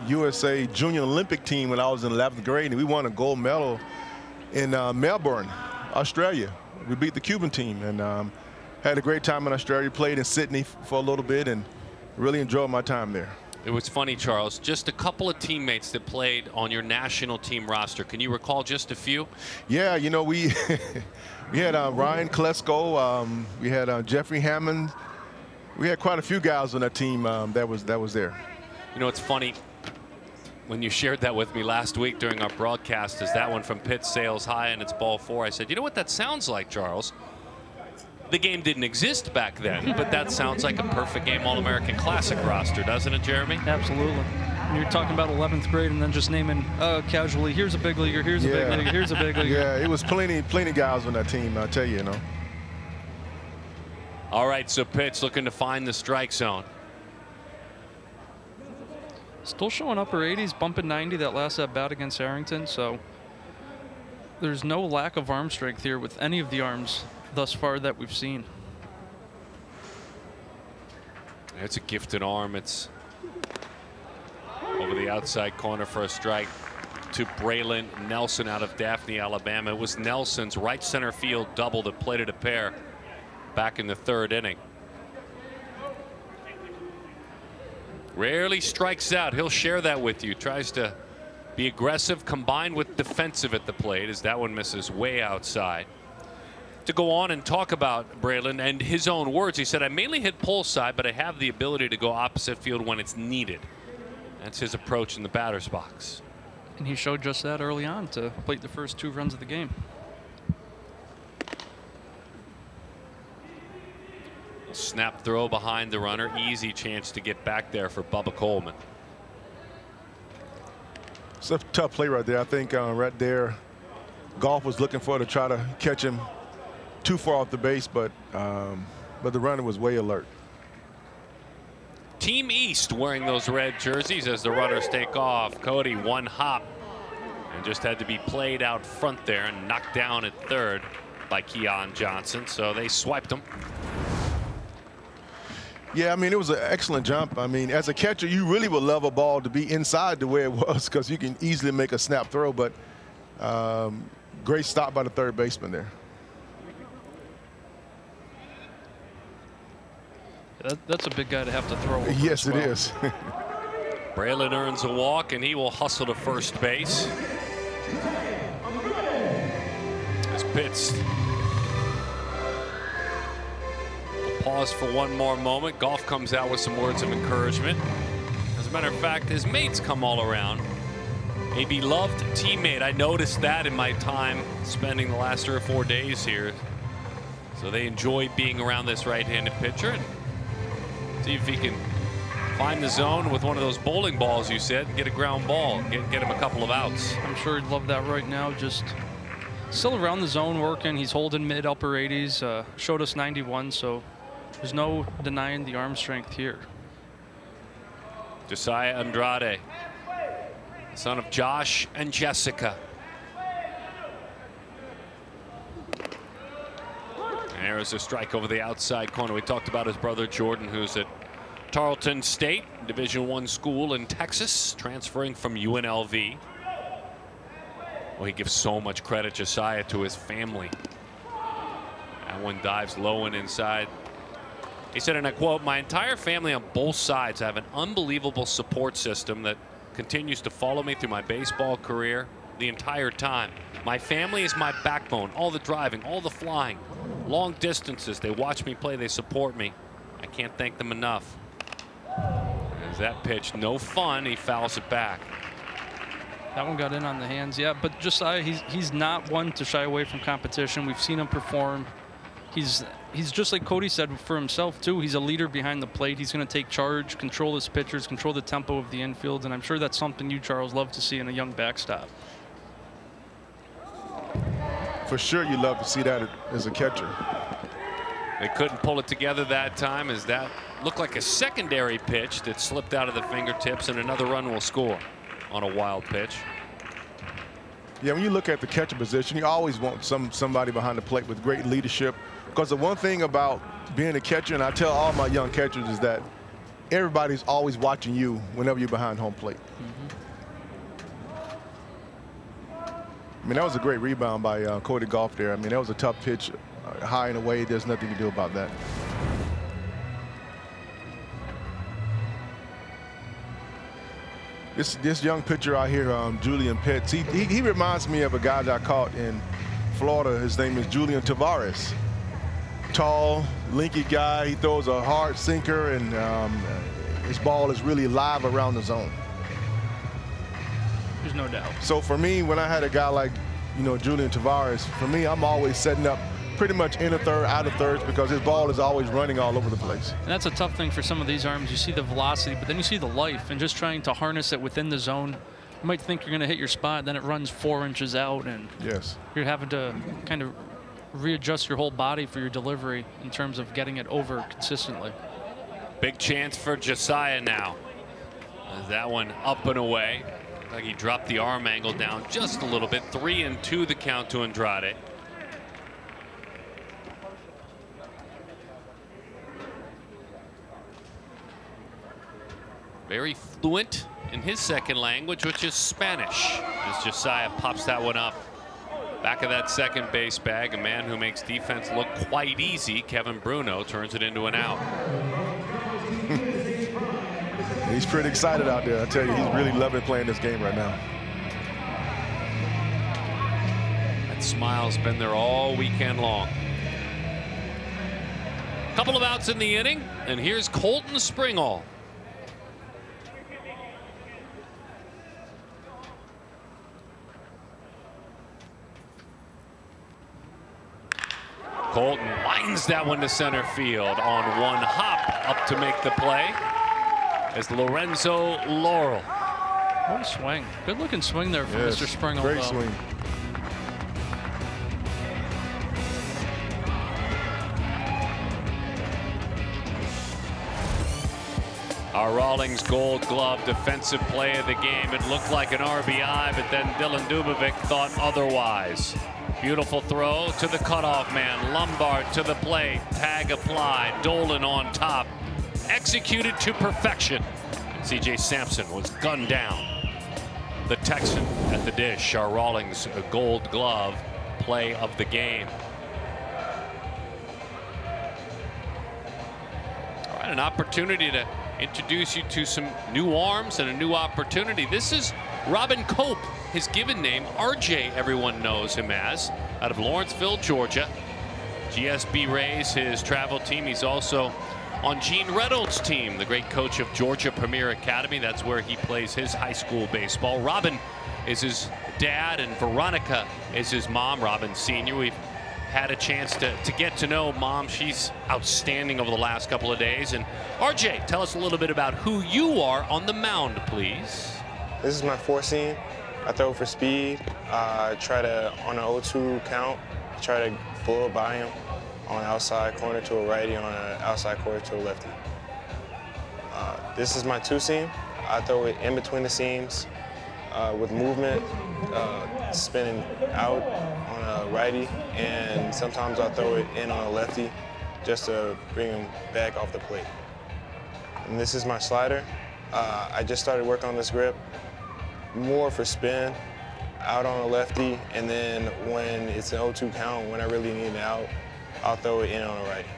USA Junior Olympic team when I was in 11th grade, and we won a gold medal in Melbourne, Australia. We beat the Cuban team, and had a great time in Australia. Played in Sydney for a little bit, and really enjoyed my time there. It was funny, Charles, just a couple of teammates that played on your national team roster. Can you recall just a few? Yeah, you know, we we had Ryan Klesko, we had Jeffrey Hammond. We had quite a few guys on that team that was there. You know, it's funny, when you shared that with me last week during our broadcast, is that one from Pitts sails high and it's ball 4. I said, you know what that sounds like, Charles? The game didn't exist back then, but that sounds like a perfect game All-American Classic roster, doesn't it, Jeremy? Absolutely. And you're talking about 11th grade and then just naming casually, here's a big leaguer, here's a big leaguer, here's a big leaguer. Yeah, it was plenty guys on that team, I'll tell you, you know. All right, so Pitts looking to find the strike zone. Still showing upper 80s, bumping 90 that last at bat against Harrington, so there's no lack of arm strength here with any of the arms thus far that we've seen. It's a gifted arm. It's over the outside corner for a strike to Braylon Nelson out of Daphne, Alabama. It was Nelson's right center field double that plated a pair back in the 3rd inning. Rarely strikes out. He'll share that with you. Tries to be aggressive combined with defensive at the plate as that one misses way outside. To go on and talk about Braylon and his own words, he said, I mainly hit pull side, but I have the ability to go opposite field when it's needed. That's his approach in the batter's box. And he showed just that early on to plate the first 2 runs of the game. Snap throw behind the runner. Easy chance to get back there for Bubba Coleman. It's a tough play right there. I think right there, Gough was looking for to try to catch him too far off the base, but the runner was way alert. Team East wearing those red jerseys as the runners take off. Cody, one hop, and just had to be played out front there and knocked down at 3rd by Keon Johnson. So they swiped him. Yeah, I mean, it was an excellent jump. I mean, as a catcher, you really would love a ball to be inside the way it was, because you can easily make a snap throw, but great stop by the 3rd baseman there. That's a big guy to have to throw. Yes, it is. Braylon earns a walk, and he will hustle to first base. As Pitts will pause for one more moment. Gough comes out with some words of encouragement. As a matter of fact, his mates come all around. A beloved teammate. I noticed that in my time spending the last 3 or 4 days here. So they enjoy being around this right-handed pitcher. And see if he can find the zone with one of those bowling balls you said and get a ground ball. Get him a couple of outs. I'm sure he'd love that right now. Just still around the zone working. He's holding mid-upper 80s. Showed us 91, so there's no denying the arm strength here. Josiah Andrade, son of Josh and Jessica. There's a strike over the outside corner. We talked about his brother Jordan, who's at Tarleton State, Division I school in Texas, transferring from UNLV. Well, he gives so much credit, Josiah, to his family. That one dives low and inside. He said, and I quote, my entire family on both sides have an unbelievable support system that continues to follow me through my baseball career the entire time. My family is my backbone. All the driving, all the flying, long distances. They watch me play. They support me. I can't thank them enough. As that pitch, no fun. He fouls it back. That one got in on the hands, yeah. But Josiah, he's not one to shy away from competition. We've seen him perform. He's just like Cody said for himself too. He's a leader behind the plate. He's going to take charge, control his pitchers, control the tempo of the infield, and I'm sure that's something you, Charles, love to see in a young backstop. For sure, you love to see that as a catcher. They couldn't pull it together that time, as that looked like a secondary pitch that slipped out of the fingertips, and another run will score on a wild pitch. Yeah, when you look at the catcher position, you always want somebody behind the plate with great leadership. Because the one thing about being a catcher, and I tell all my young catchers, is that everybody's always watching you whenever you're behind home plate. I mean, that was a great rebound by Cody Gough there. I mean, that was a tough pitch, high and away. There's nothing you can do about that. This young pitcher out here, Julian Pitts, he reminds me of a guy that I caught in Florida. His name is Julian Tavares. Tall, lanky guy. He throws a hard sinker, and his ball is really live around the zone. There's no doubt. So for me, when I had a guy like, Julian Tavares, for me, I'm always setting up pretty much in a third, out of thirds, because his ball is always running all over the place. And that's a tough thing for some of these arms. You see the velocity, but then you see the life, and just trying to harness it within the zone. You might think you're going to hit your spot, then it runs 4 inches out, and yes, you're having to kind of readjust your whole body for your delivery in terms of getting it over consistently. Big chance for Josiah now. That one up and away. Like he dropped the arm angle down just a little bit. 3-2 the count to Andrade. Very fluent in his second language, which is Spanish, as Josiah pops that one up. Back of that second base bag, a man who makes defense look quite easy, Kevin Bruno, turns it into an out. He's pretty excited out there. I tell you, he's really loving playing this game right now. That smile's been there all weekend long. Couple of outs in the inning, and here's Colton Springhall. Colton winds that one to center field on one hop up to make the play. As Lorenzo Laurel. What a swing. Good looking swing there from Mr. Springhall. Great swing. Our Rawlings Gold Glove defensive play of the game. It looked like an RBI, but then Dylan Dubovic thought otherwise. Beautiful throw to the cutoff man. Lombard to the plate. Tag applied. Dolan on top. Executed to perfection. C.J. Sampson was gunned down. The Texan at the dish. Our Rawlings Gold Glove play of the game. All right, an opportunity to introduce you to some new arms and a new opportunity. This is Robin Cope, his given name. RJ, everyone knows him as, out of Lawrenceville, Georgia. GSB Rays, his travel team. He's also on Gene Reynolds' team, the great coach of Georgia Premier Academy. That's where he plays his high school baseball. Robin is his dad, and Veronica is his mom, Robin Sr. We've had a chance to get to know Mom. She's outstanding over the last couple of days. And RJ, tell us a little bit about who you are on the mound, please. This is my 4-seam. I throw for speed. I try to, on an 0-2 count, try to blow it by him on an outside corner to a righty, on an outside corner to a lefty. This is my 2-seam. I throw it in between the seams with movement, spinning out on a righty, and sometimes I throw it in on a lefty just to bring him back off the plate. And this is my slider. I just started working on this grip more for spin, out on a lefty, and then when it's an 0-2 count, when I really need it out, I'll throw it in on a righty.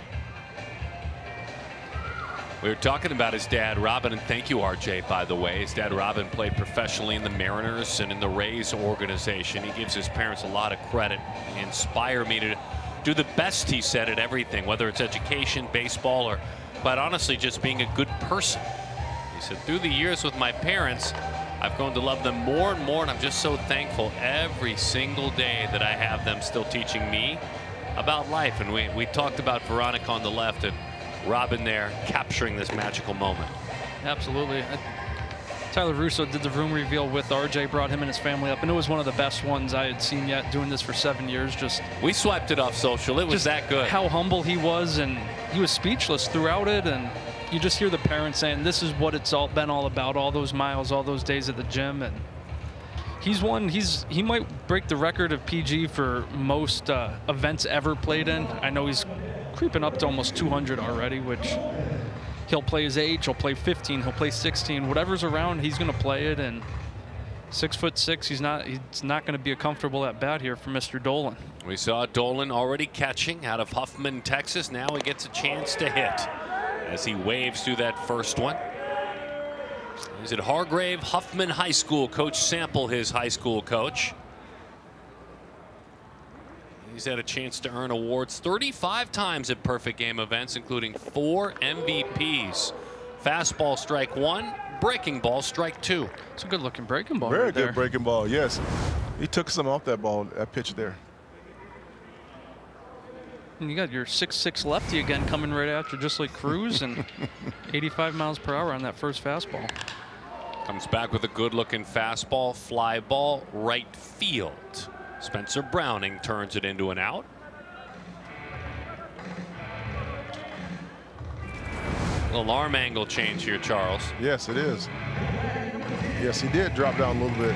We were talking about his dad, Robin, and thank you, RJ, by the way. His dad, Robin, played professionally in the Mariners and in the Rays organization. He gives his parents a lot of credit. He inspired me to do the best, he said, at everything, whether it's education, baseball, or, quite honestly, just being a good person. He said, through the years with my parents, I've grown to love them more and more, and I'm just so thankful every single day that I have them still teaching me about life. And we talked about Veronica on the left and Robin there capturing this magical moment. Absolutely. Tyler Russo did the room reveal with RJ, brought him and his family up, and it was one of the best ones I had seen yet, doing this for 7 years. We swiped it off social. It was that good. How humble he was, and he was speechless throughout it, and you just hear the parents saying this is what it's all been all about, all those miles, all those days at the gym. And He might break the record of PG for most events ever played in. I know he's creeping up to almost 200 already, which he'll play his age, he'll play 15, he'll play 16, whatever's around, he's going to play it. And 6'6", he's not going to be a comfortable at bat here for Mr. Dolan. We saw Dolan already catching out of Huffman, Texas. Now he gets a chance to hit as he waves through that first one. He's at Hargrave Huffman High School. Coach Sample, his high school coach. He's had a chance to earn awards 35 times at perfect game events, including 4 MVPs. Fastball strike 1, breaking ball strike 2. It's a good looking breaking ball. Very right good there. breaking ball, yes. He took some off that ball, that pitch there. And you got your 6'6" lefty again coming right after, just like Cruz, and 85 miles per hour on that first fastball. Comes back with a good looking fastball, fly ball, right field. Spencer Browning turns it into an out. Little arm angle change here, Charles. Yes, it is. Yes, he did drop down a little bit.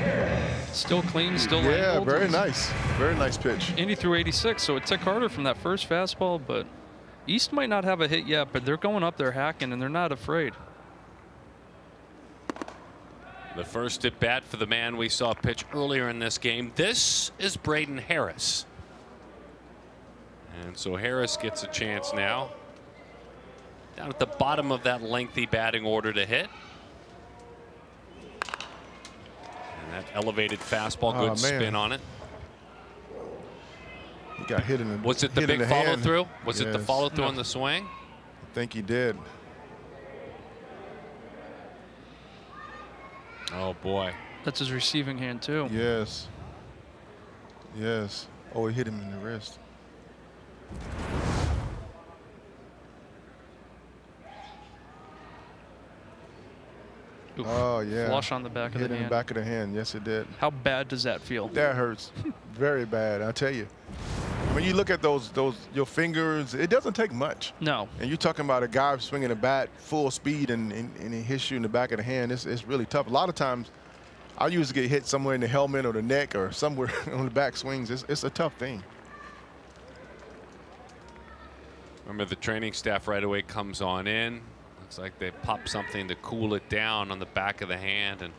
Still clean, still yeah, angled. very nice. Very nice pitch. And he threw 86, so it took harder from that first fastball, but East might not have a hit yet, but they're going up there hacking, and they're not afraid. The first at bat for the man we saw pitch earlier in this game. This is Braden Harris. And so Harris gets a chance now. Down at the bottom of that lengthy batting order to hit. And that elevated fastball, good spin on it. He got hit in the Was it the big follow through? Was it the follow through No. on the swing? I think he did. Oh boy. That's his receiving hand too. Yes. Yes. Oh, he hit him in the wrist. Oof. Oh yeah. Flush on the back of the Hit in hand. the back of the hand. Yes, it did. How bad does that feel? That hurts. Very bad. I tell you. When you look at your fingers, it doesn't take much. No. And you're talking about a guy swinging a bat full speed and he hits you in the back of the hand. It's really tough. A lot of times, I usually get hit somewhere in the helmet or the neck or somewhere on the back swings. It's a tough thing. Remember, the training staff right away comes on in. Looks like they pop something to cool it down on the back of the hand. And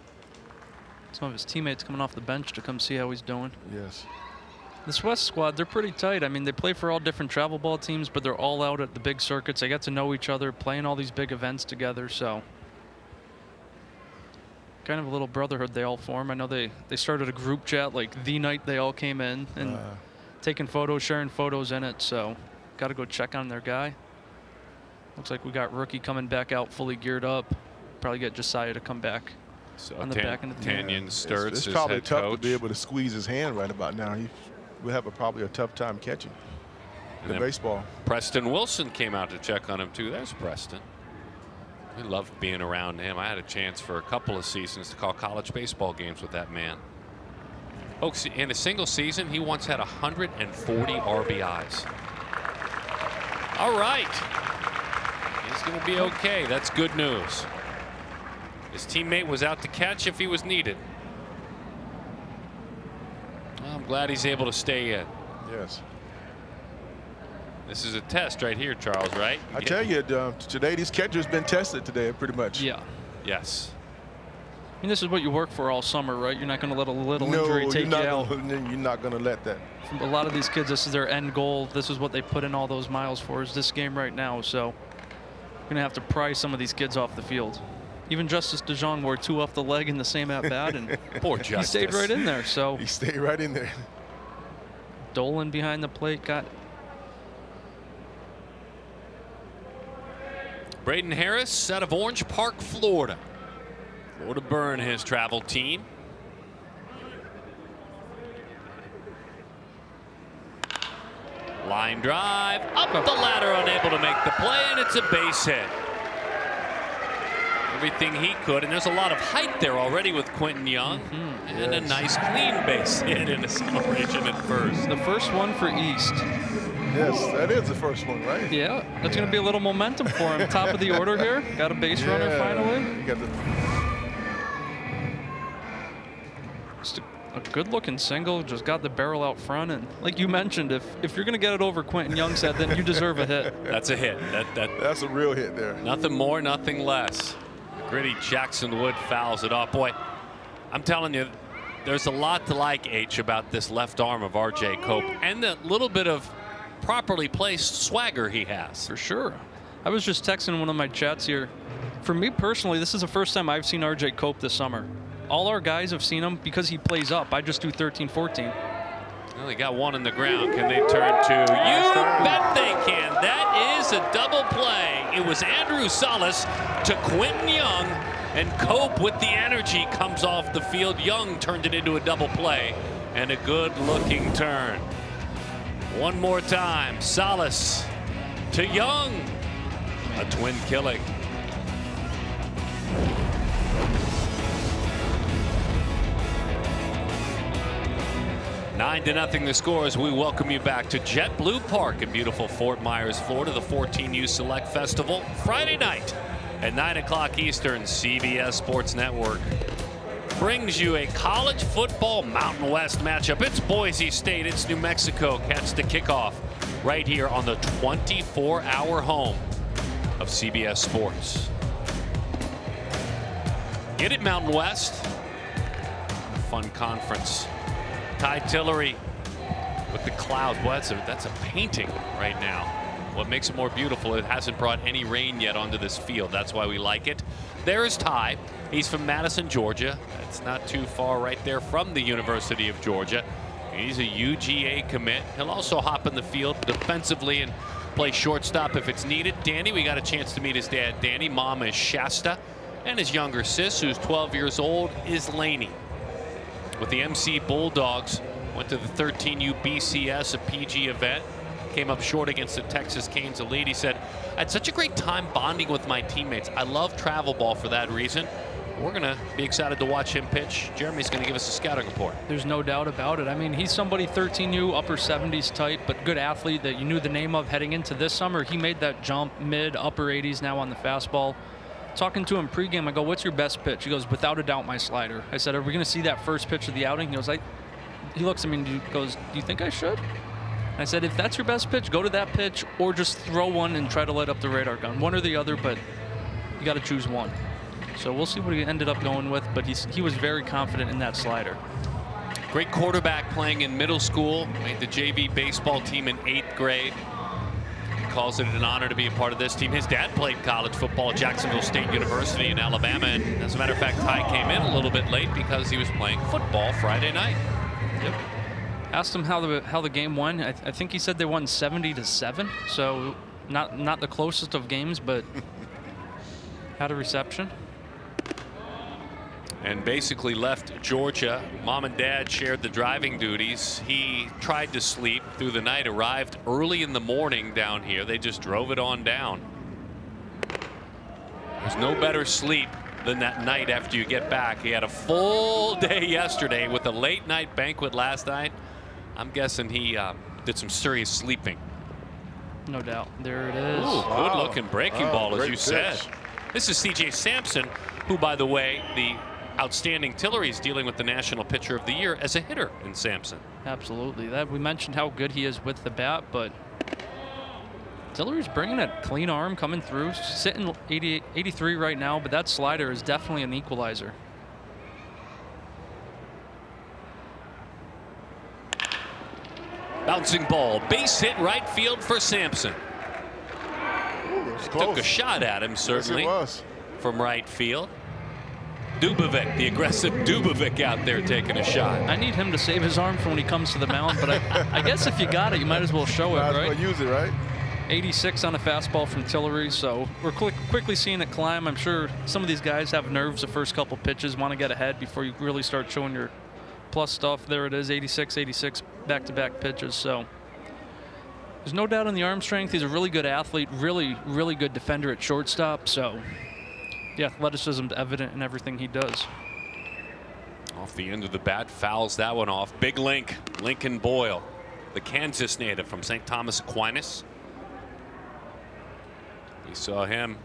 some of his teammates coming off the bench to come see how he's doing. Yes. This West squad, they're pretty tight. I mean, they play for all different travel ball teams, but they're all out at the big circuits. They get to know each other, playing all these big events together. So kind of a little brotherhood they all form. I know they started a group chat like the night they all came in and taking photos, sharing photos in it. So got to go check on their guy. Looks like we got rookie coming back out fully geared up. Probably get Josiah to come back on the back end of the team. Tanyan Sturts It's is probably head tough coach. to be able to squeeze his hand right about now. He will have probably a tough time catching the baseball. Preston Wilson came out to check on him too. There's Preston. We loved being around him. I had a chance for a couple of seasons to call college baseball games with that man. Folks, in a single season, he once had 140 RBIs. All right. He's going to be okay. That's good news. His teammate was out to catch if he was needed. Well, I'm glad he's able to stay in. Yes. This is a test right here, Charles, right? I tell you, today these catchers been tested today pretty much. Yeah. Yes. I mean, this is what you work for all summer, right? You're not going to let a little injury take you out. You're not going to let that. A lot of these kids, this is their end goal. This is what they put in all those miles for, is this game right now. So you're going to have to pry some of these kids off the field. Even Justice DeJong wore 2 off the leg in the same at-bat, and poor he Justice. stayed right in there. So he stayed right in there. Dolan behind the plate got. Braden Harris out of Orange Park, Florida. Florida Burn, his travel team. Line drive, up the ladder, unable to make the play, and it's a base hit. Everything he could, and there's a lot of height there already with Quentin Young. And a nice clean base hit in a celebration at first. The first one for East. Yes, that is the first one, right? Yeah, that's going to be a little momentum for him. Top of the order here. Got a base runner finally. Got the a good-looking single, just got the barrel out front, and like you mentioned, if you're going to get it over Quentin Youngstead, then you deserve a hit. That's a hit. That's a real hit there. Nothing more, nothing less. Gritty Jackson Wood fouls it off. Boy, I'm telling you, there's a lot to like, H, about this left arm of R.J. Cope and the little bit of properly placed swagger he has. For sure. I was just texting one of my chats here. For me personally, this is the first time I've seen R.J. Cope this summer. All our guys have seen him because he plays up. I just do 13-14. Well, they got one in the ground. Can they turn to? You bet they can. That is a double play. It was Andrew Salas to Quentin Young, and Cope with the energy comes off the field. Young turned it into a double play and a good-looking turn. One more time. Salas to Young. A twin killing. 9-0 the score as we welcome you back to JetBlue Park in beautiful Fort Myers, Florida. The 14U Select Festival Friday night at 9 o'clock Eastern. CBS Sports Network brings you a college football Mountain West matchup. It's Boise State, it's New Mexico. Catch the kickoff right here on the 24-hour home of CBS Sports. Get it, Mountain West. Fun conference. Ty Tillery with the clouds. Well, that's a painting right now. What makes it more beautiful, it hasn't brought any rain yet onto this field. That's why we like it. There is Ty. He's from Madison, Georgia. That's not too far right there from the University of Georgia. He's a UGA commit. He'll also hop in the field defensively and play shortstop if it's needed. Danny, we got a chance to meet his dad, Danny. Mom is Shasta. And his younger sis, who's 12 years old, is Laney. With the MC Bulldogs, went to the 13U BCS, a PG event. Came up short against the Texas Canes. The lady said, I had such a great time bonding with my teammates. I love travel ball for that reason. We're going to be excited to watch him pitch. Jeremy's going to give us a scouting report. There's no doubt about it. I mean, he's somebody 13U, upper 70s type, but good athlete that you knew the name of heading into this summer. He made that jump mid, upper 80s now on the fastball. Talking to him pregame, I go, what's your best pitch? He goes, without a doubt, my slider. I said, are we going to see that first pitch of the outing? He goes, he looks at me and he goes, do you think I should? And I said, if that's your best pitch, go to that pitch or just throw one and try to light up the radar gun. One or the other, but you got to choose one. So we'll see what he ended up going with, but he was very confident in that slider. Great quarterback playing in middle school. Made the JV baseball team in 8th grade. Calls it an honor to be a part of this team. His dad played college football at Jacksonville State University in Alabama, and as a matter of fact, Ty came in a little bit late because he was playing football Friday night. Yep. Asked him how the game went. I think he said they won 70-7, so not the closest of games, but had a reception. And basically left Georgia. Mom and dad shared the driving duties. He tried to sleep through the night, arrived early in the morning down here. They just drove it on down. There's no better sleep than that night after you get back. He had a full day yesterday with a late night banquet last night. I'm guessing he did some serious sleeping. No doubt. There it is. Ooh, good looking breaking ball, as you pitch. said. This is CJ Sampson, who, by the way, the outstanding Tillery is dealing with the National Pitcher of the Year as a hitter in Sampson. Absolutely. That we mentioned how good he is with the bat, but Tillery's bringing a clean arm coming through, sitting 83 right now, but that slider is definitely an equalizer. Bouncing ball, base hit right field for Sampson. Took a shot at him, certainly, yes, from right field. Dubovic, the aggressive Dubovic out there taking a shot. I need him to save his arm for when he comes to the mound, but I guess if you got it, you might as well show it, right? Use it, right? 86 on a fastball from Tillery, so we're quickly seeing it climb. I'm sure some of these guys have nerves the first couple pitches, want to get ahead before you really start showing your plus stuff. There it is, 86, 86, back-to-back pitches, so there's no doubt on the arm strength. He's a really good athlete, really good defender at shortstop, so the athleticism's evident in everything he does. Off the end of the bat, fouls that one off. Big link, Lincoln Boyle, the Kansas native from St. Thomas Aquinas. We saw him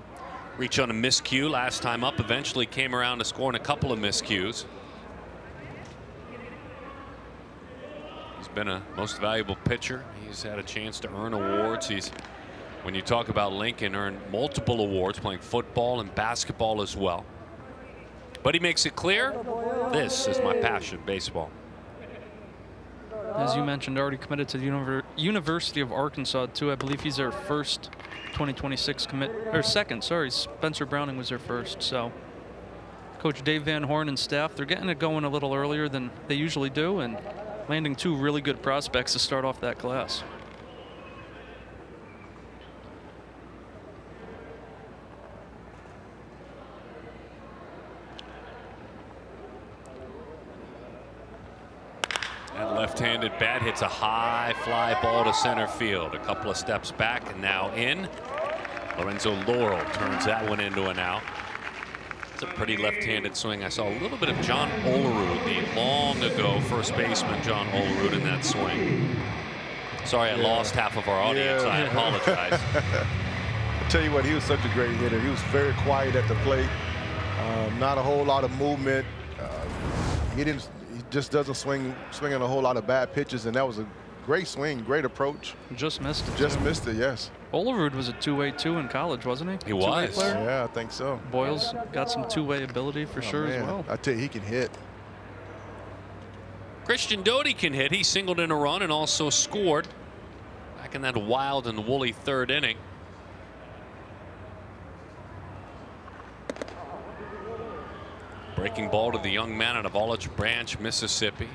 reach on a miscue last time up, eventually came around to scoring a couple of miscues. He's been a most valuable pitcher. He's had a chance to earn awards. He's, when you talk about Lincoln, earned multiple awards playing football and basketball as well. But he makes it clear, this is my passion, baseball. As you mentioned, already committed to the University of Arkansas too. I believe he's their first 2026 commit, or second, sorry. Spencer Browning was their first. So Coach Dave Van Horn and staff, they're getting it going a little earlier than they usually do and landing 2 really good prospects to start off that class. That left-handed bat hits a high fly ball to center field. A couple of steps back and now in. Lorenzo Laurel turns that one into an out. It's a pretty left-handed swing. I saw a little bit of John Olerud, the long ago first baseman John Olerud, in that swing. Sorry, I lost half of our audience. I apologize. I tell you what, he was such a great hitter. He was very quiet at the plate. Not a whole lot of movement. He just doesn't swing on a whole lot of bad pitches, and that was a great swing, great approach. Just missed it. Just missed it, yes. Olerud was a two-way too in college, wasn't he? He was. Player? Yeah, I think so. Boyle's got some two-way ability for sure as well. I tell you, he can hit. Christian Doty can hit. He singled in a run and also scored back in that wild and woolly third inning. Breaking ball to the young man out of Olive Branch, Mississippi,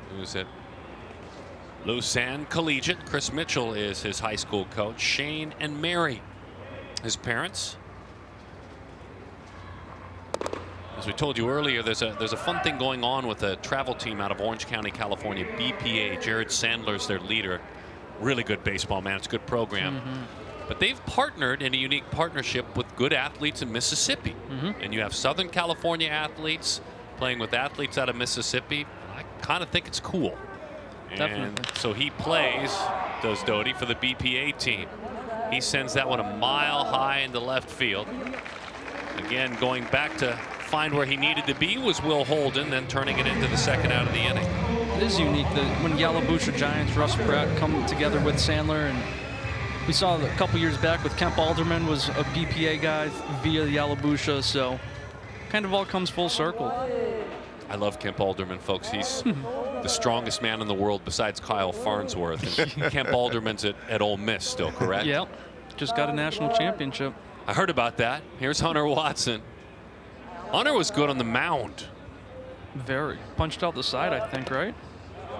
who's at Lausanne Collegiate. Chris Mitchell is his high school coach. Shane and Mary, his parents. As we told you earlier, there's a fun thing going on with a travel team out of Orange County, California, BPA. Jared Sandler's their leader. Really good baseball, man. It's a good program. But they've partnered in a unique partnership with good athletes in Mississippi. And you have Southern California athletes playing with athletes out of Mississippi. I kind of think it's cool. And so he plays, does Doty, for the BPA team. He sends that one a mile high into left field. Again, going back to find where he needed to be was Will Holden, then turning it into the second out of the inning. It is unique that when Yalobusha Giants, Russ Pratt come together with Sandler, and we saw a couple years back with Kemp Alderman was a BPA guy via Yalobusha, so kind of all comes full circle. I love Kemp Alderman, folks. He's the strongest man in the world besides Kyle Farnsworth. And Kemp Alderman's at Ole Miss still, correct? Yep. Just got a national championship. I heard about that. Here's Hunter Watson. Hunter was good on the mound. Very. Punched out the side, I think, right?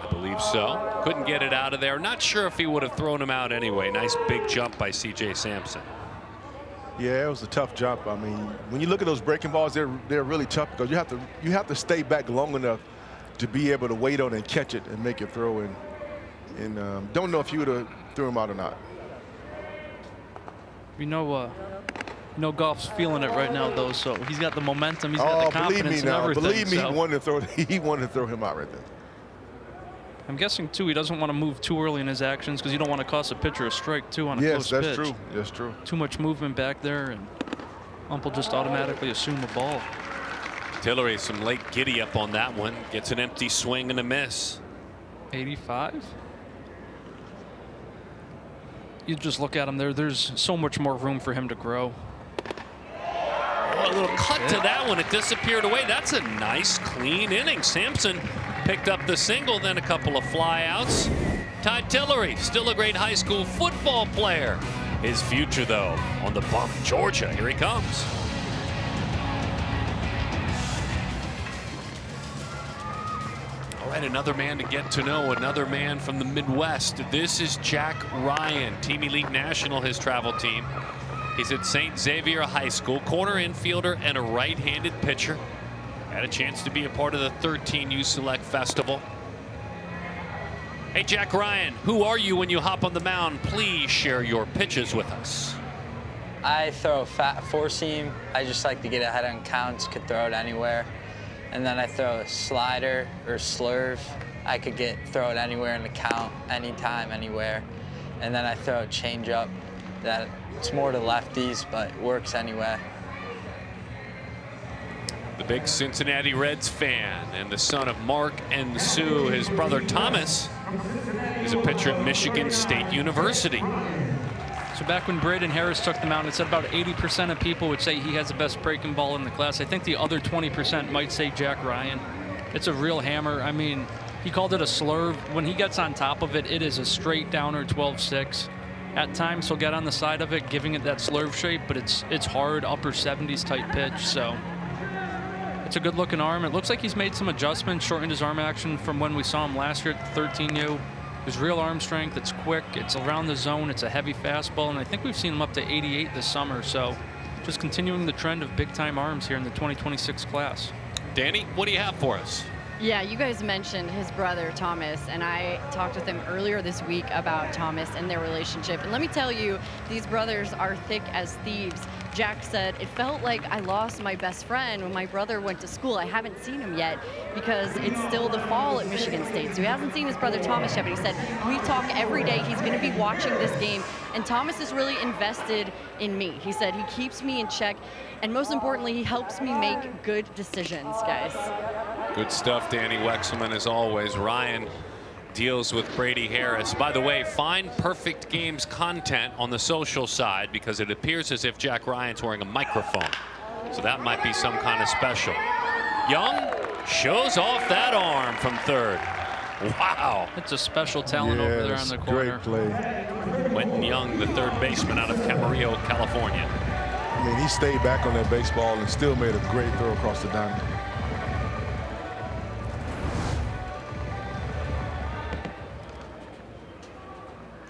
I believe so. Couldn't get it out of there. Not sure if he would have thrown him out anyway. Nice big jump by C.J. Sampson. Yeah, it was a tough jump. I mean, when you look at those breaking balls, they're really tough because you have to stay back long enough to be able to wait on and catch it and make it throw. And don't know if you would have threw him out or not. You know Goff's feeling it right now, though. So he's got the momentum. He's got the confidence and everything. Believe me, he wanted to throw him out right there. I'm guessing, too, he doesn't want to move too early in his actions because you don't want to cost a pitcher a strike, too, on a close pitch. Yes, that's true. That's true. Too much movement back there, and Ump will just automatically assume the ball. Tillery, some late giddy up on that one. Gets an empty swing and a miss. 85? You just look at him there. There's so much more room for him to grow. Oh, a little cut to that one. It disappeared away. That's a nice, clean inning. Sampson picked up the single, then a couple of flyouts. Ty Tillery, still a great high school football player. His future, though, on the bump. Georgia, here he comes. All right, another man to get to know, another man from the Midwest. This is Jack Ryan, Team Elite National, his travel team. He's at St. Xavier High School, corner infielder and a right-handed pitcher. Had a chance to be a part of the 13U Select Festival. Hey, Jack Ryan, who are you when you hop on the mound? Please share your pitches with us. I throw a fat four-seam. I just like to get ahead on counts, could throw it anywhere. And then I throw a slider or slurve. I could throw it anywhere in the count, anytime, anywhere. And then I throw a changeup that it's more to lefties, but works anywhere. The big Cincinnati Reds fan and the son of Mark and Sue, his brother Thomas, He's a pitcher at Michigan State University. So back when Braden Harris took the mound, it said about 80% of people would say he has the best breaking ball in the class. I think the other 20% might say Jack Ryan. It's a real hammer. I mean, he called it a slurve. When he gets on top of it, it is a straight downer 12-6. At times, he'll get on the side of it, giving it that slurve shape, but it's hard, upper 70s type pitch. So it's a good-looking arm. It looks like he's made some adjustments, shortened his arm action from when we saw him last year at the 13U. His real arm strength, it's quick, it's around the zone, it's a heavy fastball, and I think we've seen him up to 88 this summer. So just continuing the trend of big-time arms here in the 2026 class. Danny, what do you have for us? Yeah, you guys mentioned his brother, Thomas, and I talked with him earlier this week about Thomas and their relationship. And let me tell you, these brothers are thick as thieves. Jack said, it felt like I lost my best friend when my brother went to school. I haven't seen him yet because it's still the fall at Michigan State. So he hasn't seen his brother Thomas yet, but he said, we talk every day. He's going to be watching this game. And Thomas is really invested in me. He said he keeps me in check. And most importantly, he helps me make good decisions, guys. Good stuff, Danny Wexelman, as always. Ryan deals with Brady Harris. By the way, find Perfect Games content on the social side because it appears as if Jack Ryan's wearing a microphone. So that might be some kind of special. Young shows off that arm from third. Wow. It's a special talent over there on the corner. Great play. Quentin Young, the third baseman out of Camarillo, California. I mean, he stayed back on that baseball and still made a great throw across the diamond.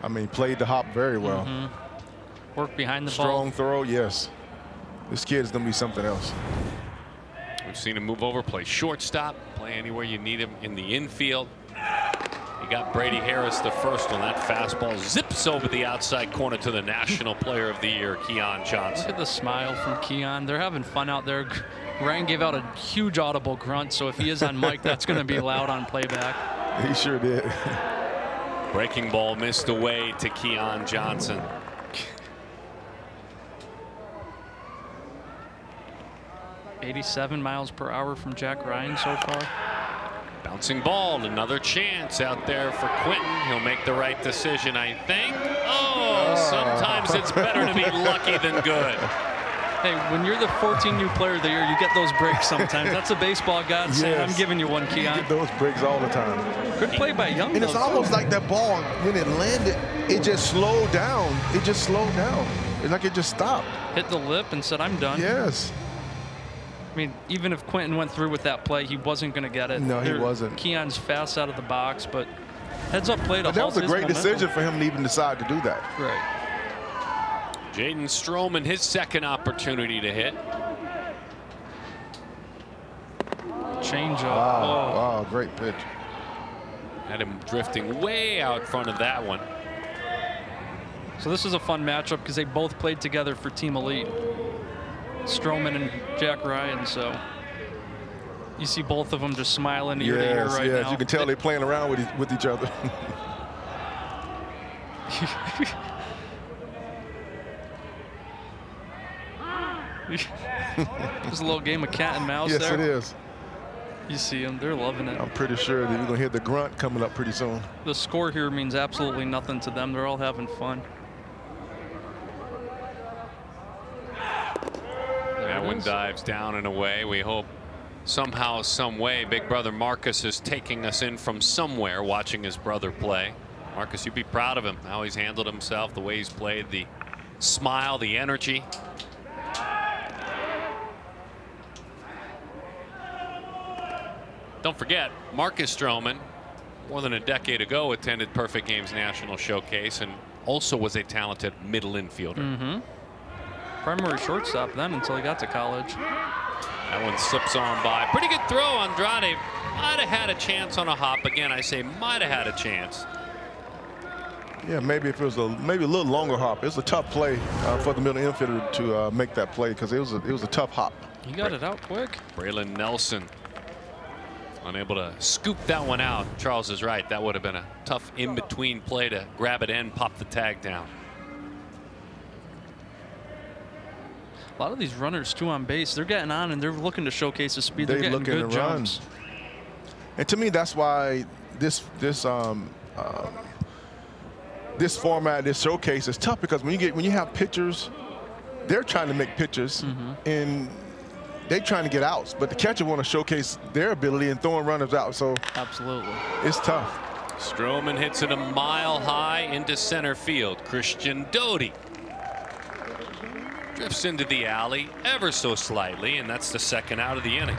I mean, played the hop very well. Work behind the ball. Strong throw, yes. This kid's going to be something else. We've seen him move over, play shortstop, play anywhere you need him in the infield. He got Brady Harris the first one. That fastball zips over the outside corner to the National Player of the Year, Keon Johnson. Look at the smile from Keon. They're having fun out there. Ryan gave out a huge audible grunt, so if he is on mic, that's going to be loud on playback. He sure did. Breaking ball missed away to Keon Johnson. .87 miles per hour from Jack Ryan so far. Bouncing ball, another chance out there for Quentin. He'll make the right decision, I think. Oh, sometimes it's better to be lucky than good. Hey, when you're the 14U Player of the Year, you get those breaks sometimes. That's a baseball god saying, I'm giving you one, Keon. You get those breaks all the time. Good play by Young. And it's almost like that ball, when it landed, it just slowed down. It just slowed down. It's like it just stopped. Hit the lip and said, I'm done. Yes. I mean, even if Quentin went through with that play, he wasn't going to get it. No, he wasn't. Keon's fast out of the box, but heads up play to But that was a great momentum. decision for him to even decide to do that. Right. Jaden Strowman, his second opportunity to hit. Change up. Wow, wow, great pitch. Had him drifting way out front of that one. So this is a fun matchup because they both played together for Team Elite. Strowman and Jack Ryan, so you see both of them just smiling ear to ear right now. You can tell they're playing around with each other. There's a little game of cat and mouse there. Yes, it is. You see them, they're loving it. I'm pretty sure that you're going to hear the grunt coming up pretty soon. The score here means absolutely nothing to them. They're all having fun. That one dives down and away. We hope somehow, some way, big brother Marcus is taking us in from somewhere watching his brother play. Marcus, you'd be proud of him, how he's handled himself, the way he's played, the smile, the energy. Don't forget, Marcus Strowman, more than a decade ago, attended Perfect Games National Showcase and also was a talented middle infielder. Primary shortstop then until he got to college. That one slips on by. Pretty good throw. Andrade might have had a chance on a hop. Again, I say might have had a chance. Yeah, maybe if it was maybe a little longer hop. It was a tough play for the middle infielder to make that play because it was a tough hop. He got it out quick. Braylon Nelson unable to scoop that one out. Charles is right. That would have been a tough in-between play to grab it and pop the tag down. A lot of these runners too on base, they're getting on and they're looking to showcase the speed. They're getting good jumps. And to me, that's why this this format, this showcase is tough because when you have pitchers, they're trying to make pitchers, and they're trying to get outs, but the catcher want to showcase their ability in throwing runners out. So absolutely, it's tough. Strowman hits it a mile high into center field. Christian Doty drifts into the alley ever so slightly, and that's the second out of the inning.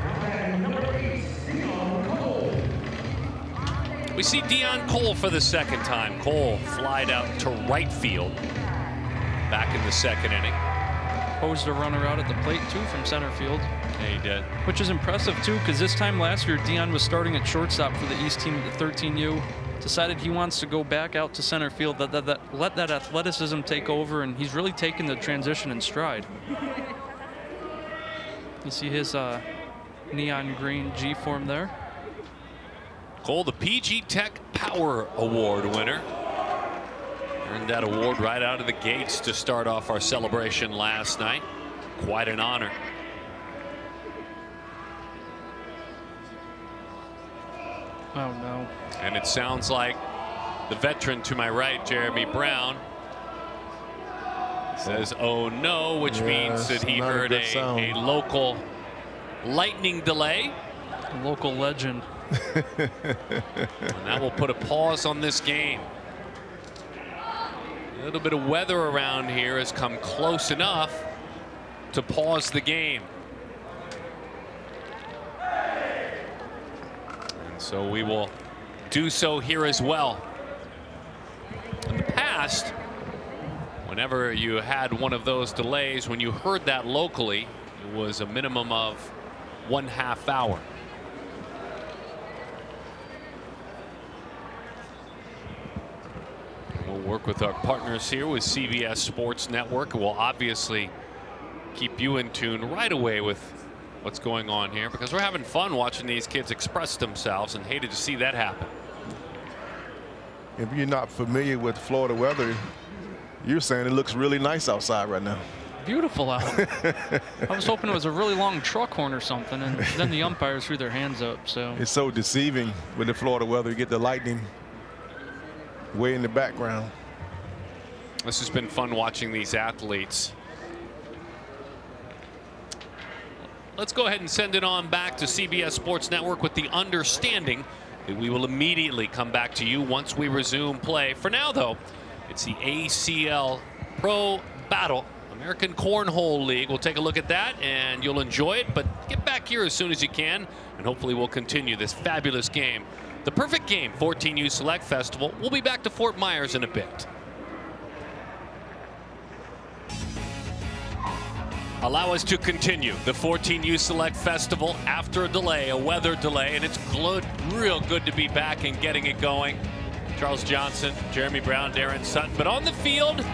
We see Dion Cole for the second time. Cole flied out to right field back in the second inning. Posed a runner out at the plate too from center field. Yeah, he did. Which is impressive too, because this time last year Dion was starting at shortstop for the East team at the 13U. Decided he wants to go back out to center field, let that athleticism take over, and he's really taken the transition in stride. You see his neon green G form there. Cole, the PG Tech Power Award winner. Earned that award right out of the gates to start off our celebration last night. Quite an honor. Oh no. And it sounds like the veteran to my right, Jeremy Brown, says oh no, which means that he heard a local lightning delay. A local legend. And that will put a pause on this game. A little bit of weather around here has come close enough to pause the game. And so we will do so here as well. In the past, whenever you had one of those delays, when you heard that locally, it was a minimum of 1/2 hour. We'll work with our partners here with CBS Sports Network. We'll obviously keep you in tune right away with what's going on here, because we're having fun watching these kids express themselves, and hated to see that happen. If you're not familiar with Florida weather, you're saying it looks really nice outside right now. Beautiful out. I was hoping it was a really long truck horn or something, and then the umpires threw their hands up. So it's so deceiving with the Florida weather. You get the lightning way in the background. This has been fun watching these athletes. Let's go ahead and send it on back to CBS Sports Network with the understanding that we will immediately come back to you once we resume play. For now, though, it's the ACL Pro Battle American Cornhole League. We'll take a look at that, and you'll enjoy it. But get back here as soon as you can, and hopefully we'll continue this fabulous game. The perfect game, 14U Select Festival. We'll be back to Fort Myers in a bit. Allow us to continue the 14U Select Festival after a delay, a weather delay, and it's real good to be back and getting it going. Charles Johnson, Jeremy Brown, Darren Sutton, but on the field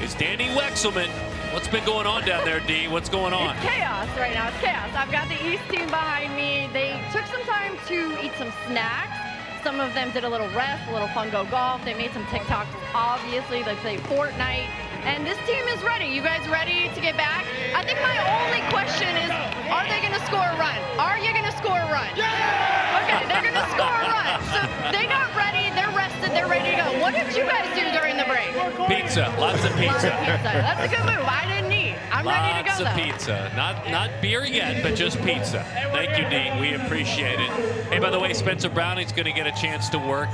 is Danny Wexelman. What's been going on down there, D? What's going on? It's chaos right now. It's chaos. I've got the East team behind me. They took some time to eat some snacks. Some of them did a little rest, a little fungo golf. They made some TikToks, obviously. They played Fortnite. And this team is ready. You guys ready to get back? I think my only question is, are they going to score a run? Are you going to score a run? Yeah! Okay, they're going to score a run. So they got ready. They're rested. They're ready to go. What did you guys do during the break? Pizza. Lots of pizza. That's a good move. I didn't eat. I'm ready to go, though. Lots of pizza. Not beer yet, but just pizza. Thank you, D. We appreciate it. Hey, by the way, Spencer Browning's going to get a chance to work.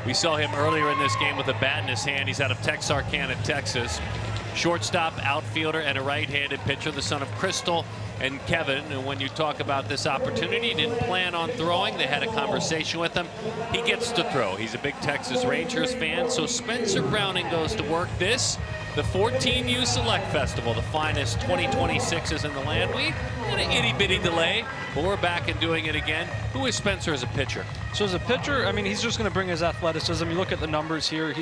We saw him earlier in this game with a bat in his hand. He's out of Texarkana, Texas. Shortstop, outfielder, and a right-handed pitcher, the son of Crystal and Kevin. And when you talk about this opportunity, he didn't plan on throwing. They had a conversation with him. He gets to throw. He's a big Texas Rangers fan. So Spencer Browning goes to work. The 14U Select Festival, the finest 2026s in the land. We had an itty-bitty delay, but we're back and doing it again. Who is Spencer as a pitcher? So as a pitcher, I mean, he's just going to bring his athleticism. You look at the numbers here.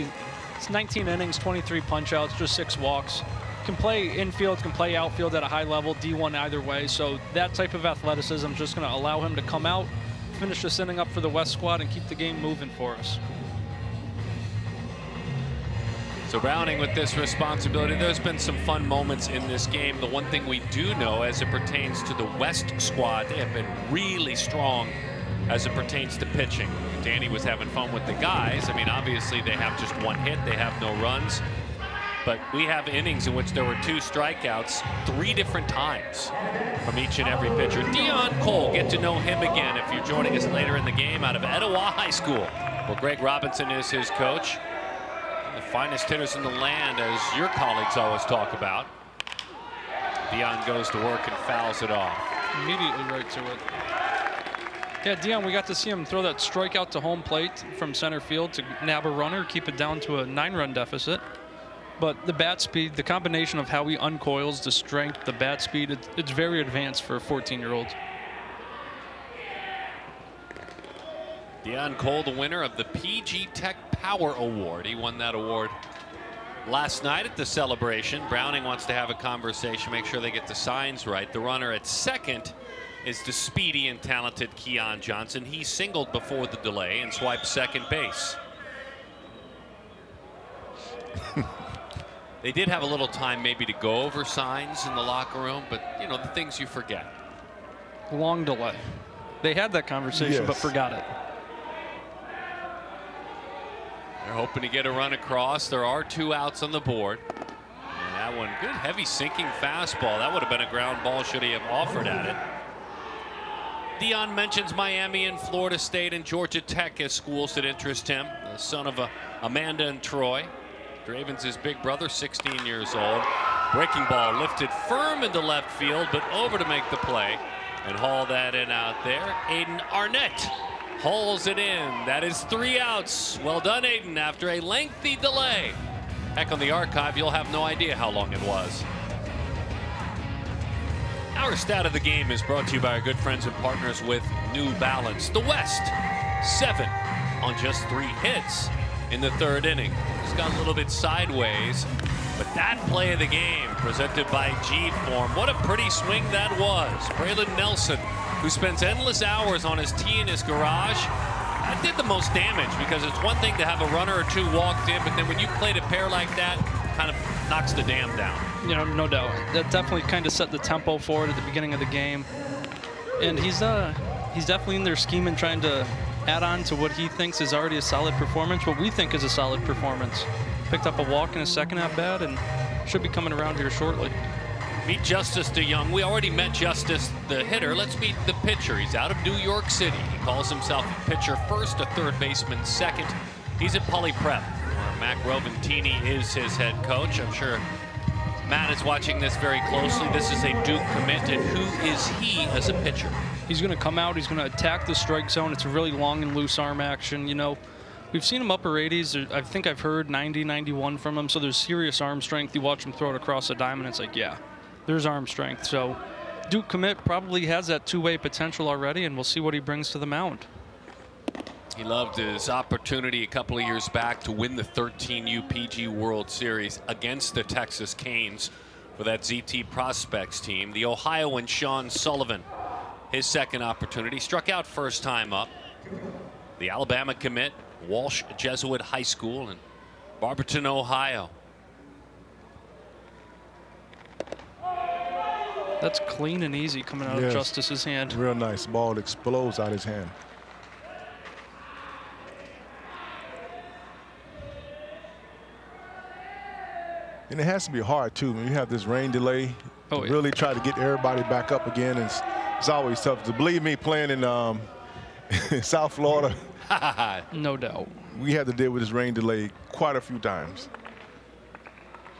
It's 19 innings, 23 punch-outs, just 6 walks. Can play infield, can play outfield at a high level, D1 either way. So that type of athleticism is just going to allow him to come out, finish this inning up for the West squad, and keep the game moving for us. So Browning with this responsibility. There's been some fun moments in this game. The one thing we do know as it pertains to the West squad, they have been really strong as it pertains to pitching. Danny was having fun with the guys. I mean, obviously they have just one hit, they have no runs, but we have innings in which there were 2 strikeouts 3 different times from each and every pitcher. Dion Cole, get to know him again if you're joining us later in the game, out of Etowah High School, where Greg Robinson is his coach. The finest hitters in the land, as your colleagues always talk about. Dion goes to work and fouls it off. Immediately right to it. Yeah, Dion, we got to see him throw that strikeout to home plate from center field to nab a runner, keep it down to a 9-run deficit. But the bat speed, the combination of how he uncoils, the strength, the bat speed, it's very advanced for a 14-year-old. Dion Cole, the winner of the PG Tech Power Award. He won that award last night at the celebration. Browning wants to have a conversation, make sure they get the signs right. The runner at second is the speedy and talented Keon Johnson. He singled before the delay and swiped second base. They did have a little time maybe to go over signs in the locker room, but you know, the things you forget. Long delay. They had that conversation, but forgot it. They're hoping to get a run across. There are 2 outs on the board. And that one, good heavy sinking fastball. That would have been a ground ball should he have offered at it. Dion mentions Miami and Florida State and Georgia Tech as schools that interest him. The son of Amanda and Troy. Draven's his big brother, 16 years old. Breaking ball lifted firm into left field, but over to make the play and haul that in out there. Aidan Arnett hauls it in. That is 3 outs. Well done, Aidan, after a lengthy delay. Heck, on the archive, you'll have no idea how long it was. Our stat of the game is brought to you by our good friends and partners with New Balance. The West, 7 on just 3 hits in the 3rd inning. Just got a little bit sideways, but that play of the game presented by G-Form. What a pretty swing that was. Braylon Nelson, who spends endless hours on his tee in his garage, that did the most damage, because it's one thing to have a runner or 2 walked in, but then when you played a pair like that, kind of knocks the dam down. You know, no doubt. That definitely kind of set the tempo for it at the beginning of the game. And he's definitely in there scheming, trying to add on to what he thinks is already a solid performance, what we think is a solid performance. Picked up a walk in his second at bat and should be coming around here shortly. Meet Justice DeYoung. We already met Justice, the hitter. Let's meet the pitcher. He's out of New York City. He calls himself a pitcher first, a third baseman second. He's at Poly Prep, where Mac Roventini is his head coach. I'm sure Matt is watching this very closely. This is a Duke commit, and who is he as a pitcher? He's going to come out. He's going to attack the strike zone. It's a really long and loose arm action. You know, we've seen him upper 80s. I think I've heard 90, 91 from him. So there's serious arm strength. You watch him throw it across the diamond, it's like, yeah, there's arm strength. So Duke commit probably has that 2-way potential already, and we'll see what he brings to the mound. He loved his opportunity a couple of years back to win the 13U PG World Series against the Texas Canes for that ZT Prospects team. The Ohioan Sean Sullivan, his second opportunity, struck out first time up. The Alabama commit, Walsh Jesuit High School in Barberton, Ohio. That's clean and easy coming out of Justice's hand. Real nice. Ball explodes out his hand. And it has to be hard, too, when you have this rain delay. To really try to get everybody back up again. It's always tough. To believe me, playing in South Florida. No doubt. We had to deal with this rain delay quite a few times.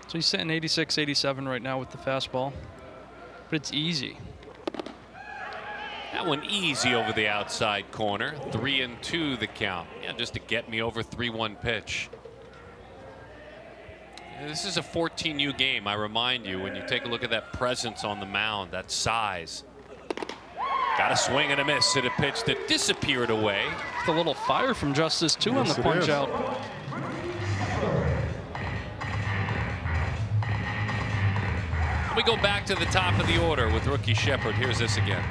So he's sitting 86, 87 right now with the fastball. But it's easy. That one easy over the outside corner. 3-2 the count. Yeah, just to get me over 3-1 pitch. This is a 14U game. I remind you, when you take a look at that presence on the mound, that size. Got a swing and a miss at a pitch that disappeared away. The little fire from Justice too on the punch out. We go back to the top of the order with rookie Shepard. Here's this again.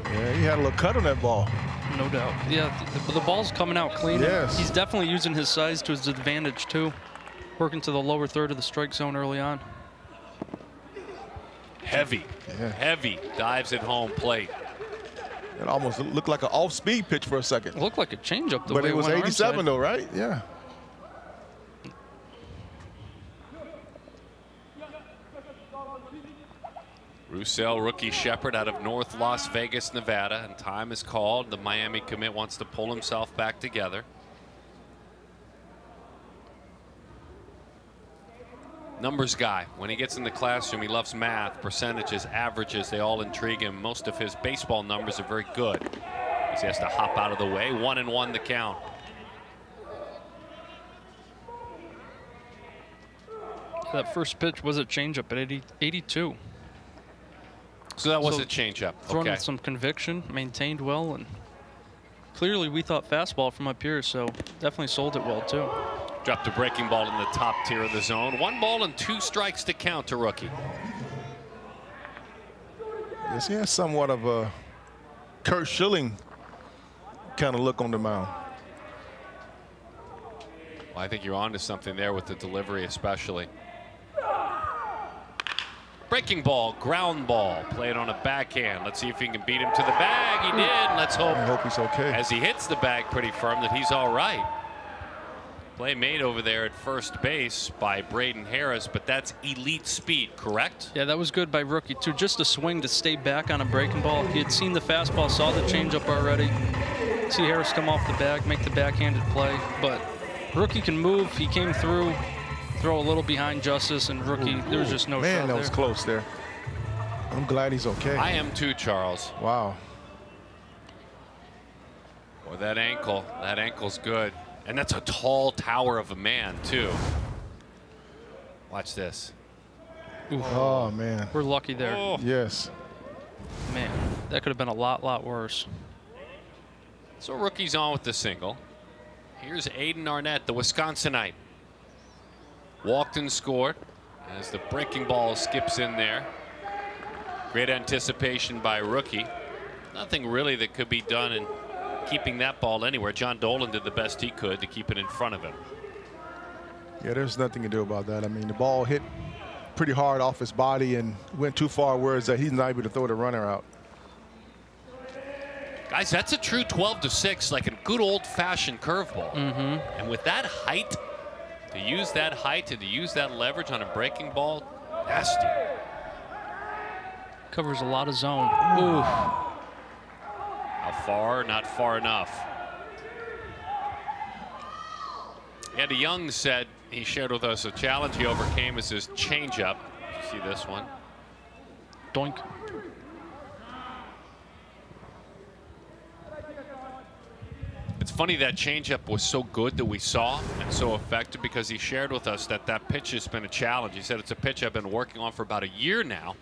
Yeah, he had a little cut on that ball. No doubt. Yeah, the ball's coming out clean. Yes. He's definitely using his size to his advantage too. Working to the lower third of the strike zone early on. Heavy, heavy dives at home plate. It almost looked like an off-speed pitch for a second. It looked like a changeup. But it was 87 though, right? Yeah. Roussel, rookie shepherd out of North Las Vegas, Nevada, and time is called. The Miami commit wants to pull himself back together. Numbers guy. When he gets in the classroom, he loves math, percentages, averages. They all intrigue him. Most of his baseball numbers are very good, as he has to hop out of the way. 1-1 the count. That first pitch was a changeup at 82. So that was a changeup. Thrown with some conviction, maintained well, and clearly we thought fastball from up here, so definitely sold it well too. Dropped a breaking ball in the top tier of the zone. 1 ball and 2 strikes to count to rookie. Yes, he has somewhat of a Kurt Schilling kind of look on the mound. Well, I think you're onto something there with the delivery, especially. Breaking ball, ground ball, played on a backhand. Let's see if he can beat him to the bag. He did. Let's hope. I hope he's okay. As he hits the bag pretty firm, that he's all right. Play made over there at first base by Braden Harris, but that's elite speed, correct? Yeah, that was good by rookie too. Just a swing to stay back on a breaking ball. He had seen the fastball, saw the changeup already. See Harris come off the bag, make the backhanded play, but rookie can move. He came through. Throw a little behind Justice, and rookie, there was just no shot there. Man, that was close there. I'm glad he's okay. I am too, Charles. Wow. Boy, that ankle's good. And that's a tall tower of a man, too. Watch this. Oof. Oh, man. We're lucky there. Oh. Yes. Man, that could have been a lot worse. So rookie's on with the single. Here's Aidan Arnett, the Wisconsinite. Walked and scored as the breaking ball skips in there. Great anticipation by rookie. Nothing really that could be done in keeping that ball anywhere. John Dolan did the best he could to keep it in front of him. Yeah, there's nothing to do about that. I mean, the ball hit pretty hard off his body and went too far, whereas that he's not able to throw the runner out. Guys, that's a true 12-6, like a good old-fashioned curveball. Mm-hmm. And with that height, to use that height and to use that leverage on a breaking ball, nasty. Covers a lot of zone. Ooh. How far? Not far enough. Andy Young said he shared with us a challenge he overcame as his changeup. See this one? Doink. It's funny that changeup was so good that we saw and so effective, because he shared with us that that pitch has been a challenge. He said it's a pitch I've been working on for about a year now,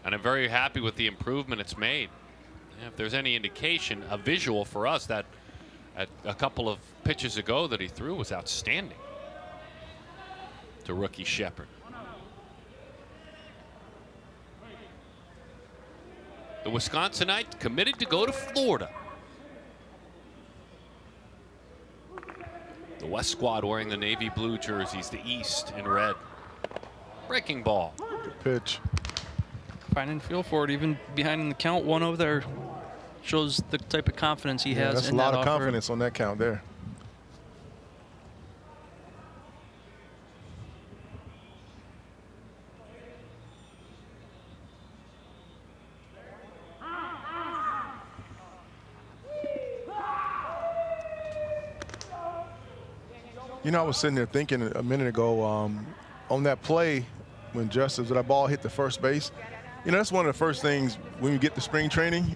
and I'm very happy with the improvement it's made. If there's any indication, a visual for us, that a couple of pitches ago that he threw was outstanding to rookie Shepherd. The Wisconsinite committed to go to Florida. The West squad wearing the navy blue jerseys, the East in red. Breaking ball. Good pitch. Finding feel for it, even behind in the count. 1-0 there shows the type of confidence he has. That's in a lot that of offer. confidence on that count there. You know, I was sitting there thinking a minute ago on that play when that ball hit the first base. You know, that's one of the first things when you get to spring training,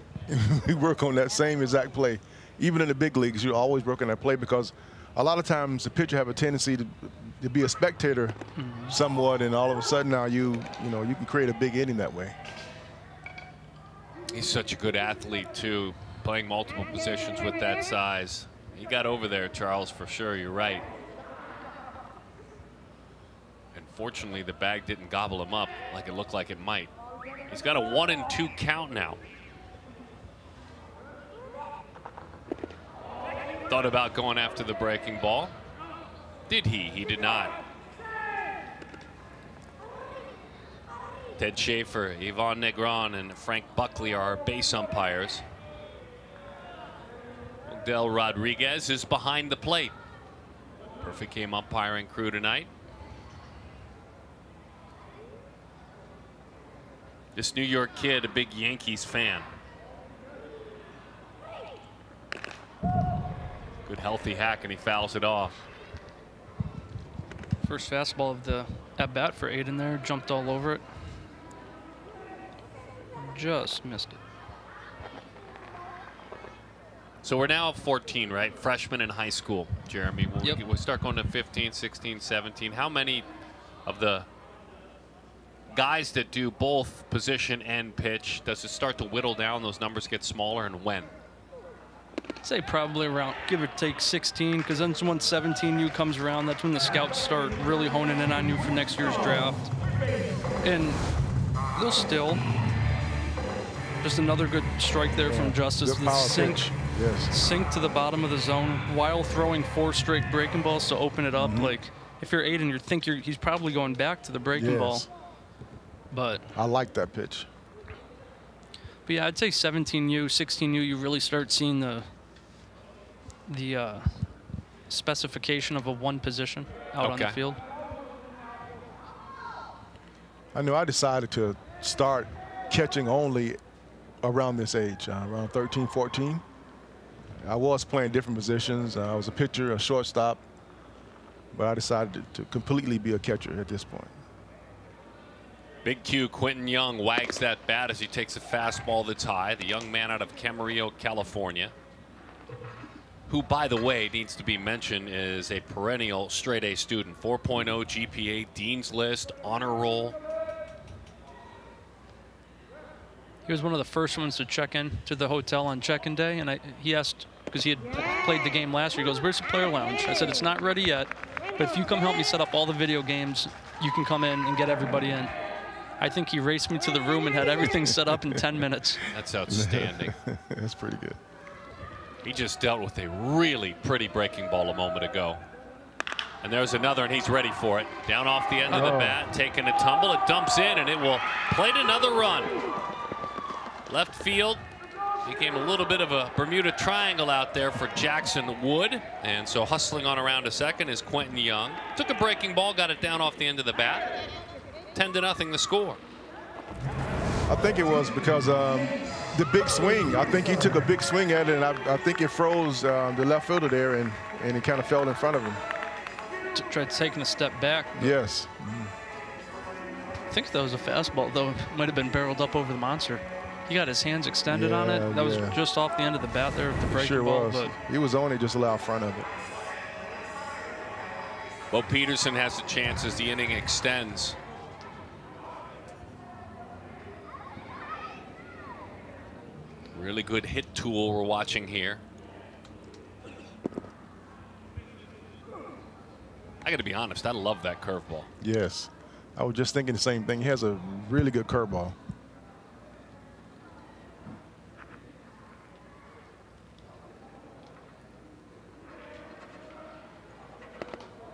we work on that same exact play. Even in the big leagues, you always work on that play, because a lot of times the pitcher have a tendency to be a spectator somewhat, and all of a sudden now you can create a big inning that way. He's such a good athlete too, playing multiple positions with that size. He got over there, Charles, for sure. You're right. Fortunately, the bag didn't gobble him up like it looked like it might. He's got a 1-2 count now. Thought about going after the breaking ball. Did he? He did not. Ted Schaefer, Yvonne Negron, and Frank Buckley are our base umpires. Del Rodriguez is behind the plate. Perfect game umpiring crew tonight. This New York kid, a big Yankees fan. Good healthy hack, and he fouls it off. First fastball of the at-bat for Aidan there. Jumped all over it. Just missed it. So we're now at 14, right? Freshman in high school, Jeremy. We'll start going to 15, 16, 17. How many of the guys that do both position and pitch, does it start to whittle down, those numbers get smaller, and when? I'd say probably around, give or take 16, because then once 17U comes around, that's when the scouts start really honing in on you for next year's draft. And they'll still, just another good strike there from Justice. Good power pitch. Yes. Sink to the bottom of the zone while throwing 4 straight breaking balls to open it up. Like, if you're Aidan, you think he's probably going back to the breaking ball. But I like that pitch. But yeah, I'd say 17U, 16U, you really start seeing the specification of a one position out on the field. I know I decided to start catching only around this age, around 13, 14. I was playing different positions. I was a pitcher, a shortstop, but I decided to completely be a catcher at this point. Big Q, Quentin Young wags that bat as he takes a fastball that's high. The young man out of Camarillo, California, who, by the way, needs to be mentioned, is a perennial straight-A student. 4.0 GPA, Dean's List, honor roll. He was one of the first ones to check in to the hotel on check-in day, and he asked, because he had played the game last year, he goes, "Where's the player lounge?" I said, "It's not ready yet, but if you come help me set up all the video games, you can come in and get everybody in." I think he raced me to the room and had everything set up in 10 minutes. That's outstanding. That's pretty good. He just dealt with a really pretty breaking ball a moment ago. And there's another, and he's ready for it. Down off the end of the bat, taking a tumble. It dumps in, and it will plate another run. Left field became a little bit of a Bermuda Triangle out there for Jackson Wood. And so hustling on around to second is Quentin Young. Took a breaking ball, got it down off the end of the bat. 10-0 the score. I think it was because the big swing. I think he took a big swing at it, and I think it froze the left fielder there, and it kind of fell in front of him. Tried taking a step back. Yes. I think that was a fastball, though. It might have been barreled up over the monster. He got his hands extended on it. That was just off the end of the bat there with the breaking ball. But he was only just a little out front of it. Bo Peterson has a chance as the inning extends. Really good hit tool we're watching here. I got to be honest, I love that curveball. Yes. I was just thinking the same thing. He has a really good curveball.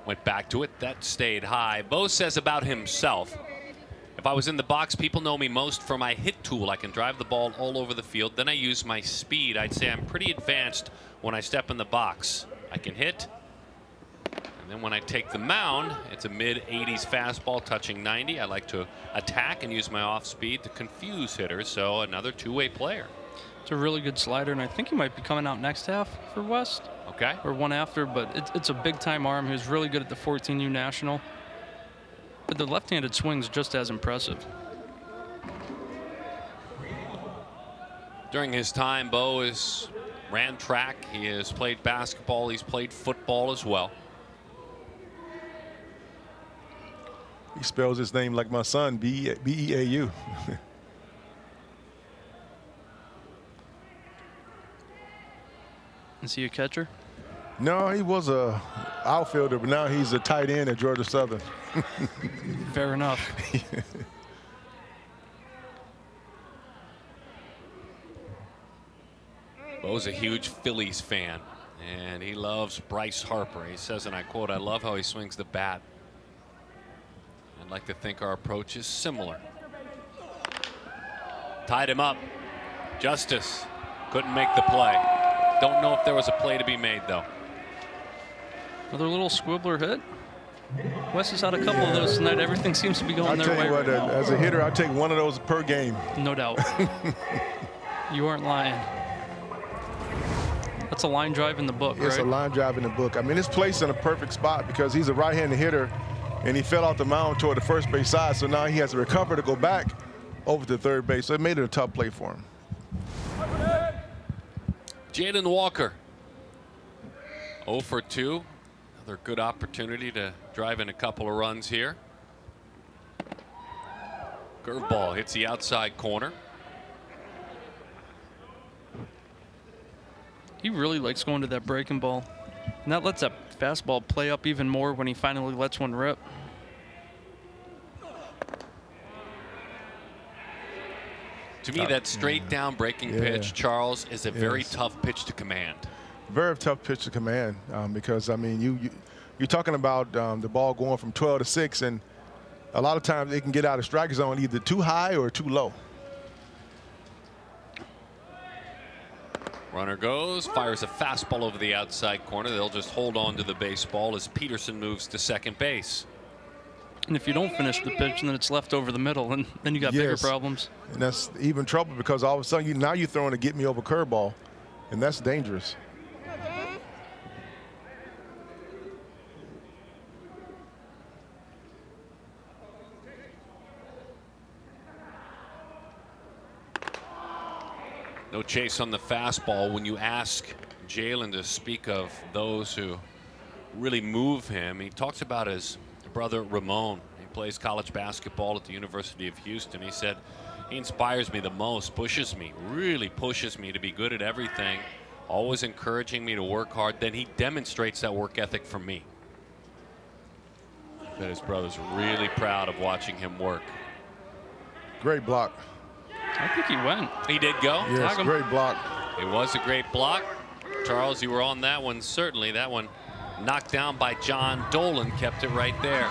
Went back to it. That stayed high. Bo says about himself, "If I was in the box, people know me most for my hit tool. I can drive the ball all over the field. Then I use my speed. I'd say I'm pretty advanced when I step in the box. I can hit. And then when I take the mound, it's a mid-80s fastball touching 90. I like to attack and use my off speed to confuse hitters." So another two-way player. It's a really good slider, and I think he might be coming out next half for West. Okay. Or one after, but it's a big-time arm. He was really good at the 14U National. But the left-handed swing's just as impressive. During his time, Bo has ran track. He has played basketball. He's played football as well. He spells his name like my son, B-E-A-U. Is he a catcher? No, he was a outfielder, but now he's a tight end at Georgia Southern. Fair enough. Bo's a huge Phillies fan, and he loves Bryce Harper. He says, and I quote, "I love how he swings the bat. I'd like to think our approach is similar." Tied him up. Justice couldn't make the play. Don't know if there was a play to be made, though. Another little squibbler hit. Wes has had a couple of those tonight. Everything seems to be going their way right now. As a hitter, I take one of those per game. No doubt. You aren't lying. That's a line drive in the book, It's right? a line drive in the book. I mean, it's placed in a perfect spot because he's a right-handed hitter, and he fell off the mound toward the first base side, so now he has to recover to go back over to third base. So it made it a tough play for him. Jaden Walker, 0 for 2. Another good opportunity to drive in a couple of runs here. Curveball hits the outside corner. He really likes going to that breaking ball. And that lets that fastball play up even more when he finally lets one rip. To me, that straight down breaking pitch, Charles, is a very tough pitch to command. Very tough pitch to command because, I mean, you're talking about the ball going from 12 to 6, and a lot of times it can get out of strike zone either too high or too low. Runner goes, fires a fastball over the outside corner. They'll just hold on to the baseball as Peterson moves to second base. And if you don't finish the pitch, then it's left over the middle, and then you got bigger problems. And that's even trouble because all of a sudden now you're throwing a get me over curveball, and that's dangerous. No chase on the fastball. When you ask Jalen to speak of those who really move him, he talks about his brother Ramon. He plays college basketball at the University of Houston. He said he inspires me the most, pushes me, really pushes me to be good at everything, always encouraging me to work hard. Then he demonstrates that work ethic for me. I bet his brother's really proud of watching him work. Great block. I think he went. He did go. Yes, great block. It was a great block. Charles, you were on that one, certainly. That one knocked down by John Dolan, kept it right there.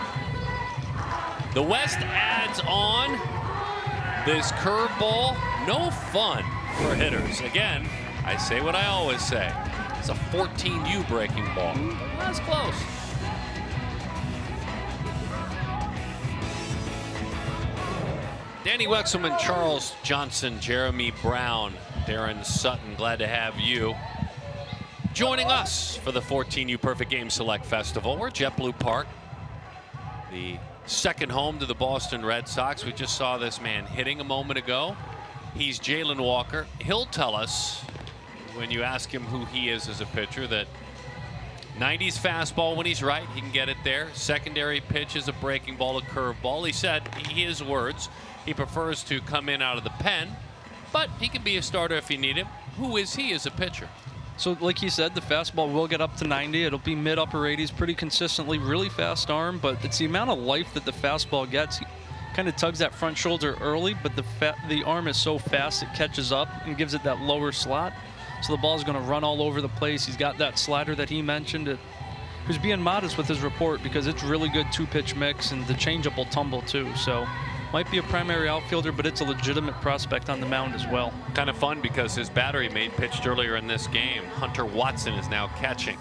The West adds on this curveball. No fun for hitters. Again, I say what I always say. It's a 14U breaking ball. That's close. Danny Wexelman, Charles Johnson, Jeremy Brown, Darren Sutton, glad to have you joining us for the 14U Perfect Game Select Festival. We're at JetBlue Park, the second home to the Boston Red Sox. We just saw this man hitting a moment ago. He's Jalen Walker. He'll tell us, when you ask him who he is as a pitcher, that 90s fastball when he's right, he can get it there. Secondary pitch is a breaking ball, a curveball. He said, his words, he prefers to come in out of the pen, but he can be a starter if you need him. Who is he as a pitcher? So like he said, the fastball will get up to 90. It'll be mid-upper 80s pretty consistently. Really fast arm, but it's the amount of life that the fastball gets. He kind of tugs that front shoulder early, but the arm is so fast it catches up and gives it that lower slot. So the ball's going to run all over the place. He's got that slider that he mentioned. He was being modest with his report because it's really good two-pitch mix, and the changeup will tumble too. So might be a primary outfielder, but it's a legitimate prospect on the mound as well. Kind of fun because his battery mate pitched earlier in this game. Hunter Watson is now catching.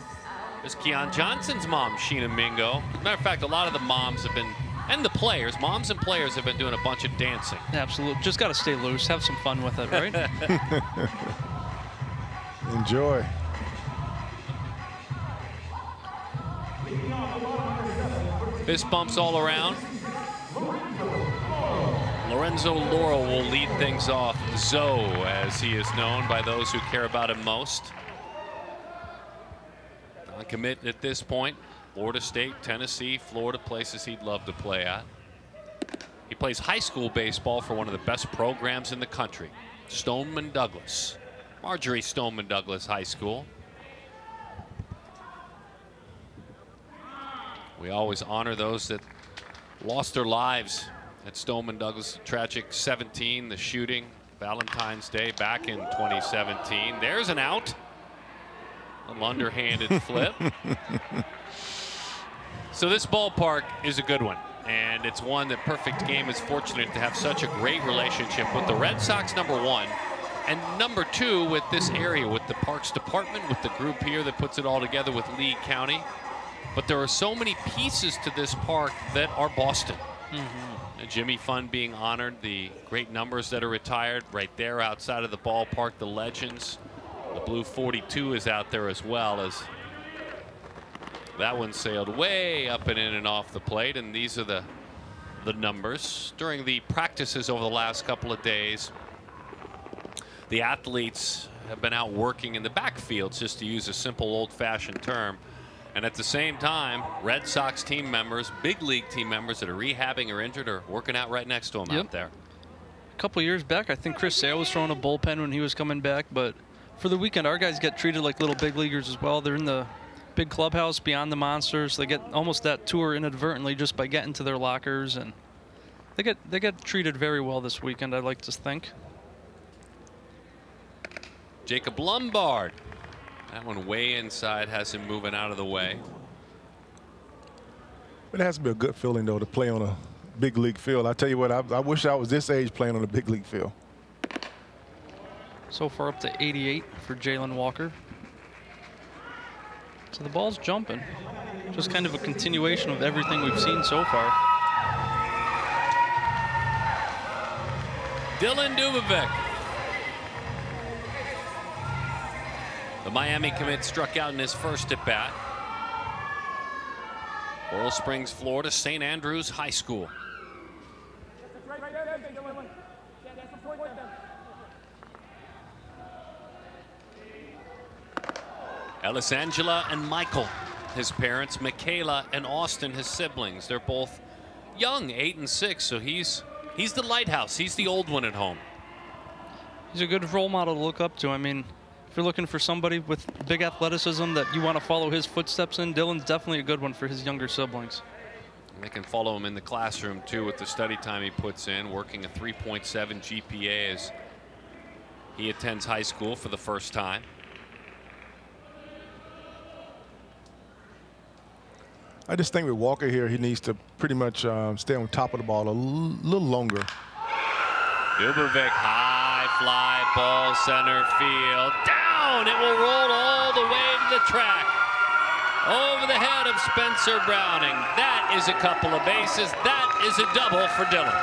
There's Keon Johnson's mom, Sheena Mingo. As a matter of fact, a lot of the moms have been, and the players, moms and players have been doing a bunch of dancing. Absolutely. Just got to stay loose. Have some fun with it, right? Enjoy. Fist bumps all around. Lorenzo Laurel will lead things off. Zoe, as he is known by those who care about him most. Non-commit at this point. Florida State, Tennessee, Florida, places he'd love to play at. He plays high school baseball for one of the best programs in the country, Stoneman Douglas. Marjorie Stoneman Douglas High School. We always honor those that lost their lives at Stoneman Douglas. Tragic 17, the shooting, Valentine's Day back in 2017. There's an out. An underhanded flip. So this ballpark is a good one, and it's one that Perfect Game is fortunate to have such a great relationship with. The Red Sox, number one, And number 2 with this area, with the Parks Department, with the group here that puts it all together with Lee County. But there are so many pieces to this park that are Boston. Jimmy Fund being honored, the great numbers that are retired right there outside of the ballpark, the legends. The blue 42 is out there as well, as that one sailed way up and in and off the plate. And these are the numbers during the practices over the last couple of days. The athletes have been out working in the backfields, just to use a simple old-fashioned term. And at the same time, Red Sox team members, big league team members that are rehabbing or injured are working out right next to them out there. A couple years back, I think Chris Sale was throwing a bullpen when he was coming back. But for the weekend, our guys get treated like little big leaguers as well. They're in the big clubhouse beyond the monsters. They get almost that tour inadvertently just by getting to their lockers, and they get treated very well this weekend, I'd like to think. Jacob Lombard. That one way inside has him moving out of the way. It has to be a good feeling, though, to play on a big league field. I tell you what, I wish I was this age playing on a big league field. So far up to 88 for Jalen Walker. So the ball's jumping. Just kind of a continuation of everything we've seen so far. Dylan Dubovec. The Miami commit struck out in his first at bat. Coral Springs, Florida, St. Andrews High School. Ellis Angela and Michael, his parents, Michaela and Austin, his siblings. They're both young, 8 and 6, so he's the lighthouse. He's the old one at home. He's a good role model to look up to. I mean, if you're looking for somebody with big athleticism that you want to follow his footsteps in, Dylan's definitely a good one for his younger siblings. They can follow him in the classroom, too, with the study time he puts in, working a 3.7 GPA as he attends high school for the first time. I just think with Walker here, he needs to pretty much stay on top of the ball a little longer. Dubovec, high fly ball, center field, down. It will roll all the way to the track, over the head of Spencer Browning. That is a couple of bases. That is a double for Dylan.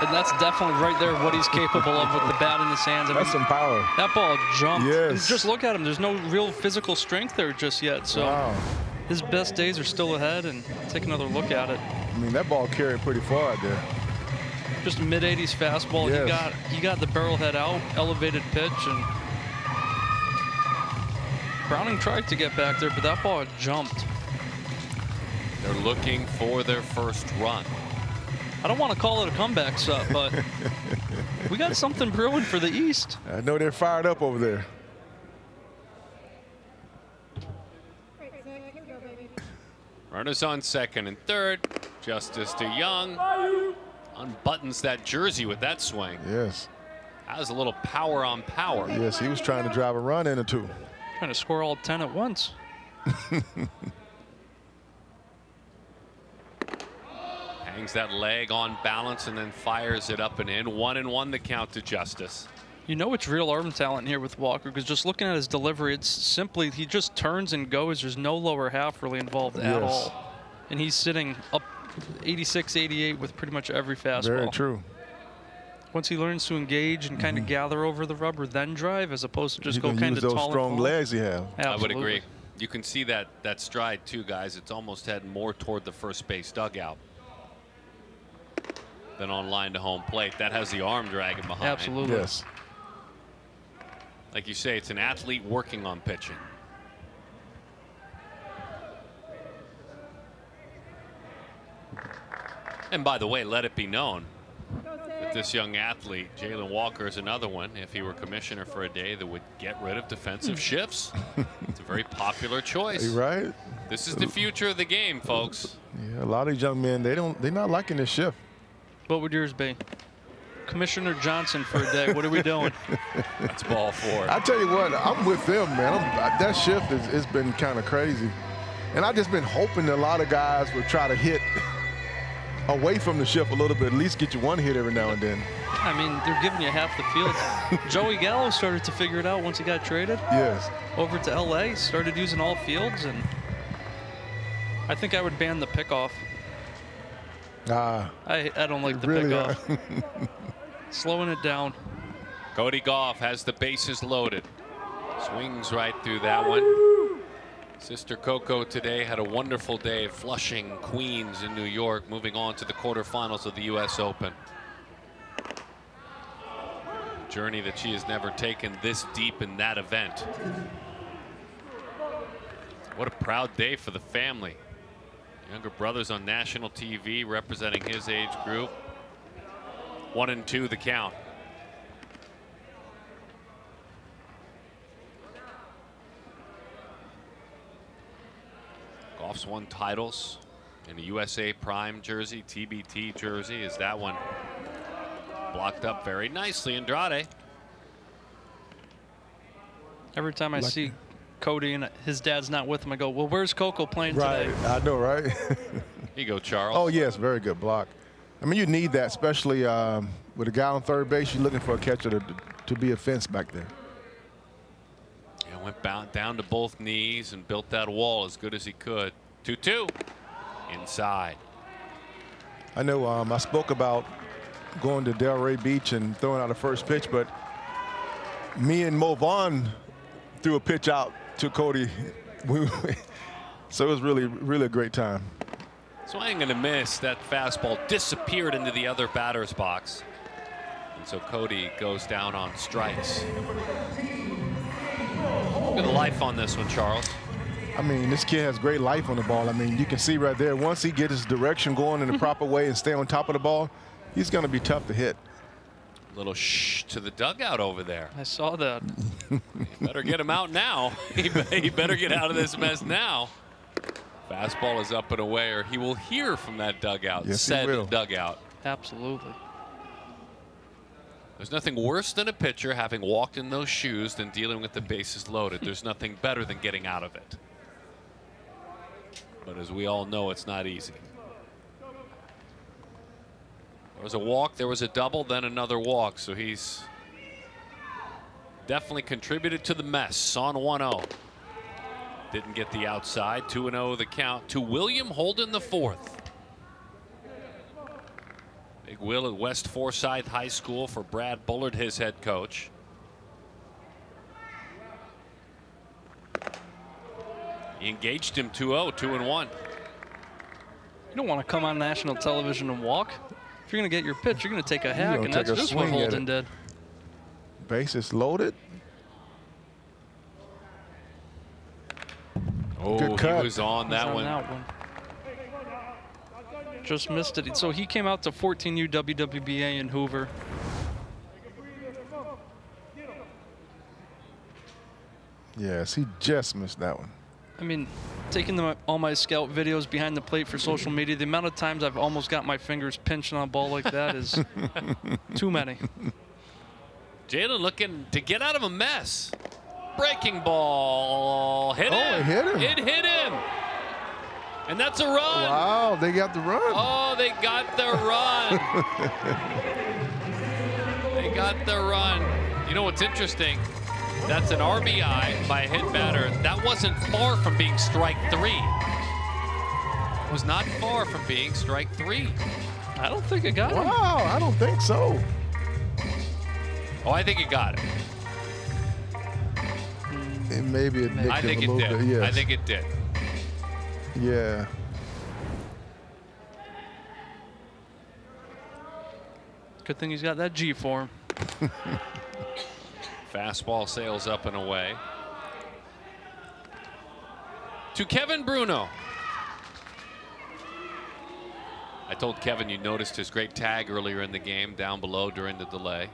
And that's definitely right there what he's capable of with the bat in his hands. That's some power. That ball jumped. Yes. And just look at him. There's no real physical strength there just yet. So his best days are still ahead, and take another look at it. I mean, that ball carried pretty far out there. Just a mid-80s fastball. Yes. He got the barrel head out, elevated pitch, and Browning tried to get back there, but that ball jumped. They're looking for their first run. I don't want to call it a comeback set, but we got something brewing for the East. I know they're fired up over there. Runners on second and third. Justice to Young. Unbuttons that jersey with that swing. Yes. That was a little power on power. Yes, he was trying to drive a run in or two. Trying to score all 10 at once. Hangs that leg on balance and then fires it up and in. 1-1 the count to Justice. You know it's real arm talent here with Walker, because just looking at his delivery, it's simply he just turns and goes. There's no lower half really involved at all. And he's sitting up 86, 88 with pretty much every fastball. Very true. Once he learns to engage and kind of gather over the rubber, then drive, as opposed to just go kind of those tall strong and legs he has. I would agree. You can see that stride too, guys. It's almost heading more toward the first base dugout than on line to home plate. That has the arm dragging behind. Absolutely. Yes. Like you say, it's an athlete working on pitching. And by the way, let it be known that this young athlete, Jalen Walker, is another one. If he were commissioner for a day, that would get rid of defensive shifts. It's a very popular choice. You're right. This is the future of the game, folks. Yeah, a lot of these young men, they're not liking this shift. What would yours be? Commissioner Johnson for a day. What are we doing? That's ball four. I tell you what, I'm with them, man. That shift has been kind of crazy. And I've just been hoping that a lot of guys would try to hit away from the shift a little bit, at least get you one hit every now and then. I mean, they're giving you half the field. Joey Gallo started to figure it out once he got traded. Yes. Over to LA, started using all fields, and I think I would ban the pickoff. I don't like the really pickoff. Slowing it down. Cody Gough has the bases loaded. Swings right through that one. Sister Coco today had a wonderful day at Flushing, Queens in New York, moving on to the quarterfinals of the U.S. Open. A journey that she has never taken this deep in that event. What a proud day for the family. Younger brother's on national TV representing his age group. 1-2 the count. Goff's won titles in a USA Prime jersey, TBT jersey. Is that one blocked up very nicely? Andrade. Every time I see Cody and his dad's not with him, I go, well, where's Coco playing today? Right, I know, right? Here you go, Charles. Oh, yes, very good block. I mean, you need that, especially with a guy on third base. You're looking for a catcher to be a fence back there. Yeah, went down to both knees and built that wall as good as he could. 2-2 inside. I know I spoke about going to Delray Beach and throwing out a first pitch, but me and Mo Vaughn threw a pitch out to Cody. So it was really a great time. Swing and a miss. That fastball disappeared into the other batter's box. And so Cody goes down on strikes. Good life on this one, Charles. I mean, this kid has great life on the ball. I mean, you can see right there, once he gets his direction going in the proper way and stay on top of the ball, he's going to be tough to hit. Little shh to the dugout over there. I saw that. You better get him out now. He better get out of this mess now. Fastball is up and away, or he will hear from that dugout. Yes, said he will. dugout. Absolutely. There's nothing worse than a pitcher having walked in those shoes than dealing with the bases loaded. There's nothing better than getting out of it. But as we all know, it's not easy. There was a walk, there was a double, then another walk. So he's definitely contributed to the mess on 1-0. Didn't get the outside. 2-0 the count to William Holden the fourth. Big Will at West Forsyth High School for Brad Bullard, his head coach. He engaged him 2-0, 2-1. You don't want to come on national television and walk. If you're going to get your pitch, you're going to take a hack, and that's just what Holden did. Bases loaded. Oh, good cut. He was on that one. Just missed it. So he came out to 14U WWBA in Hoover. Yes, he just missed that one. I mean, taking all my scout videos behind the plate for social media, the amount of times I've almost got my fingers pinched on a ball like that is too many. Jaden looking to get out of a mess. Breaking ball. Hit him. It hit him. It hit him. And that's a run. Wow, they got the run. Oh, they got the run. They got the run. You know what's interesting? That's an RBI by a hit batter. That wasn't far from being strike three. It was not far from being strike three. I don't think it got him. Wow, I don't think so. Oh, I think it got it. It maybe it nicked I think him a it little did. bit. Yes. I think it did. Yeah. Good thing he's got that G form. Fastball sails up and away. To Kevin Bruno. I told Kevin you noticed his great tag earlier in the game down below during the delay.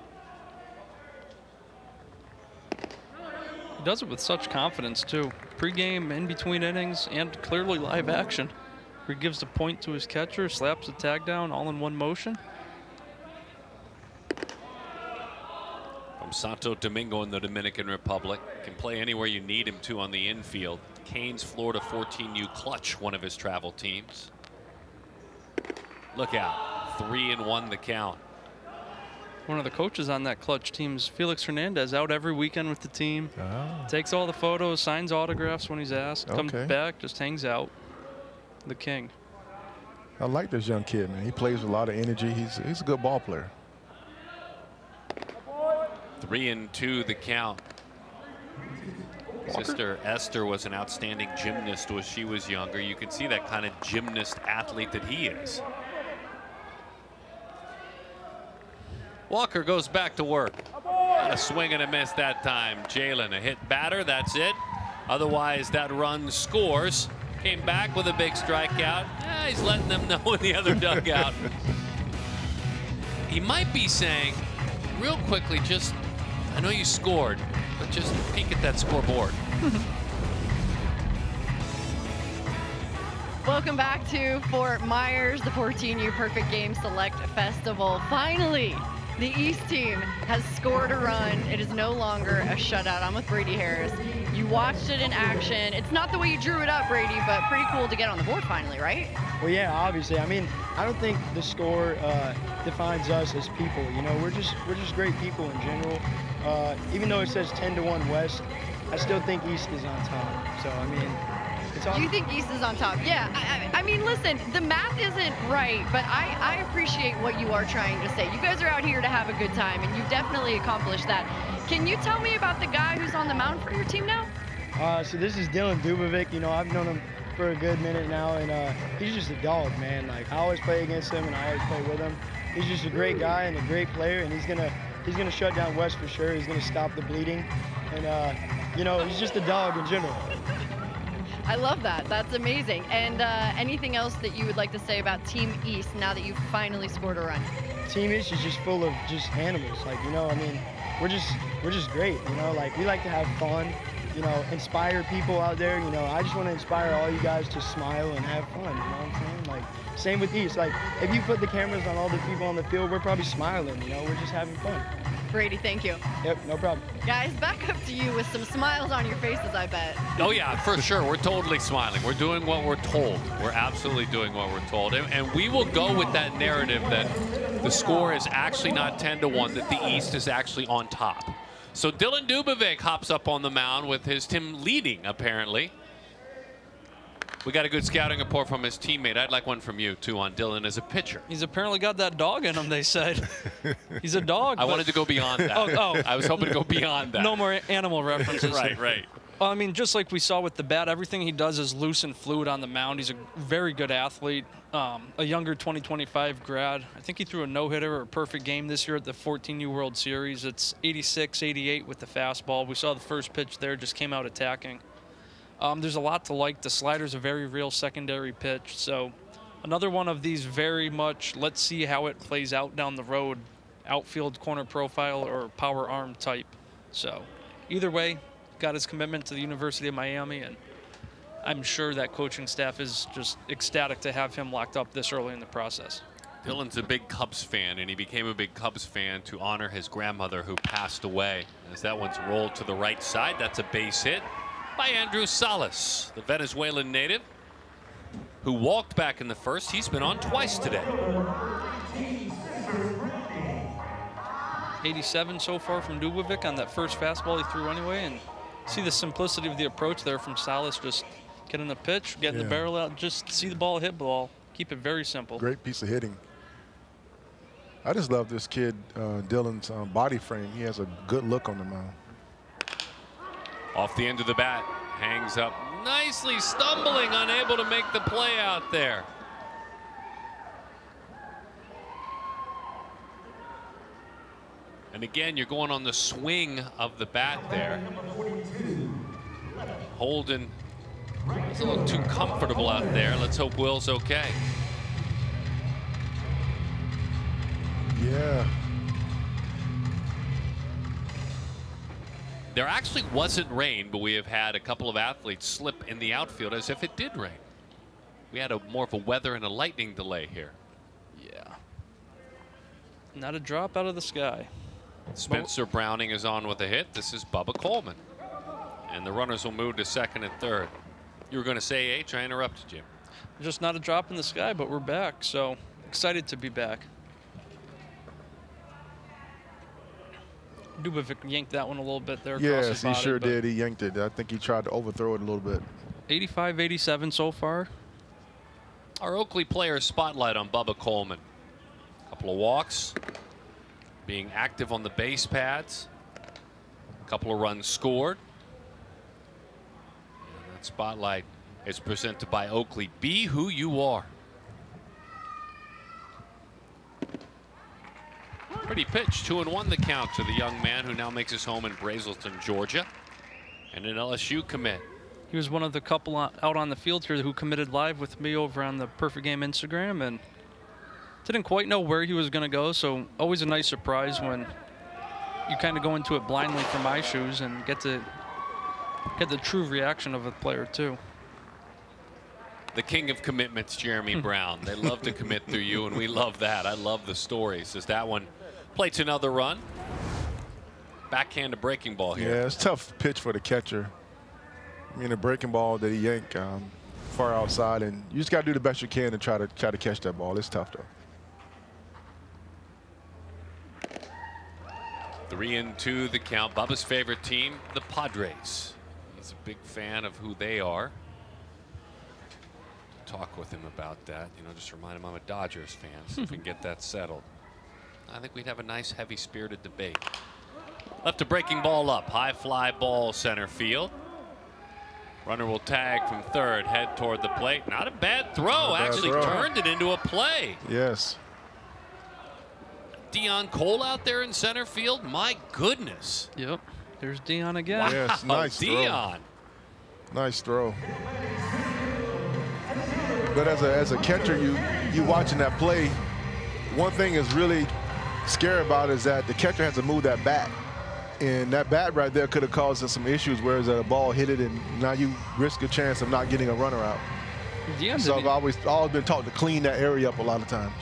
He does it with such confidence, too. Pre-game, in between innings, and clearly live action. Where he gives the point to his catcher, slaps the tag down all in one motion. From Santo Domingo in the Dominican Republic. Can play anywhere you need him to on the infield. Canes, Florida 14U Clutch, one of his travel teams. Look out. 3-1 the count. one of the coaches on that clutch team's Felix Hernandez, out every weekend with the team. Takes all the photos, signs autographs when he's asked, comes back, just hangs out. The king. I like this young kid, man. He plays with a lot of energy. He's a good ball player. 3-2 the count. Sister Esther was an outstanding gymnast when she was younger. You can see that kind of gymnast athlete that he is. Walker goes back to work. Not a swing and a miss that time. Jalen, a hit batter, that's it. Otherwise, that run scores. Came back with a big strikeout. He's letting them know in the other dugout. He might be saying, real quickly, just, I know you scored, but just peek at that scoreboard. Welcome back to Fort Myers, the 14U Perfect Game Select Festival. Finally, the East team has scored a run. It is no longer a shutout. I'm with Brady Harris. You watched it in action. It's not the way you drew it up, Brady, but pretty cool to get on the board finally, right? Well, yeah, obviously. I mean, I don't think the score defines us as people. You know, we're just great people in general. Even though it says 10-1 West, I still think East is on top. So, I mean, it's all. You think East is on top? Yeah. I mean, listen, the math isn't right, but I appreciate what you are trying to say. You guys are out here to have a good time, and you've definitely accomplished that. Can you tell me about the guy who's on the mound for your team now? So this is Dylan Dubovic. You know, I've known him for a good minute now, and he's just a dog, man. Like, I always play against him, and I always play with him. He's just a great guy and a great player, and he's gonna shut down West for sure. He's gonna stop the bleeding, and you know, he's just a dog in general. I love that. That's amazing. And anything else that you would like to say about Team East now that you've finally scored a run? Team East is just full of just animals. Like, you know, I mean, we're just great. You know, like, we like to have fun. You know, inspire people out there. You know, I just want to inspire all you guys to smile and have fun. You know what I'm saying? Like, same with East. Like, if you put the cameras on all the people on the field, we're probably smiling. You know, we're just having fun. Brady, thank you. Yep, no problem. Guys, back up to you with some smiles on your faces, I bet. Oh, yeah, for sure. We're totally smiling. We're doing what we're told. We're absolutely doing what we're told. And we will go with that narrative that the score is actually not 10-1, that the East is actually on top. So Dylan Dubovic hops up on the mound with his team leading, apparently. We got a good scouting report from his teammate. I'd like one from you, too, on Dylan as a pitcher. He's apparently got that dog in him, they said. He's a dog. I wanted to go beyond that. Oh. I was hoping to go beyond that. No more animal references. Right. Well, I mean, just like we saw with the bat, everything he does is loose and fluid on the mound. He's a very good athlete, a younger 2025 grad. I think he threw a no-hitter or a perfect game this year at the 14U World Series. It's 86, 88 with the fastball. We saw the first pitch there, just came out attacking. There's a lot to like. The slider's a very real secondary pitch. So another one of these very much, let's see how it plays out down the road, outfield corner profile or power arm type. So either way, got his commitment to the University of Miami, and I'm sure that coaching staff is just ecstatic to have him locked up this early in the process. Dylan's a big Cubs fan, and he became a big Cubs fan to honor his grandmother who passed away. As that one's rolled to the right side, that's a base hit by Andrew Salas, the Venezuelan native who walked back in the first. He's been on twice today. 87 so far from Dubovic on that first fastball he threw anyway, and see the simplicity of the approach there from Salas, just getting the pitch, getting the barrel out, just see the ball hit ball. Keep it very simple. Great piece of hitting. I just love this kid, Dylan's body frame. He has a good look on the mound. Off the end of the bat, hangs up nicely, stumbling, unable to make the play out there. And again, you're going on the swing of the bat there. Holden is a little too comfortable out there. Let's hope Will's okay. Yeah. There actually wasn't rain, but we have had a couple of athletes slip in the outfield as if it did rain. We had more of a weather and a lightning delay here. Yeah. Not a drop out of the sky. Spencer Browning is on with a hit. This is Bubba Coleman. And the runners will move to second and third. You were going to say H, I interrupted you. Just not a drop in the sky, but we're back. So excited to be back. Dubovic yanked that one a little bit there. Yes, he body, sure did. He yanked it. I think he tried to overthrow it a little bit. 85-87 so far. Our Oakley player spotlight on Bubba Coleman. A couple of walks, being active on the base pads, a couple of runs scored. And that spotlight is presented by Oakley. Be who you are. Pretty pitch, 2-1 the count to the young man who now makes his home in Brazelton, Georgia, and an LSU commit. He was one of the couple out on the field here who committed live with me over on the Perfect Game Instagram, and didn't quite know where he was going to go, so always a nice surprise when you kind of go into it blindly from my shoes and get the true reaction of a player too. The king of commitments, Jeremy Brown. They love to commit through you, and we love that. I love the stories. As that one plates another run. Backhand to breaking ball here. Yeah, it's a tough pitch for the catcher. I mean, a breaking ball that he yanked far outside, and you just got to do the best you can to try to catch that ball. It's tough, though. 3-2 the count. Bubba's favorite team, the Padres. He's a big fan of who they are. Talk with him about that, you know, just remind him I'm a Dodgers fan, so if we can get that settled, I think we'd have a nice heavy-spirited debate. Left a breaking ball up, high fly ball center field. Runner will tag from third, head toward the plate. Not a bad throw, actually turned it into a play. Yes. Dion Cole out there in center field, my goodness. Yep, there's Dion again. Wow. Yes, nice Dion. Throw. Nice throw. But as a catcher, you watching that play, one thing is really scary about it is that the catcher has to move that bat. And that bat right there could have caused us some issues, whereas a ball hit it and now you risk a chance of not getting a runner out. So I've always been taught to clean that area up a lot of times.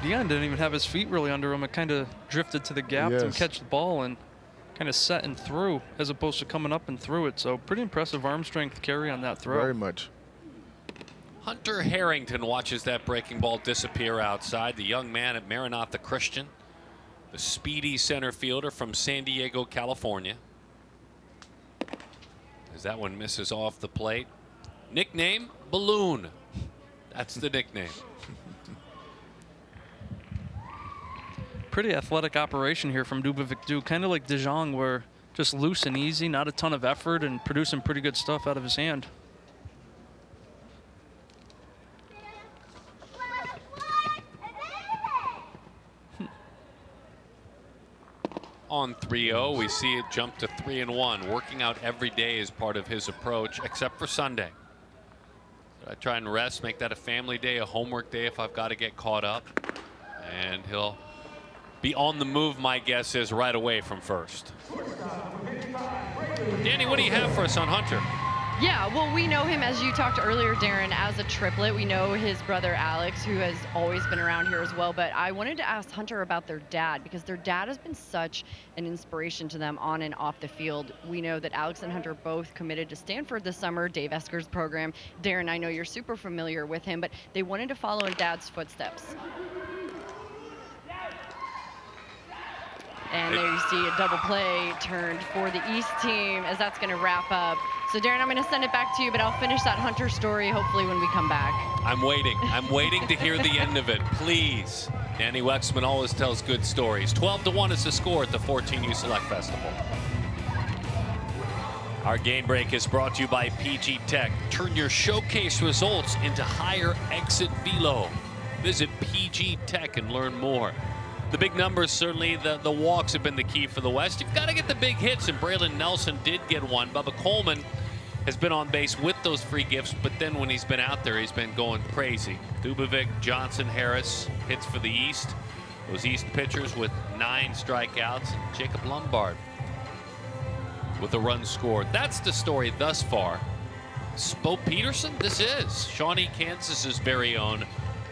Dion didn't even have his feet really under him. It kind of drifted to the gap to catch the ball and kind of set and through as opposed to coming up and through it. So pretty impressive arm strength carry on that throw. Very much. Hunter Harrington watches that breaking ball disappear outside. The young man at Maranatha Christian, the speedy center fielder from San Diego, California. As that one misses off the plate. Nickname, Balloon. That's the nickname. Pretty athletic operation here from Dubovic, kind of like De Jong, where just loose and easy, not a ton of effort, and producing pretty good stuff out of his hand. On 3-0, we see it jump to 3-1. Working out every day is part of his approach, except for Sunday. I try and rest, make that a family day, a homework day if I've got to get caught up. And he'll be on the move, my guess is, right away from first. Danny, what do you have for us on Hunter? Yeah, well, we know him, as you talked earlier, Darren, as a triplet. We know his brother Alex, who has always been around here as well. But I wanted to ask Hunter about their dad, because their dad has been such an inspiration to them on and off the field. We know that Alex and Hunter both committed to Stanford this summer, Dave Esker's program. Darren, I know you're super familiar with him, but they wanted to follow in Dad's footsteps. And there you see a double play turned for the East team, as that's going to wrap up. So, Darren, I'm going to send it back to you, but I'll finish that Hunter story hopefully when we come back. I'm waiting. I'm waiting to hear the end of it, please. Danny Wexman always tells good stories. 12-1 is the score at the 14U Select Festival. Our game break is brought to you by PG Tech. Turn your showcase results into higher exit velo. Visit PG Tech and learn more. The big numbers, certainly the walks have been the key for the West. You've got to get the big hits, and Braylon Nelson did get one. Bubba Coleman has been on base with those free gifts, but then when he's been out there, he's been going crazy. Dubovic, Johnson, Harris hits for the East. Those East pitchers with 9 strikeouts. And Jacob Lombard with a run scored. That's the story thus far. Bo Peterson, this is Shawnee, Kansas's very own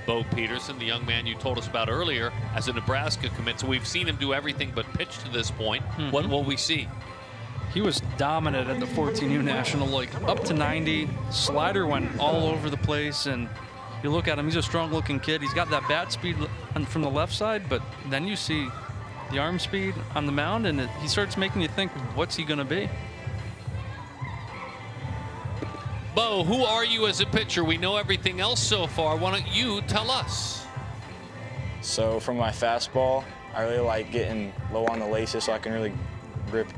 Bo Peterson, the young man you told us about earlier as a Nebraska commit. So we've seen him do everything but pitch to this point. What will we see? He was dominant at the 14U National, like up to 90. Slider went all over the place, and you look at him, he's a strong looking kid. He's got that bat speed from the left side, but then you see the arm speed on the mound, and he starts making you think, what's he going to be? Bo, who are you as a pitcher? We know everything else so far. Why don't you tell us? So from my fastball, I really like getting low on the laces so I can really rip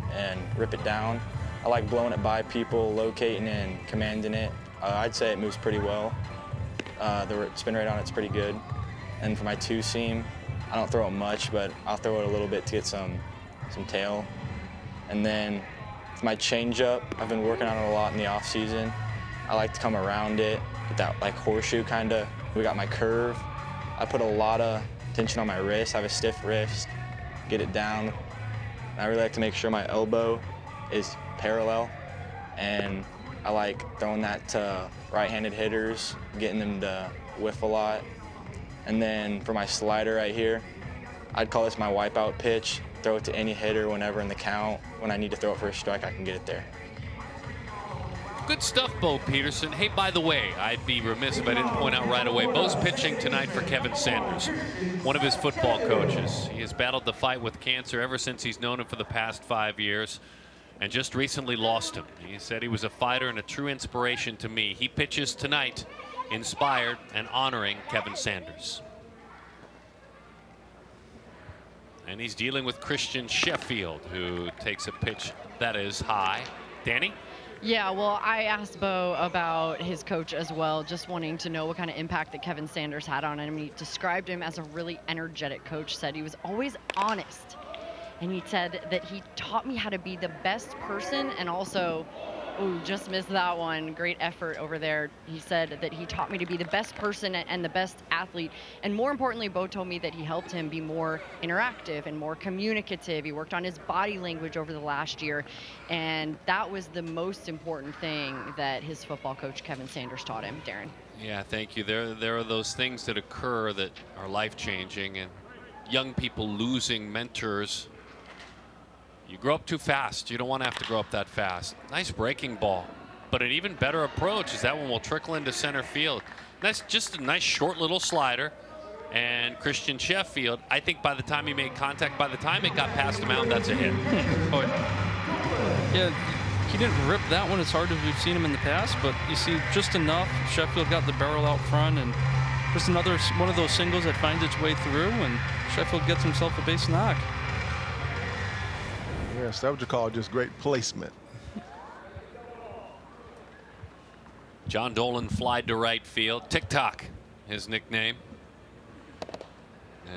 it down. I like blowing it by people, locating and commanding it. I'd say it moves pretty well. The spin rate on it's pretty good. And for my two-seam, I don't throw it much, but I'll throw it a little bit to get some tail. And then for my changeup, I've been working on it a lot in the off season. I like to come around it with that like horseshoe kind of. We got my curve. I put a lot of tension on my wrist. I have a stiff wrist, get it down. And I really like to make sure my elbow is parallel. And I like throwing that to right-handed hitters, getting them to whiff a lot. And then for my slider right here, I'd call this my wipeout pitch. Throw it to any hitter whenever in the count. When I need to throw it for a strike, I can get it there. Good stuff, Bo Peterson. Hey, by the way, I'd be remiss if I didn't point out right away, Bo's pitching tonight for Kevin Sanders, one of his football coaches. He has battled the fight with cancer ever since he's known him for the past 5 years, and just recently lost him. He said he was a fighter and a true inspiration to me. He pitches tonight, inspired and honoring Kevin Sanders. And he's dealing with Christian Sheffield, who takes a pitch that is high. Danny? Yeah, well, I asked Bo about his coach as well, just wanting to know what kind of impact that Kevin Sanders had on him. He described him as a really energetic coach, said he was always honest. And he said that he taught me how to be the best person and also, ooh, just missed that one. Great effort over there. He said that he taught me to be the best person and the best athlete. And more importantly, Bo told me that he helped him be more interactive and more communicative. He worked on his body language over the last year. And that was the most important thing that his football coach, Kevin Sanders, taught him. Darren. Yeah, thank you. There are those things that occur that are life-changing, and young people losing mentors. You grow up too fast. You don't want to have to grow up that fast. Nice breaking ball. But an even better approach is that one will trickle into center field. That's just a nice short little slider. And Christian Sheffield, I think by the time he made contact, by the time it got past the mound, that's a hit. Oh, yeah, he didn't rip that one as hard as we've seen him in the past, but you see just enough. Sheffield got the barrel out front, and just another one of those singles that finds its way through, and Sheffield gets himself a base knock. Yes, that would you call just great placement. John Dolan flied to right field. Tick-tock, his nickname.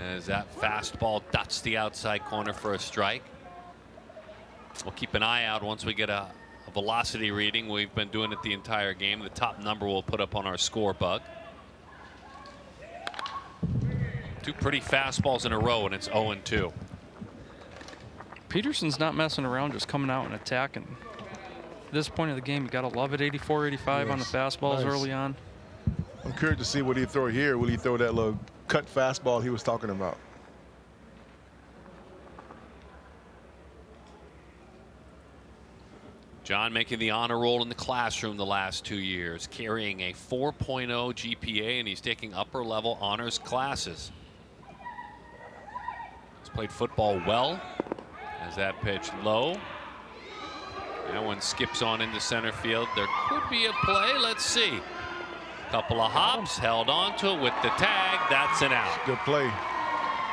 As that fastball dots the outside corner for a strike. We'll keep an eye out once we get a velocity reading. We've been doing it the entire game. The top number we'll put up on our score bug. Two pretty fastballs in a row, and it's 0-2. Peterson's not messing around, just coming out and attacking. At this point of the game, you got to love it. 84, 85 yes, on the fastballs nice. Early on. I'm curious to see what he throw here. Will he throw that little cut fastball he was talking about? John making the honor roll in the classroom the last 2 years, carrying a 4.0 GPA, and he's taking upper level honors classes. He's played football well. As that pitch low. That one skips on into center field. There could be a play. Let's see. Couple of hops, held on to it with the tag. That's an out. Good play.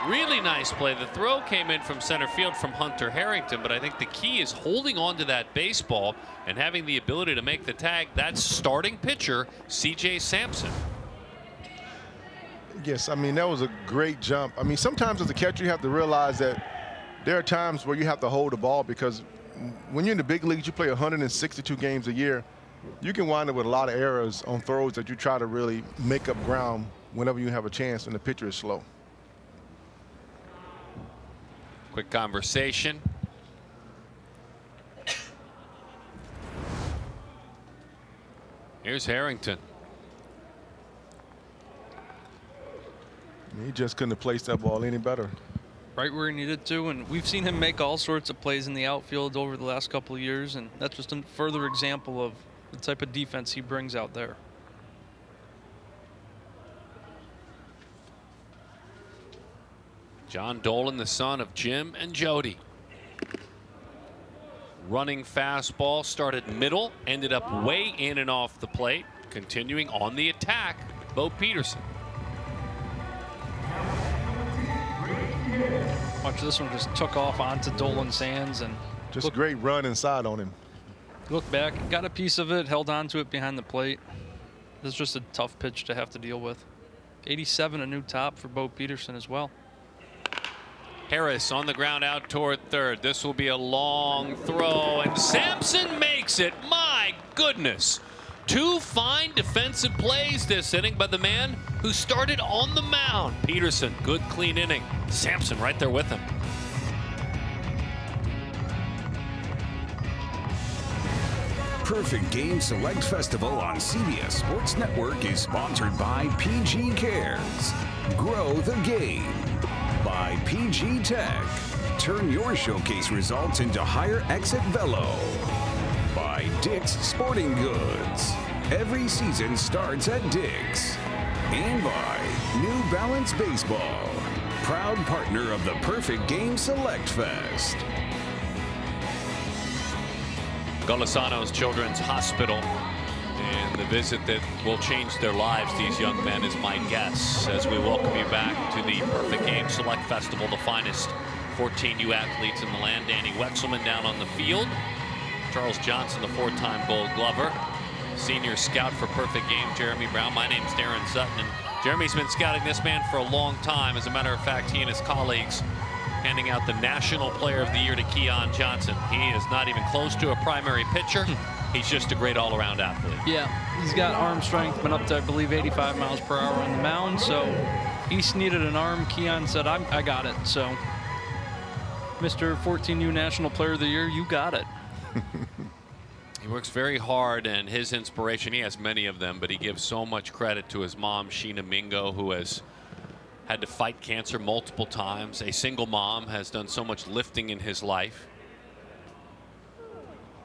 Really nice play. The throw came in from center field from Hunter Harrington, but I think the key is holding on to that baseball and having the ability to make the tag. That's starting pitcher C.J. Sampson. Yes, I mean, that was a great jump. I mean, sometimes as a catcher, you have to realize that there are times where you have to hold the ball, because when you're in the big leagues, you play 162 games a year. You can wind up with a lot of errors on throws that you try to really make up ground whenever you have a chance and the pitcher is slow. Quick conversation. Here's Harrington. He just couldn't have placed that ball any better. Right where he needed to, and we've seen him make all sorts of plays in the outfield over the last couple of years, and that's just a further example of the type of defense he brings out there. John Dolan, the son of Jim and Jody. Running fastball, started middle, ended up way in and off the plate. Continuing on the attack, Bo Peterson. Watch this one, just took off onto Dolan's hands and just great run inside on him. Looked back, got a piece of it, held on to it behind the plate. This is just a tough pitch to have to deal with. 87, a new top for Bo Peterson as well. Harris on the ground out toward third. This will be a long throw, and Sampson makes it. My goodness. 2 fine defensive plays this inning by the man who started on the mound. Peterson, good clean inning. Sampson right there with him. Perfect Game Select Festival on CBS Sports Network is sponsored by PG Cares. Grow the game. By PG Tech. Turn your showcase results into higher exit velo. By Dick's Sporting Goods. Every season starts at Dick's. And by New Balance Baseball. Proud partner of the Perfect Game Select Fest. Golisano's Children's Hospital, and the visit that will change their lives, these young men, is my guess, as we welcome you back to the Perfect Game Select Festival, the finest 14U athletes in the land. Danny Wexelman down on the field. Charles Johnson, the 4-time Gold Glover. Senior scout for Perfect Game, Jeremy Brown. My name's Darren Sutton, and Jeremy's been scouting this man for a long time. As a matter of fact, he and his colleagues handing out the National Player of the Year to Keon Johnson. He is not even close to a primary pitcher. He's just a great all-around athlete. Yeah, he's got arm strength, been up to, I believe, 85 miles per hour on the mound. So East needed an arm. Keon said, I got it. So Mr. 14U National Player of the Year, you got it. He works very hard, and his inspiration, he has many of them, but he gives so much credit to his mom, Sheena Mingo, who has had to fight cancer multiple times. A single mom, has done so much lifting in his life.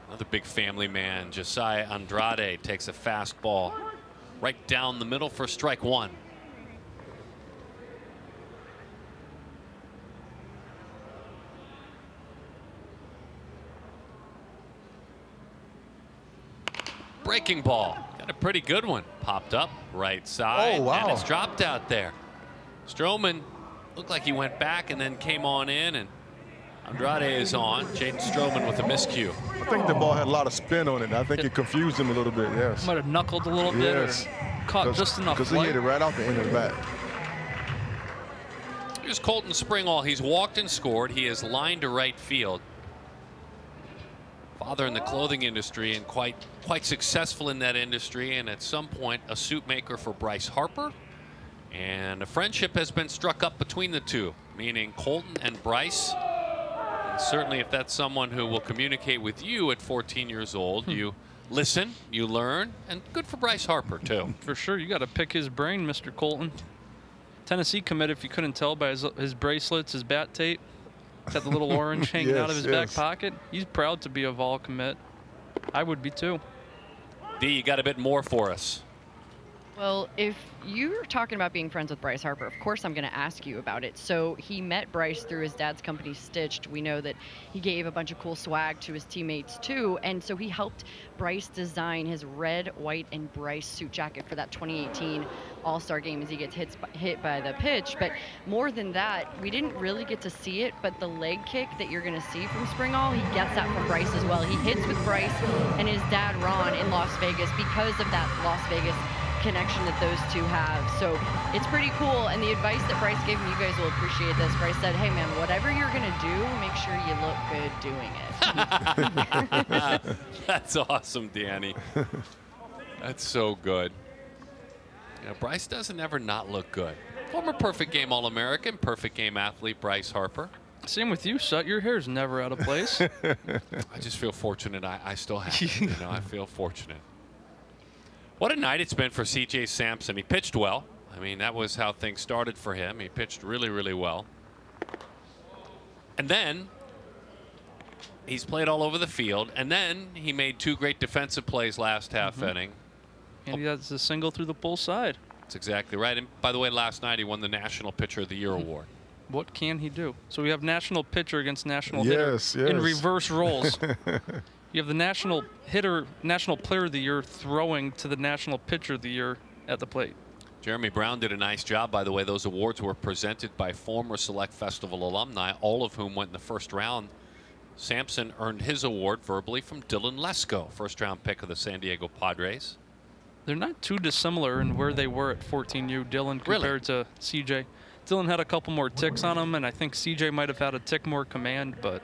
Another big family man, Josiah Andrade, takes a fastball right down the middle for strike 1. Breaking ball, got a pretty good one. Popped up right side, oh, wow. And it's dropped out there. Strowman looked like he went back and then came on in, and Andrade is on. Jaden Strowman with a miscue. I think the ball had a lot of spin on it. I think it confused him a little bit, yes. Might have knuckled a little bit or caught just enough. Because he hit it right off the end of the bat. Here's Colton Springhall. He's walked and scored. He is lined to right field. Father in the clothing industry and quite successful in that industry, and at some point a suit maker for Bryce Harper. And a friendship has been struck up between the two, meaning Colton and Bryce. And certainly if that's someone who will communicate with you at 14 years old, you listen, you learn, and good for Bryce Harper too. For sure, you got to pick his brain, Mr. Colton. Tennessee commit, if you couldn't tell by his bracelets, his bat tape. Got the little orange hanging out of his back pocket. He's proud to be a Vol commit. I would be too. D, you got a bit more for us. Well, if you're talking about being friends with Bryce Harper, of course I'm going to ask you about it. So he met Bryce through his dad's company, Stitched. We know that he gave a bunch of cool swag to his teammates too, and so he helped Bryce design his red, white, and Bryce suit jacket for that 2018 All-Star game as he gets hit by the pitch. But more than that, we didn't really get to see it, but the leg kick that you're going to see from Springhall, he gets that from Bryce as well. He hits with Bryce and his dad, Ron, in Las Vegas because of that Las Vegas connection that those two have. So it's pretty cool, and the advice that Bryce gave him, you guys will appreciate this. Bryce said, hey man, whatever you're gonna do, make sure you look good doing it. That's awesome, Danny. That's so good. Yeah, Bryce doesn't ever not look good. Former Perfect Game All-American, Perfect Game athlete Bryce Harper. Same with you, Sut. Your hair's never out of place. I just feel fortunate I still have it. You know, I feel fortunate. What a night it's been for C.J. Sampson. He pitched well. I mean, that was how things started for him. He pitched really, really well. And then he's played all over the field. And then he made 2 great defensive plays last half inning. And he has a single through the pull side. That's exactly right. And by the way, last night he won the National Pitcher of the Year award. What can he do? So we have national pitcher against national yes, hitter yes. in reverse roles. You have the national hitter, national player of the year throwing to the national pitcher of the year at the plate. Jeremy Brown did a nice job, by the way. Those awards were presented by former Select Festival alumni, all of whom went in the first round. Sampson earned his award verbally from Dylan Lesko, first-round pick of the San Diego Padres. They're not too dissimilar in where they were at 14U, Dylan, compared to CJ. Dylan had a couple more ticks on him, and I think CJ might have had a tick more command, but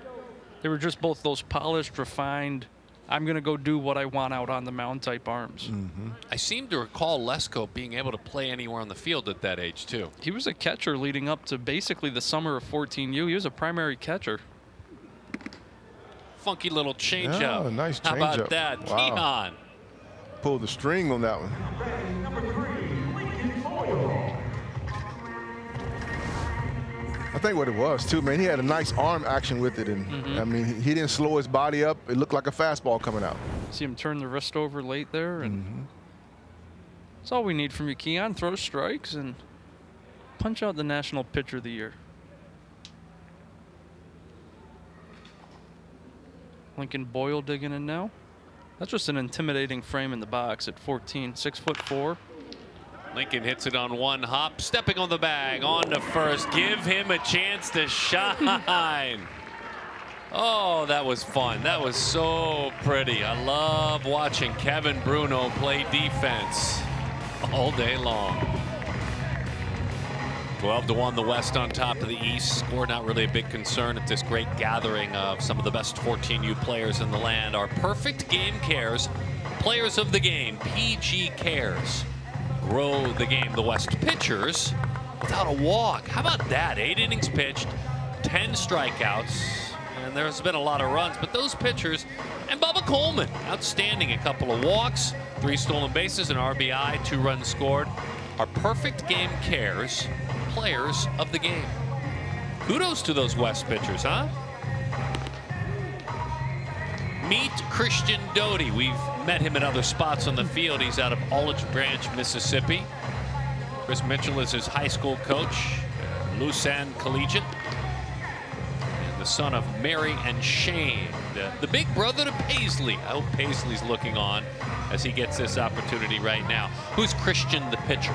they were just both those polished, refined, I'm going to go do what I want out on the mound type arms. I seem to recall Lesko being able to play anywhere on the field at that age, too. He was a catcher leading up to basically the summer of 14U. He was a primary catcher. Funky little changeup. Oh, nice How changeup. about that? Wow. Dion. Pulled the string on that one. I think what it was too, man, he had a nice arm action with it, and I mean, he didn't slow his body up. It looked like a fastball coming out. See him turn the wrist over late there, and that's all we need from you, Keon. Throw strikes and punch out the national pitcher of the year. Lincoln Boyle digging in now. That's just an intimidating frame in the box at 14, 6'4". Lincoln hits it on one hop, stepping on the bag, on to first. Give him a chance to shine. Oh, that was fun. That was so pretty. I love watching Kevin Bruno play defense all day long. 12-1 the West on top of the East. Score not really a big concern at this great gathering of some of the best 14U players in the land. Our perfect game cares, players of the game, PG cares. Grow the game. The West pitchers without a walk. How about that? 8 innings pitched, 10 strikeouts, and there's been a lot of runs, but those pitchers, and Bubba Coleman, outstanding. A couple of walks, 3 stolen bases, an RBI, 2 runs scored. Our perfect game cares, players of the game. Kudos to those West pitchers, huh? Meet Christian Doty. We've met him in other spots on the field. He's out of Olive Branch, Mississippi. Chris Mitchell is his high school coach, Lucerne Collegiate. And the son of Mary and Shane, the big brother to Paisley. I hope Paisley's looking on as he gets this opportunity right now. Who's Christian the pitcher?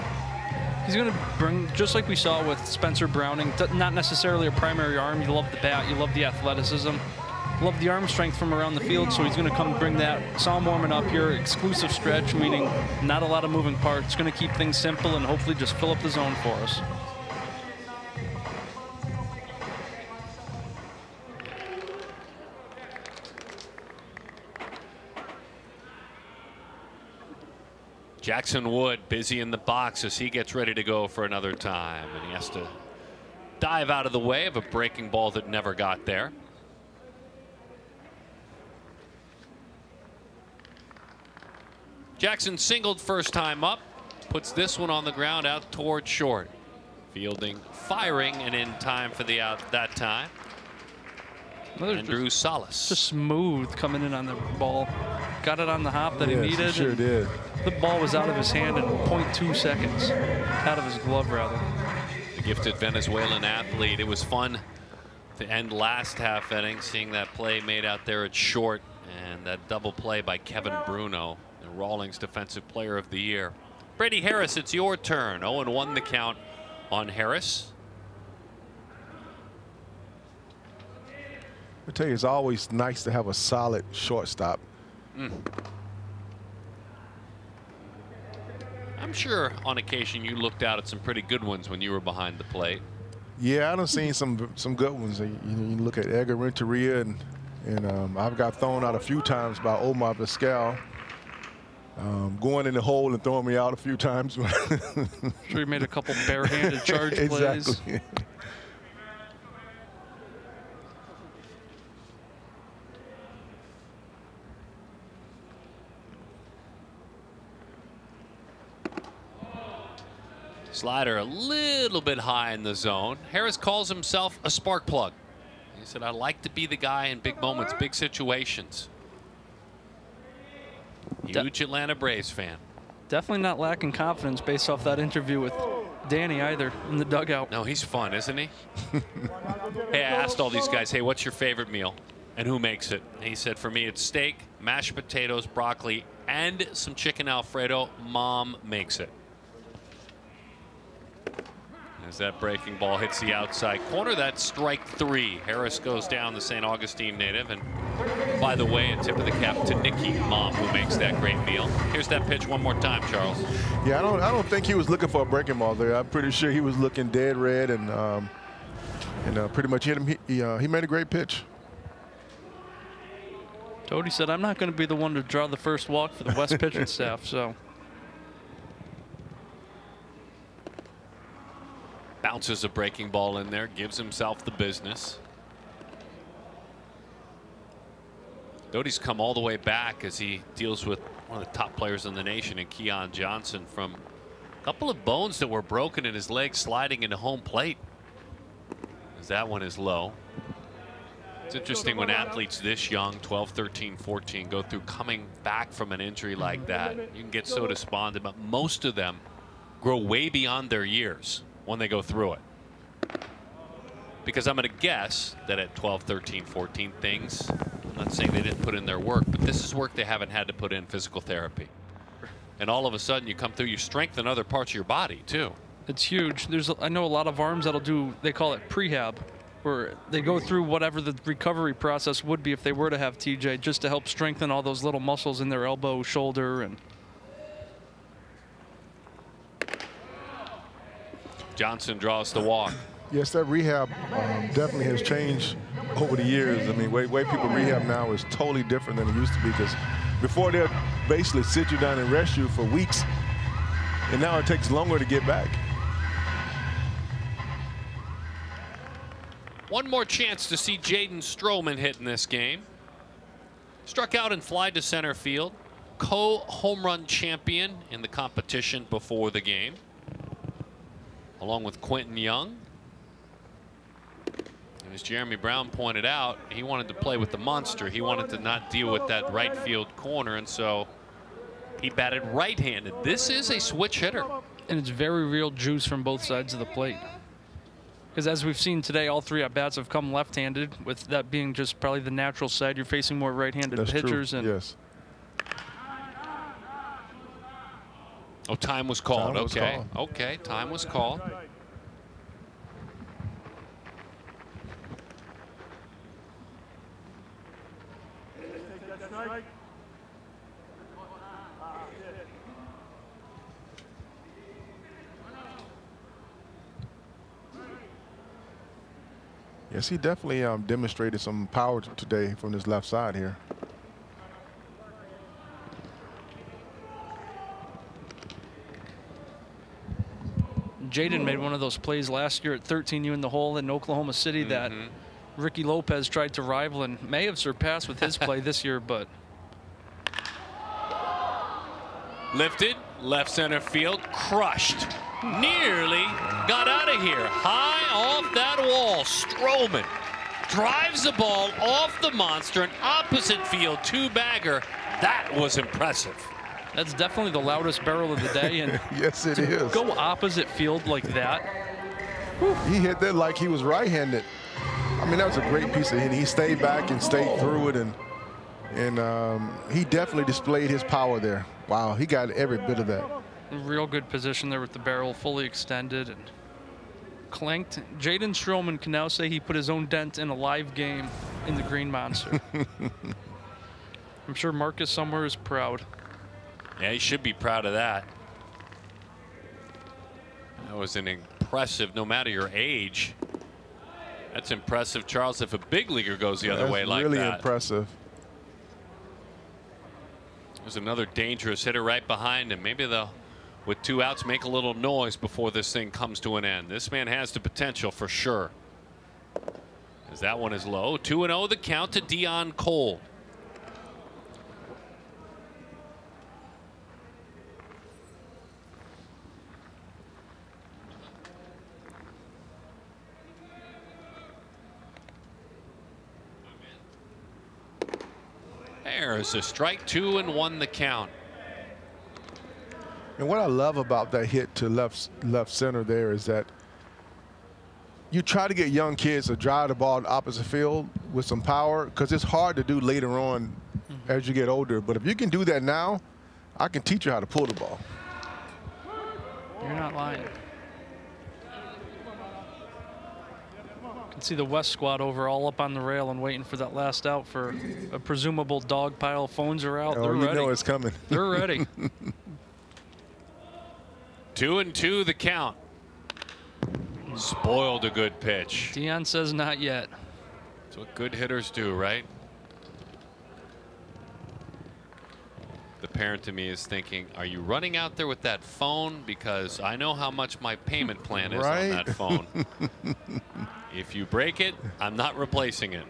He's going to bring, just like we saw with Spencer Browning, not necessarily a primary arm. You love the bat, you love the athleticism. Love the arm strength from around the field, so he's going to come bring that. Saw him warming up here, exclusive stretch, meaning not a lot of moving parts. Going to keep things simple and hopefully just fill up the zone for us. Jackson Wood busy in the box as he gets ready to go for another time, and he has to dive out of the way of a breaking ball that never got there. Jackson singled first time up, puts this one on the ground out toward short. Fielding, firing, and in time for the out that time. Andrew Salas. Just smooth coming in on the ball. Got it on the hop that he needed. He sure did. The ball was out of his hand in 0.2 seconds. Out of his glove, rather. The gifted Venezuelan athlete. It was fun to end last half inning, seeing that play made out there at short, and that double play by Kevin Bruno, the Rawlings Defensive Player of the Year. Brady Harris, it's your turn. 0-1 the count on Harris. I tell you, it's always nice to have a solid shortstop. I'm sure on occasion you looked out at some pretty good ones when you were behind the plate. Yeah, I done seen some good ones. You look at Edgar Renteria, and I've got thrown out a few times by Omar Vizquel. Going in the hole and throwing me out a few times. Sure, he made a couple barehanded charge plays. Exactly. Slider a little bit high in the zone. Harris calls himself a spark plug. He said, I like to be the guy in big moments, big situations. Huge Atlanta Braves fan. Definitely not lacking confidence based off that interview with Danny either in the dugout. No, he's fun, isn't he? Hey, I asked all these guys, hey, what's your favorite meal? And who makes it? And he said, for me, it's steak, mashed potatoes, broccoli, and some chicken Alfredo. Mom makes it. As that breaking ball hits the outside corner, that's strike 3. Harris goes down, the St. Augustine native. And by the way, a tip of the cap to Nikki, mom, who makes that great meal. Here's that pitch one more time, Charles. Yeah, I don't think he was looking for a breaking ball there. I'm pretty sure he was looking dead red, and pretty much hit him. He made a great pitch. Cody said, I'm not going to be the one to draw the first walk for the West pitching staff, so. Bounces a breaking ball in there, gives himself the business. Cody's come all the way back as he deals with one of the top players in the nation in Keon Johnson from a couple of bones that were broken in his leg sliding into home plate. As that one is low. It's interesting when athletes this young, 12, 13, 14, go through coming back from an injury like that. You can get so despondent, but most of them grow way beyond their years when they go through it. Because I'm going to guess that at 12, 13, 14 things, I'm not saying they didn't put in their work, but this is work they haven't had to put in, physical therapy. And all of a sudden you come through, you strengthen other parts of your body too. It's huge. I know a lot of arms that'll do, they call it prehab, where they go through whatever the recovery process would be if they were to have TJ, just to help strengthen all those little muscles in their elbow, shoulder, and. Johnson draws the walk. Yes, that rehab definitely has changed over the years. I mean, way people rehab now is totally different than it used to be, because before they'll basically sit you down and rest you for weeks, and now it takes longer to get back. One more chance to see Jaden Strowman hit in this game. Struck out and fly to center field. Co-home run champion in the competition before the game, along with Quentin Young. And as Jeremy Brown pointed out, he wanted to play with the monster. He wanted to not deal with that right field corner, and so he batted right-handed. This is a switch hitter. And it's very real juice from both sides of the plate. Because as we've seen today, all 3 at-bats have come left-handed, with that being just probably the natural side. You're facing more right-handed pitchers. True. And yes. Oh, time was called. Time was okay. called. Okay, time was called. Yes, he definitely demonstrated some power today from his left side here. Jaden made one of those plays last year at 13U in the hole in Oklahoma City that Ricky Lopez tried to rival and may have surpassed with his play this year, but. Lifted, left center field, crushed. Nearly got out of here. High off that wall. Strowman drives the ball off the monster, an opposite field 2-bagger. That was impressive. That's definitely the loudest barrel of the day. And yes, it is. Go opposite field like that. Whew, he hit that like he was right-handed. I mean, that was a great piece of hitting. He stayed back and stayed through it, and he definitely displayed his power there. Wow, he got every bit of that. Real good position there with the barrel fully extended and clanked. Jaden Strowman can now say he put his own dent in a live game in the Green Monster. I'm sure Marcus somewhere is proud. Yeah, he should be proud of that. That was an impressive, no matter your age. That's impressive, Charles, if a big leaguer goes the other way like that. Really impressive. There's another dangerous hitter right behind him. Maybe they'll, with 2 outs, make a little noise before this thing comes to an end. This man has the potential for sure. As that one is low. 2-0 the count to Dion Cole. There's a strike, 2-1 the count. And what I love about that hit to left center there is that you try to get young kids to drive the ball in the opposite field with some power, because it's hard to do later on as you get older. But if you can do that now, I can teach you how to pull the ball. You're not lying. You can see the West squad over all up on the rail and waiting for that last out for a presumable dog pile. Phones are out. They're you ready. know it's coming. They're ready. 2-2 the count. Spoiled a good pitch. Dion says not yet. That's what good hitters do, right? The parent to me is thinking, are you running out there with that phone? Because I know how much my payment plan is on that phone. If you break it, I'm not replacing it.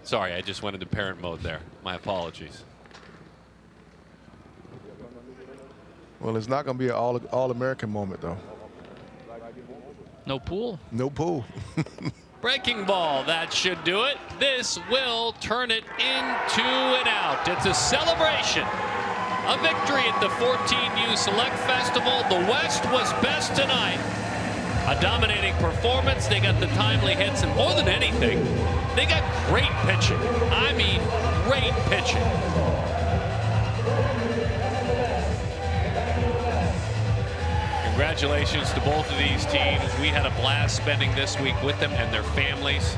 Sorry, I just went into parent mode there. My apologies. Well, it's not going to be an all-American moment, though. No pool. No pool. Breaking ball, that should do it. This will turn it into an out. It's a celebration. A victory at the 14U Select Festival. The West was best tonight. A dominating performance. They got the timely hits, and more than anything, they got great pitching. I mean, great pitching. Congratulations to both of these teams. We had a blast spending this week with them and their families.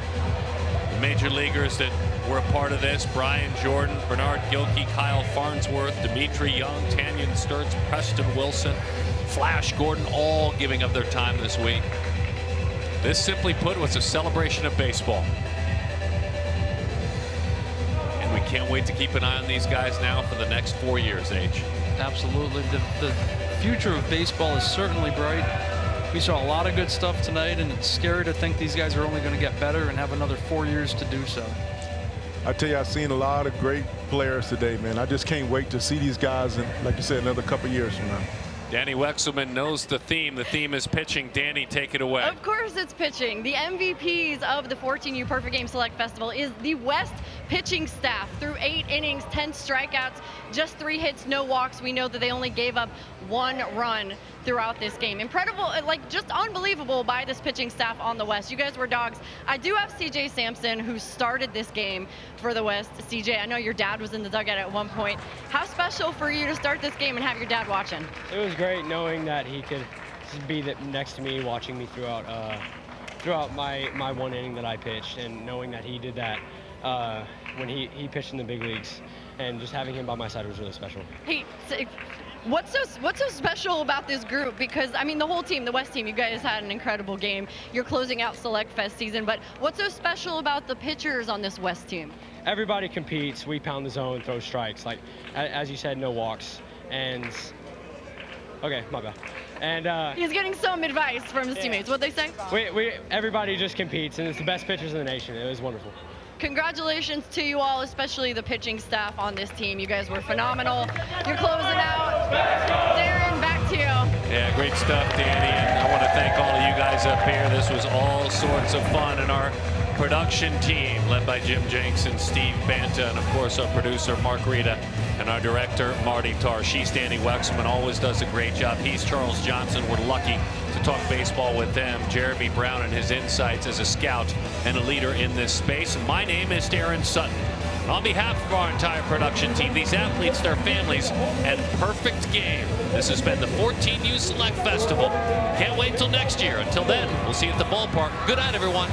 The major leaguers that were a part of this: Brian Jordan, Bernard Gilkey, Kyle Farnsworth, Dimitri Young, Tanyan Sturts, Preston Wilson, Flash Gordon, all giving up their time this week. This, simply put, was a celebration of baseball. And we can't wait to keep an eye on these guys now for the next 4 years, H. Absolutely. The future of baseball is certainly bright. We saw a lot of good stuff tonight, and it's scary to think these guys are only going to get better and have another 4 years to do so. I tell you, I've seen a lot of great players today, man. I just can't wait to see these guys in, like you said, another couple years from now. Danny Wexelman knows the theme. The theme is pitching. Danny, take it away. Of course it's pitching. The MVPs of the 14U Perfect Game Select Festival is the West pitching staff. Through 8 innings, 10 strikeouts, just 3 hits, no walks. We know that they only gave up 1 run throughout this game. Incredible, like just unbelievable by this pitching staff on the West. You guys were dogs. I do have CJ Sampson, who started this game for the West. CJ, I know your dad was in the dugout at one point. How special for you to start this game and have your dad watching? It was great knowing that he could be next to me, watching me throughout my 1 inning that I pitched, and knowing that he did that when he pitched in the big leagues, and just having him by my side was really special. Hey, what's so special about this group? Because I mean, the whole team, the West team, you guys had an incredible game. You're closing out Select Fest season, but what's so special about the pitchers on this West team? Everybody competes. We pound the zone, throw strikes. Like as you said, no walks. And okay, my bad. And he's getting some advice from his teammates. What'd they say? Everybody just competes, and it's the best pitchers in the nation. It was wonderful. Congratulations to you all, especially the pitching staff on this team. You guys were phenomenal. You're closing out. Darren, back to you. Yeah, great stuff, Danny. And I want to thank all of you guys up here. This was all sorts of fun. And our production team, led by Jim Jenks and Steve Banta, and of course our producer, Mark Rita, and our director, Marty Tarr. She's Danny Wexelman, always does a great job. He's Charles Johnson. We're lucky to talk baseball with them. Jeremy Brown and his insights as a scout and a leader in this space. My name is Darren Sutton. On behalf of our entire production team, these athletes, their families, and Perfect Game, this has been the 14U Select Festival. Can't wait till next year. Until then, we'll see you at the ballpark. Good night, everyone.